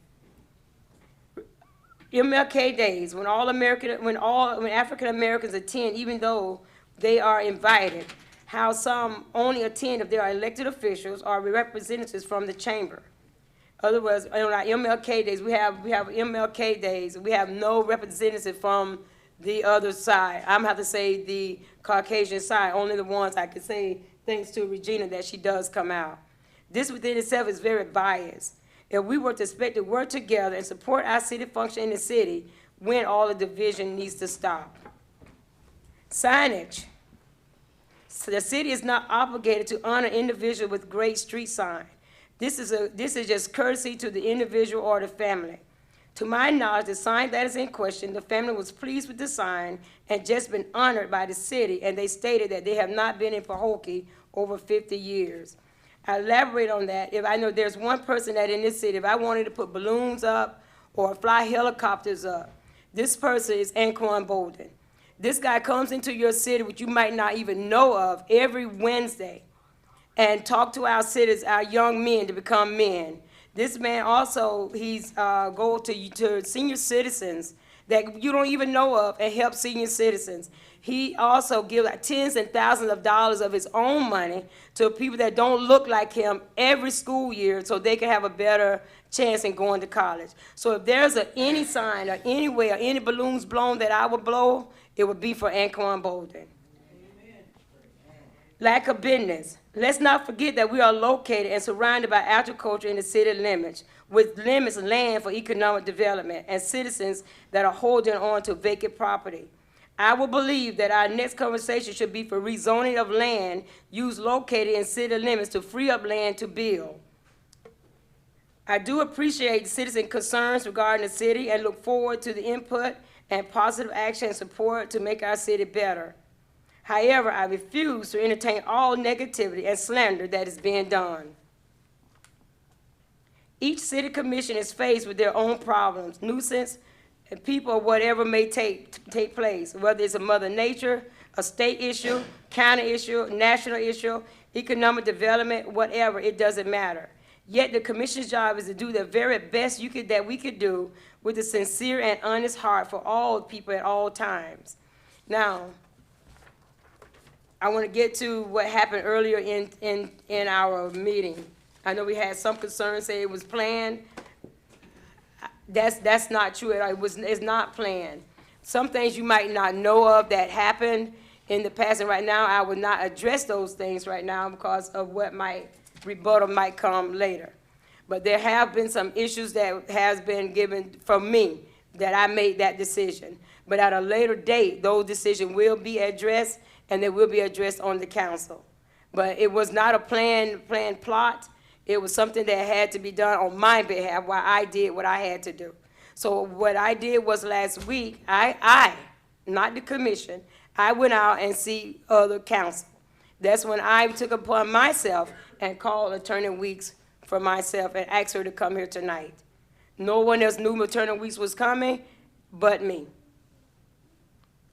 MLK Days, when African Americans attend, even though they are invited, how some only attend if they are elected officials or representatives from the chamber. In other words, on our MLK Days, we have MLK Days, we have no representative from the other side. I'm gonna have to say the Caucasian side, only the ones I could say thanks to Regina that she does come out. This within itself is very biased. If we were to expect to work together and support our city function in the city, when all the division needs to stop. Signage. So the city is not obligated to honor individuals with great street sign. This is just courtesy to the individual or the family. To my knowledge, the sign that is in question, the family was pleased with the sign and just been honored by the city, and they stated that they have not been in Pahokee over 50 years. I elaborate on that. If I know there's one person that in this city, if I wanted to put balloons up or fly helicopters up, this person is Anquan Bolden. This guy comes into your city, which you might not even know of, every Wednesday and talk to our citizens, our young men to become men. This man also, he's go to senior citizens that you don't even know of and help senior citizens. He also gives like tens and thousands of dollars of his own money to people that don't look like him every school year so they can have a better chance in going to college. So if there's any sign or any way or any balloons blown that I would blow, it would be for Anquan Bolden. Lack of business. Let's not forget that we are located and surrounded by agriculture in the city limits, with limits land for economic development and citizens that are holding on to vacant property. I will believe that our next conversation should be for rezoning of land used located in city limits to free up land to build. I do appreciate the citizen concerns regarding the city and look forward to the input and positive action and support to make our city better. However, I refuse to entertain all negativity and slander that is being done. Each city commission is faced with their own problems, nuisance, and people or whatever may take place, whether it's a mother nature, a state issue, county issue, national issue, economic development, whatever, it doesn't matter. Yet the commission's job is to do the very best that we could do with a sincere and honest heart for all people at all times. Now, I want to get to what happened earlier in our meeting. I know we had some concerns, say it was planned. That's not true. It's not planned. Some things you might not know of that happened in the past, and right now I would not address those things right now because of what rebuttal might come later. But there have been some issues that has been given from me that I made that decision. But at a later date, those decisions will be addressed, and they will be addressed on the council. But it was not a planned plot. It was something that had to be done on my behalf while I did what I had to do. So what I did was last week, I not the commission, I went out and see other council. That's when I took upon myself and called Attorney Weeks for myself and asked her to come here tonight. No one else knew Attorney Weeks was coming but me.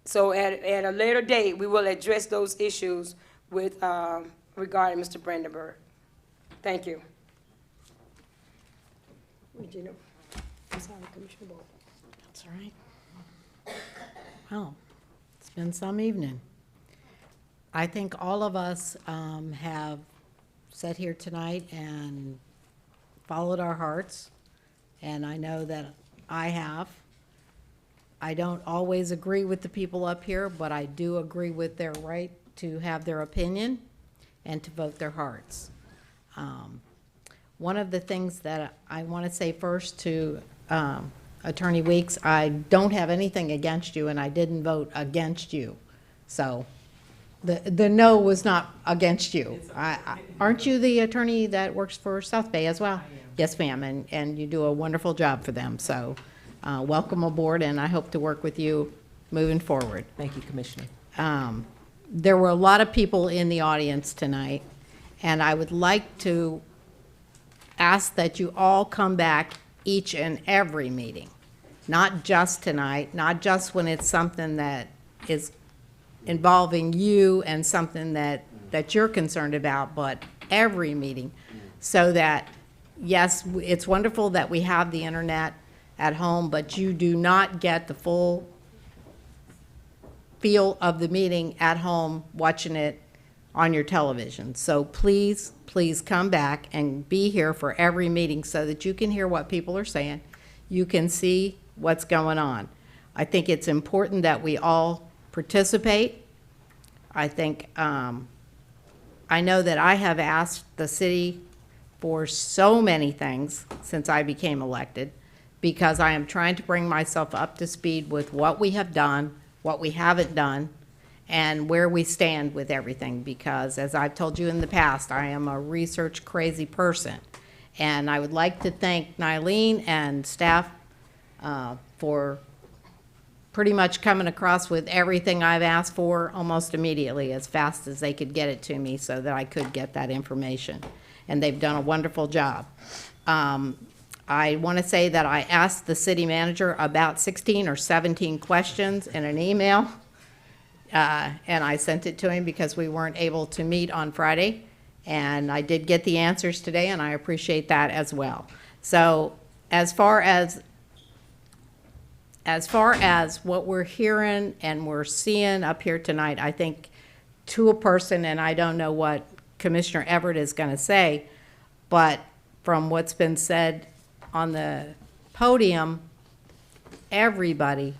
So at a later date, we will address those issues with regarding Mr. Brandenburg. Thank you. Regina. I'm sorry, Commissioner Boyle. That's all right. Well, it's been some evening. I think all of us have sat here tonight and followed our hearts, and I know that I have. I don't always agree with the people up here, but I do agree with their right to have their opinion and to vote their hearts. One of the things that I want to say first to Attorney Weeks, I don't have anything against you, and I didn't vote against you. So the no was not against you. Aren't you the attorney that works for South Bay as well? Yes, ma'am, and you do a wonderful job for them. So welcome aboard, and I hope to work with you moving forward. Thank you, Commissioner. There were a lot of people in the audience tonight, and I would like to ask that you all come back each and every meeting, not just tonight, not just when it's something that is involving you and something that you're concerned about, but every meeting, so that, yes, it's wonderful that we have the internet at home, but you do not get the full feel of the meeting at home watching it on your television. So please, please come back and be here for every meeting so that you can hear what people are saying. You can see what's going on. I think it's important that we all participate. I think, I know that I have asked the city for so many things since I became elected, because I am trying to bring myself up to speed with what we have done, what we haven't done, and where we stand with everything, because as I've told you in the past, I am a research crazy person. And I would like to thank Nylene and staff for pretty much coming across with everything I've asked for almost immediately, as fast as they could get it to me so that I could get that information. And they've done a wonderful job. I want to say that I asked the city manager about 16 or 17 questions in an email. And I sent it to him because we weren't able to meet on Friday. And I did get the answers today, and I appreciate that as well. So as far as as far as what we're hearing and we're seeing up here tonight, I think to a person, and I don't know what Commissioner Everett is going to say, but from what's been said on the podium, everybody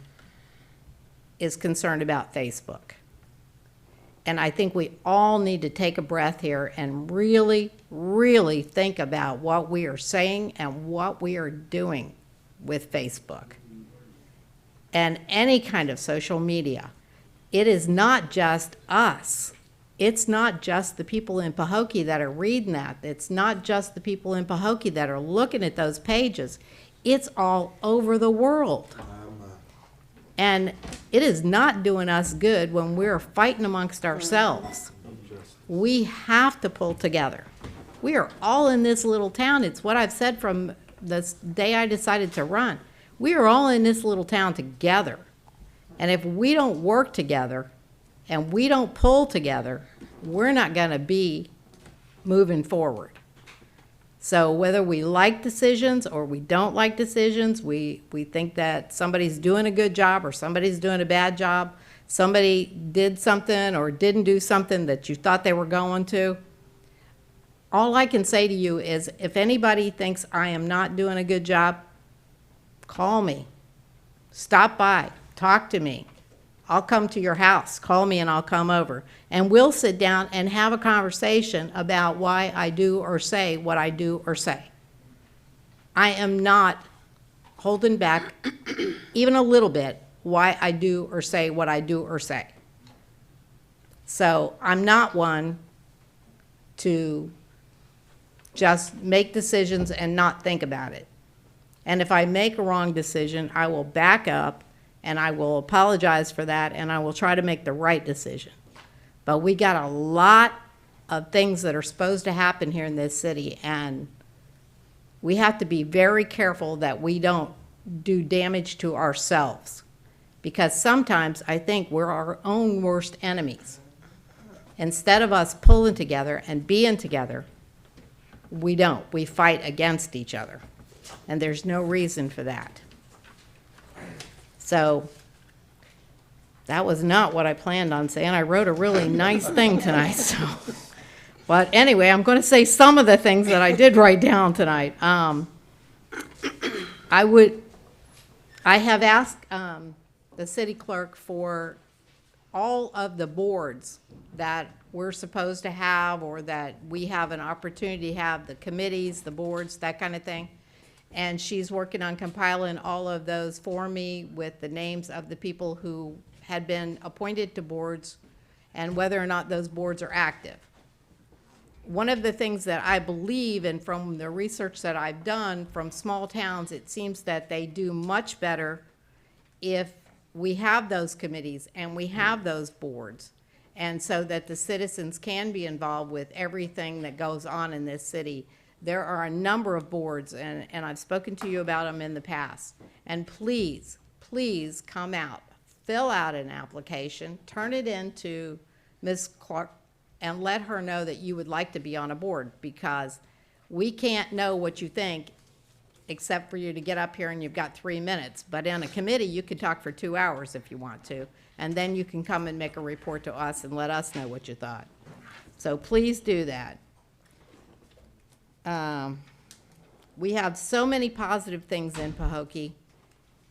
is concerned about Facebook. And I think we all need to take a breath here and really, really think about what we are saying and what we are doing with Facebook and any kind of social media. It is not just us. It's not just the people in Pahokee that are reading that. It's not just the people in Pahokee that are looking at those pages. It's all over the world. And it is not doing us good when we're fighting amongst ourselves. We have to pull together. We are all in this little town. It's what I've said from the day I decided to run. We are all in this little town together. And if we don't work together and we don't pull together, we're not going to be moving forward. So whether we like decisions or we don't like decisions, we think that somebody's doing a good job or somebody's doing a bad job, somebody did something or didn't do something that you thought they were going to, all I can say to you is if anybody thinks I am not doing a good job, call me. Stop by. Talk to me. I'll come to your house. Call me and I'll come over. And we'll sit down and have a conversation about why I do or say what I do or say. I am not holding back even a little bit why I do or say what I do or say. So I'm not one to just make decisions and not think about it. And if I make a wrong decision, I will back up and I will apologize for that, and I will try to make the right decision. But we got a lot of things that are supposed to happen here in this city, and we have to be very careful that we don't do damage to ourselves. Because sometimes I think we're our own worst enemies. Instead of us pulling together and being together, we don't. We fight against each other. And there's no reason for that. So that was not what I planned on saying. I wrote a really nice thing tonight. So, but anyway, I'm going to say some of the things that I did write down tonight. I have asked the city clerk for all of the boards that we're supposed to have or that we have an opportunity to have, the committees, the boards, that kind of thing. And she's working on compiling all of those for me with the names of the people who had been appointed to boards and whether or not those boards are active. One of the things that I believe, and from the research that I've done from small towns, it seems that they do much better if we have those committees and we have those boards, and so that the citizens can be involved with everything that goes on in this city. There are a number of boards, and I've spoken to you about them in the past. And please, please come out, fill out an application, turn it in to Ms. Clark, and let her know that you would like to be on a board, because we can't know what you think except for you to get up here and you've got 3 minutes. But in a committee, you can talk for 2 hours if you want to, and then you can come and make a report to us and let us know what you thought. So please do that. We have so many positive things in Pahokee,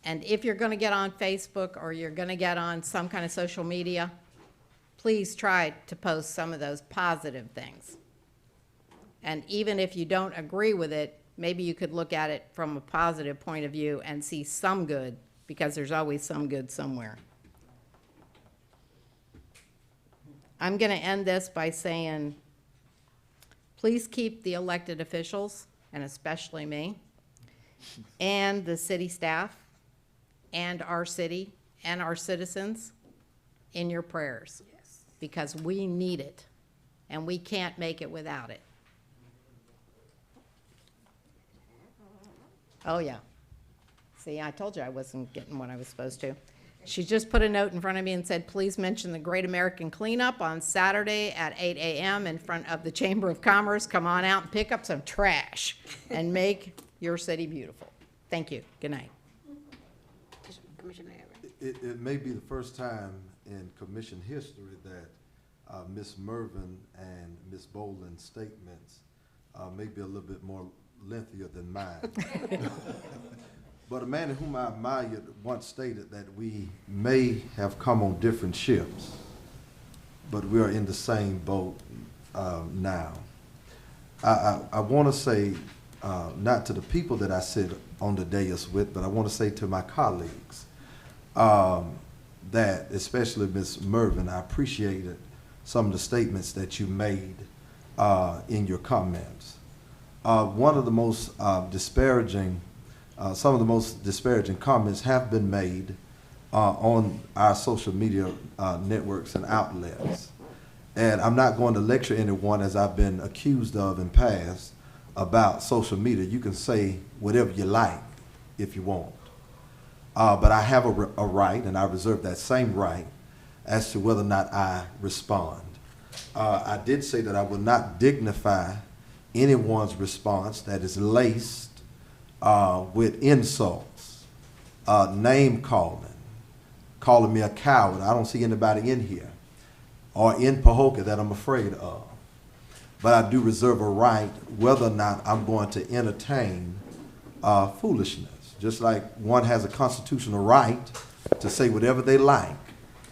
and if you're going to get on Facebook or you're going to get on some kind of social media, please try to post some of those positive things. And even if you don't agree with it, maybe you could look at it from a positive point of view and see some good, because there's always some good somewhere. I'm going to end this by saying, please keep the elected officials, and especially me, and the city staff, and our city, and our citizens in your prayers. Yes. Because we need it, and we can't make it without it. Oh, yeah. See, I told you I wasn't getting what I was supposed to. She just put a note in front of me and said, please mention the Great American Cleanup on Saturday at 8 a.m. in front of the Chamber of Commerce. Come on out and pick up some trash and make your city beautiful. Thank you. Good night. It may be the first time in commission history that Ms. Mervin and Ms. Boland's statements may be a little bit more lengthier than mine. But a man in whom I admired once stated that we may have come on different ships, but we are in the same boat now. I want to say, not to the people that I sit on the dais with, but I want to say to my colleagues that, especially Ms. Mervin, I appreciated some of the statements that you made in your comments. One of the most disparaging, some of the most disparaging comments have been made on our social media networks and outlets. And I'm not going to lecture anyone, as I've been accused of in past, about social media. You can say whatever you like if you want. But I have a right, and I reserve that same right, as to whether or not I respond. I did say that I would not dignify anyone's response that is laced with insults, name calling me a coward. I don't see anybody in here or in Pahokee that I'm afraid of. But I do reserve a right whether or not I'm going to entertain foolishness. Just like one has a constitutional right to say whatever they like.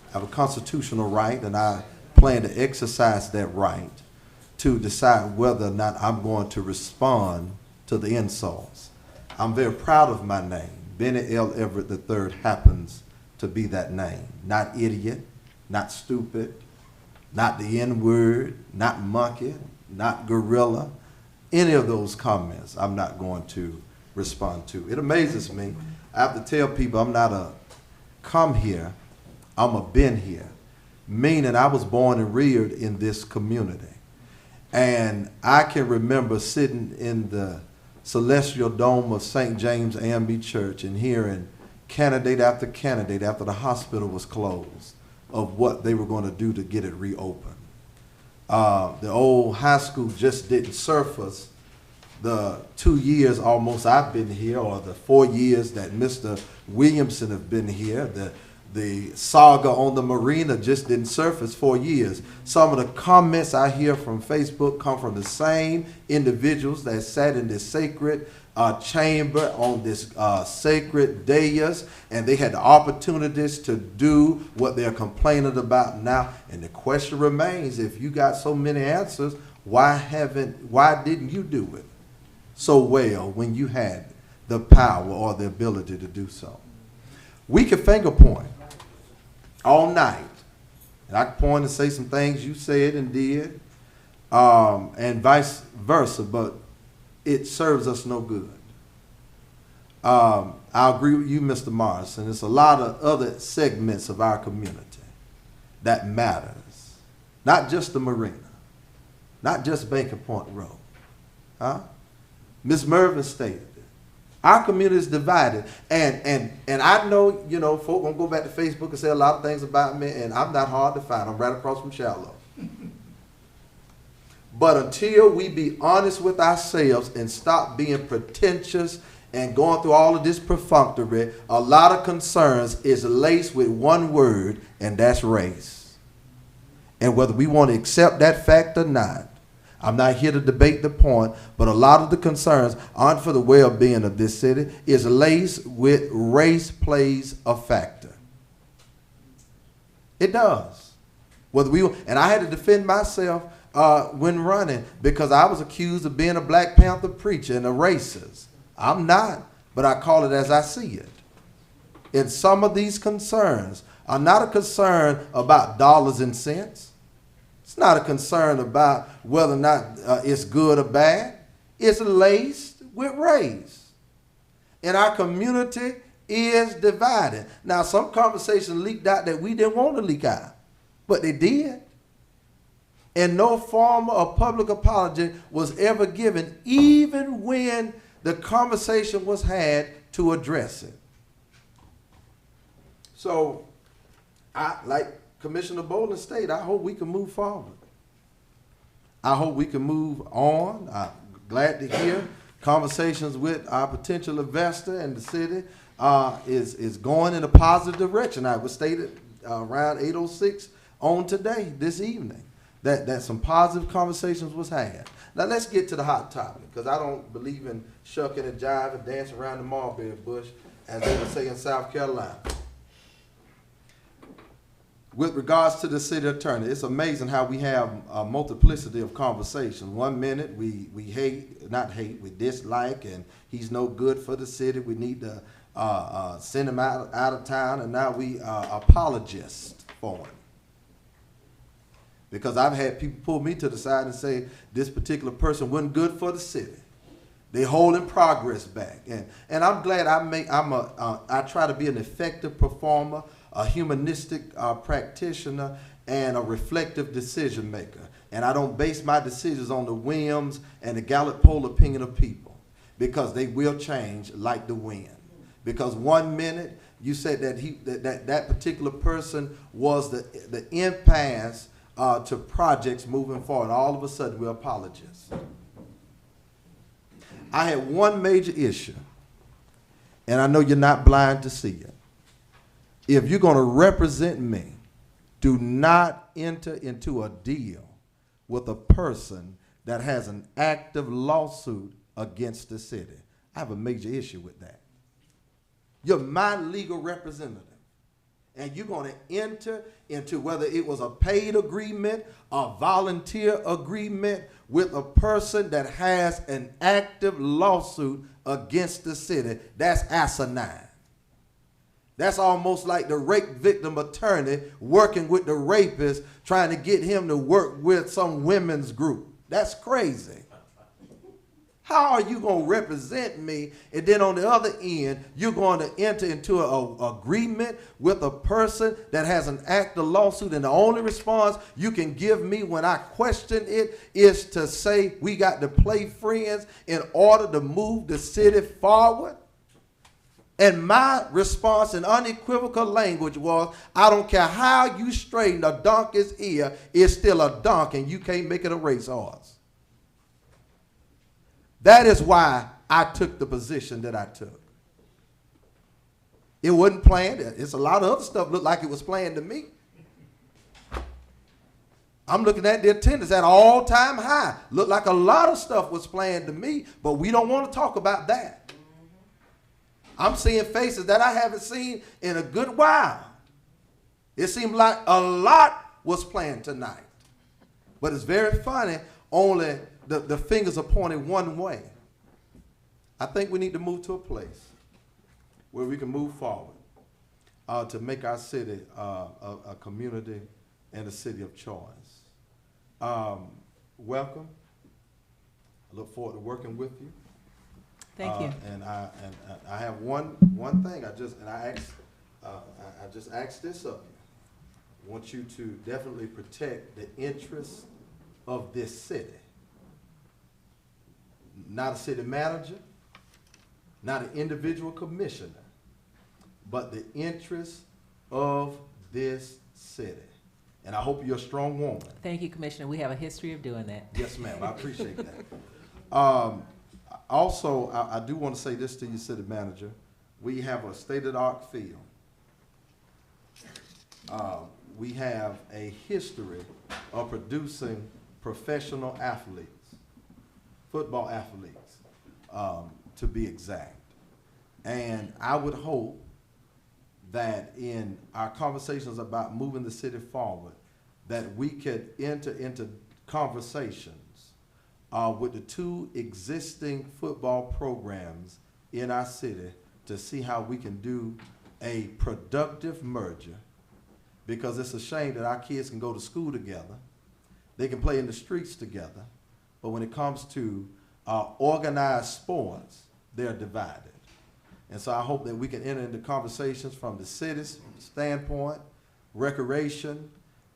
I have a constitutional right, and I plan to exercise that right to decide whether or not I'm going to respond to the insults. I'm very proud of my name. Benny L. Everett III happens to be that name. Not idiot, not stupid, not the N-word, not monkey, not gorilla. Any of those comments I'm not going to respond to. It amazes me. I have to tell people I'm not a come here, I'm a been here. Meaning I was born and reared in this community. And I can remember sitting in the celestial dome of St. James A&B Church and hearing candidate after candidate after the hospital was closed of what they were going to do to get it reopened. The old high school just didn't surface the 2 years almost I've been here, or the 4 years that Mr. Williamson have been here. The saga on the Marina just didn't surface 4 years. Some of the comments I hear from Facebook come from the same individuals that sat in this sacred chamber on this sacred dais, and they had the opportunities to do what they're complaining about now. And the question remains, if you got so many answers, why didn't you do it so well when you had the power or the ability to do so? We can finger point all night, and I can point and say some things you said and did, and vice versa, but it serves us no good. I agree with you, Mr. Morrison. There's a lot of other segments of our community that matters. Not just the Marina, not just Banker Point Road. Ms. Mervin stated it. Our community is divided, and I know, you know, folk gonna go back to Facebook and say a lot of things about me, and I'm not hard to find. I'm right across from Shallow. But until we be honest with ourselves and stop being pretentious and going through all of this perfunctory, a lot of concerns is laced with one word, and that's race. And whether we want to accept that fact or not, I'm not here to debate the point, but a lot of the concerns aren't for the well-being of this city. Is laced with race plays a factor. It does. And I had to defend myself when running because I was accused of being a Black Panther preacher and a racist. I'm not, but I call it as I see it. And some of these concerns are not a concern about dollars and cents. It's not a concern about whether or not it's good or bad. It's laced with race. And our community is divided. Now, some conversations leaked out that we didn't want to leak out, but they did. And no form of public apology was ever given, even when the conversation was had to address it. So, like Commissioner Boland stated, I hope we can move forward. I hope we can move on. I'm glad to hear conversations with our potential investor in the city is going in a positive direction. I was stated around 8:06 on today, this evening, that some positive conversations was had. Now let's get to the hot topic, because I don't believe in shucking and jive and dancing around the mulberry bush, as they would say in South Carolina. With regards to the city attorney, it's amazing how we have a multiplicity of conversations. 1 minute we not hate, we dislike, and he's no good for the city. We need to send him out of town, and now we apologists for him. Because I've had people pull me to the side and say this particular person wasn't good for the city. They holding progress back, and I'm glad I try to be an effective performer, a humanistic practitioner, and a reflective decision maker. And I don't base my decisions on the whims and the Gallup poll opinion of people, because they will change like the wind. Because 1 minute you said that particular person was the impasse to projects moving forward. All of a sudden we're apologists. I had one major issue, and I know you're not blind to see it. If you're going to represent me, do not enter into a deal with a person that has an active lawsuit against the city. I have a major issue with that. You're my legal representative, and you're going to enter into, whether it was a paid agreement, a volunteer agreement, with a person that has an active lawsuit against the city. That's asinine. That's almost like the rape victim attorney working with the rapist, trying to get him to work with some women's group. That's crazy. How are you going to represent me, and then on the other end, you're going to enter into an agreement with a person that has an active lawsuit, and the only response you can give me when I question it is to say we got to play friends in order to move the city forward? And my response in unequivocal language was, I don't care how you straighten a donkey's ear, it's still a donkey, and you can't make it a racehorse. That is why I took the position that I took. It wasn't planned. It's a lot of other stuff looked like it was planned to me. I'm looking at the attendance at an all-time high. Looked like a lot of stuff was planned to me, but we don't want to talk about that. I'm seeing faces that I haven't seen in a good while. It seemed like a lot was planned tonight. But it's very funny, only the fingers are pointing one way. I think we need to move to a place where we can move forward to make our city a community and a city of choice. Welcome. I look forward to working with you. Thank you. And I have one thing. I just asked this of you. I want you to definitely protect the interests of this city. Not a city manager, not an individual commissioner, but the interests of this city. And I hope you're a strong woman. Thank you, Commissioner. We have a history of doing that. Yes, ma'am. I appreciate that. Also, I do want to say this to you, City Manager. We have a state-of-the-art field. We have a history of producing professional athletes, football athletes, to be exact. And I would hope that in our conversations about moving the city forward, that we could enter into conversations with the two existing football programs in our city to see how we can do a productive merger, because it's a shame that our kids can go to school together, they can play in the streets together, but when it comes to organized sports, they're divided. And so I hope that we can enter into conversations from the city's standpoint, recreation,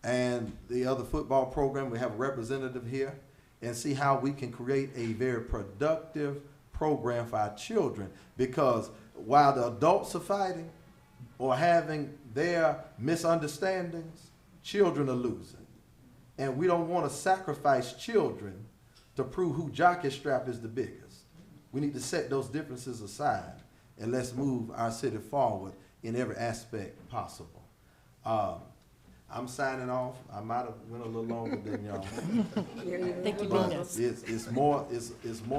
and the other football program. We have a representative here, and see how we can create a very productive program for our children. Because while the adults are fighting or having their misunderstandings, children are losing. And we don't want to sacrifice children to prove who jockey strap is the biggest. We need to set those differences aside and let's move our city forward in every aspect possible. I'm signing off. I might have went a little longer than y'all. Thank you, But Venus. it's more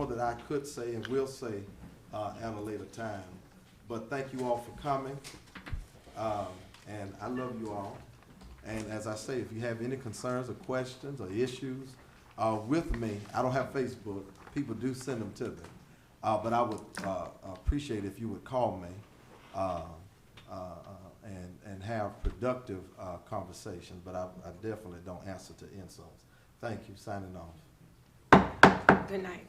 that I could say and will say at a later time. But thank you all for coming, and I love you all. And as I say, if you have any concerns or questions or issues with me, I don't have Facebook. People do send them to me, but I would appreciate if you would call me and have productive conversations. But I definitely don't answer to insults. Thank you. Signing off. Good night.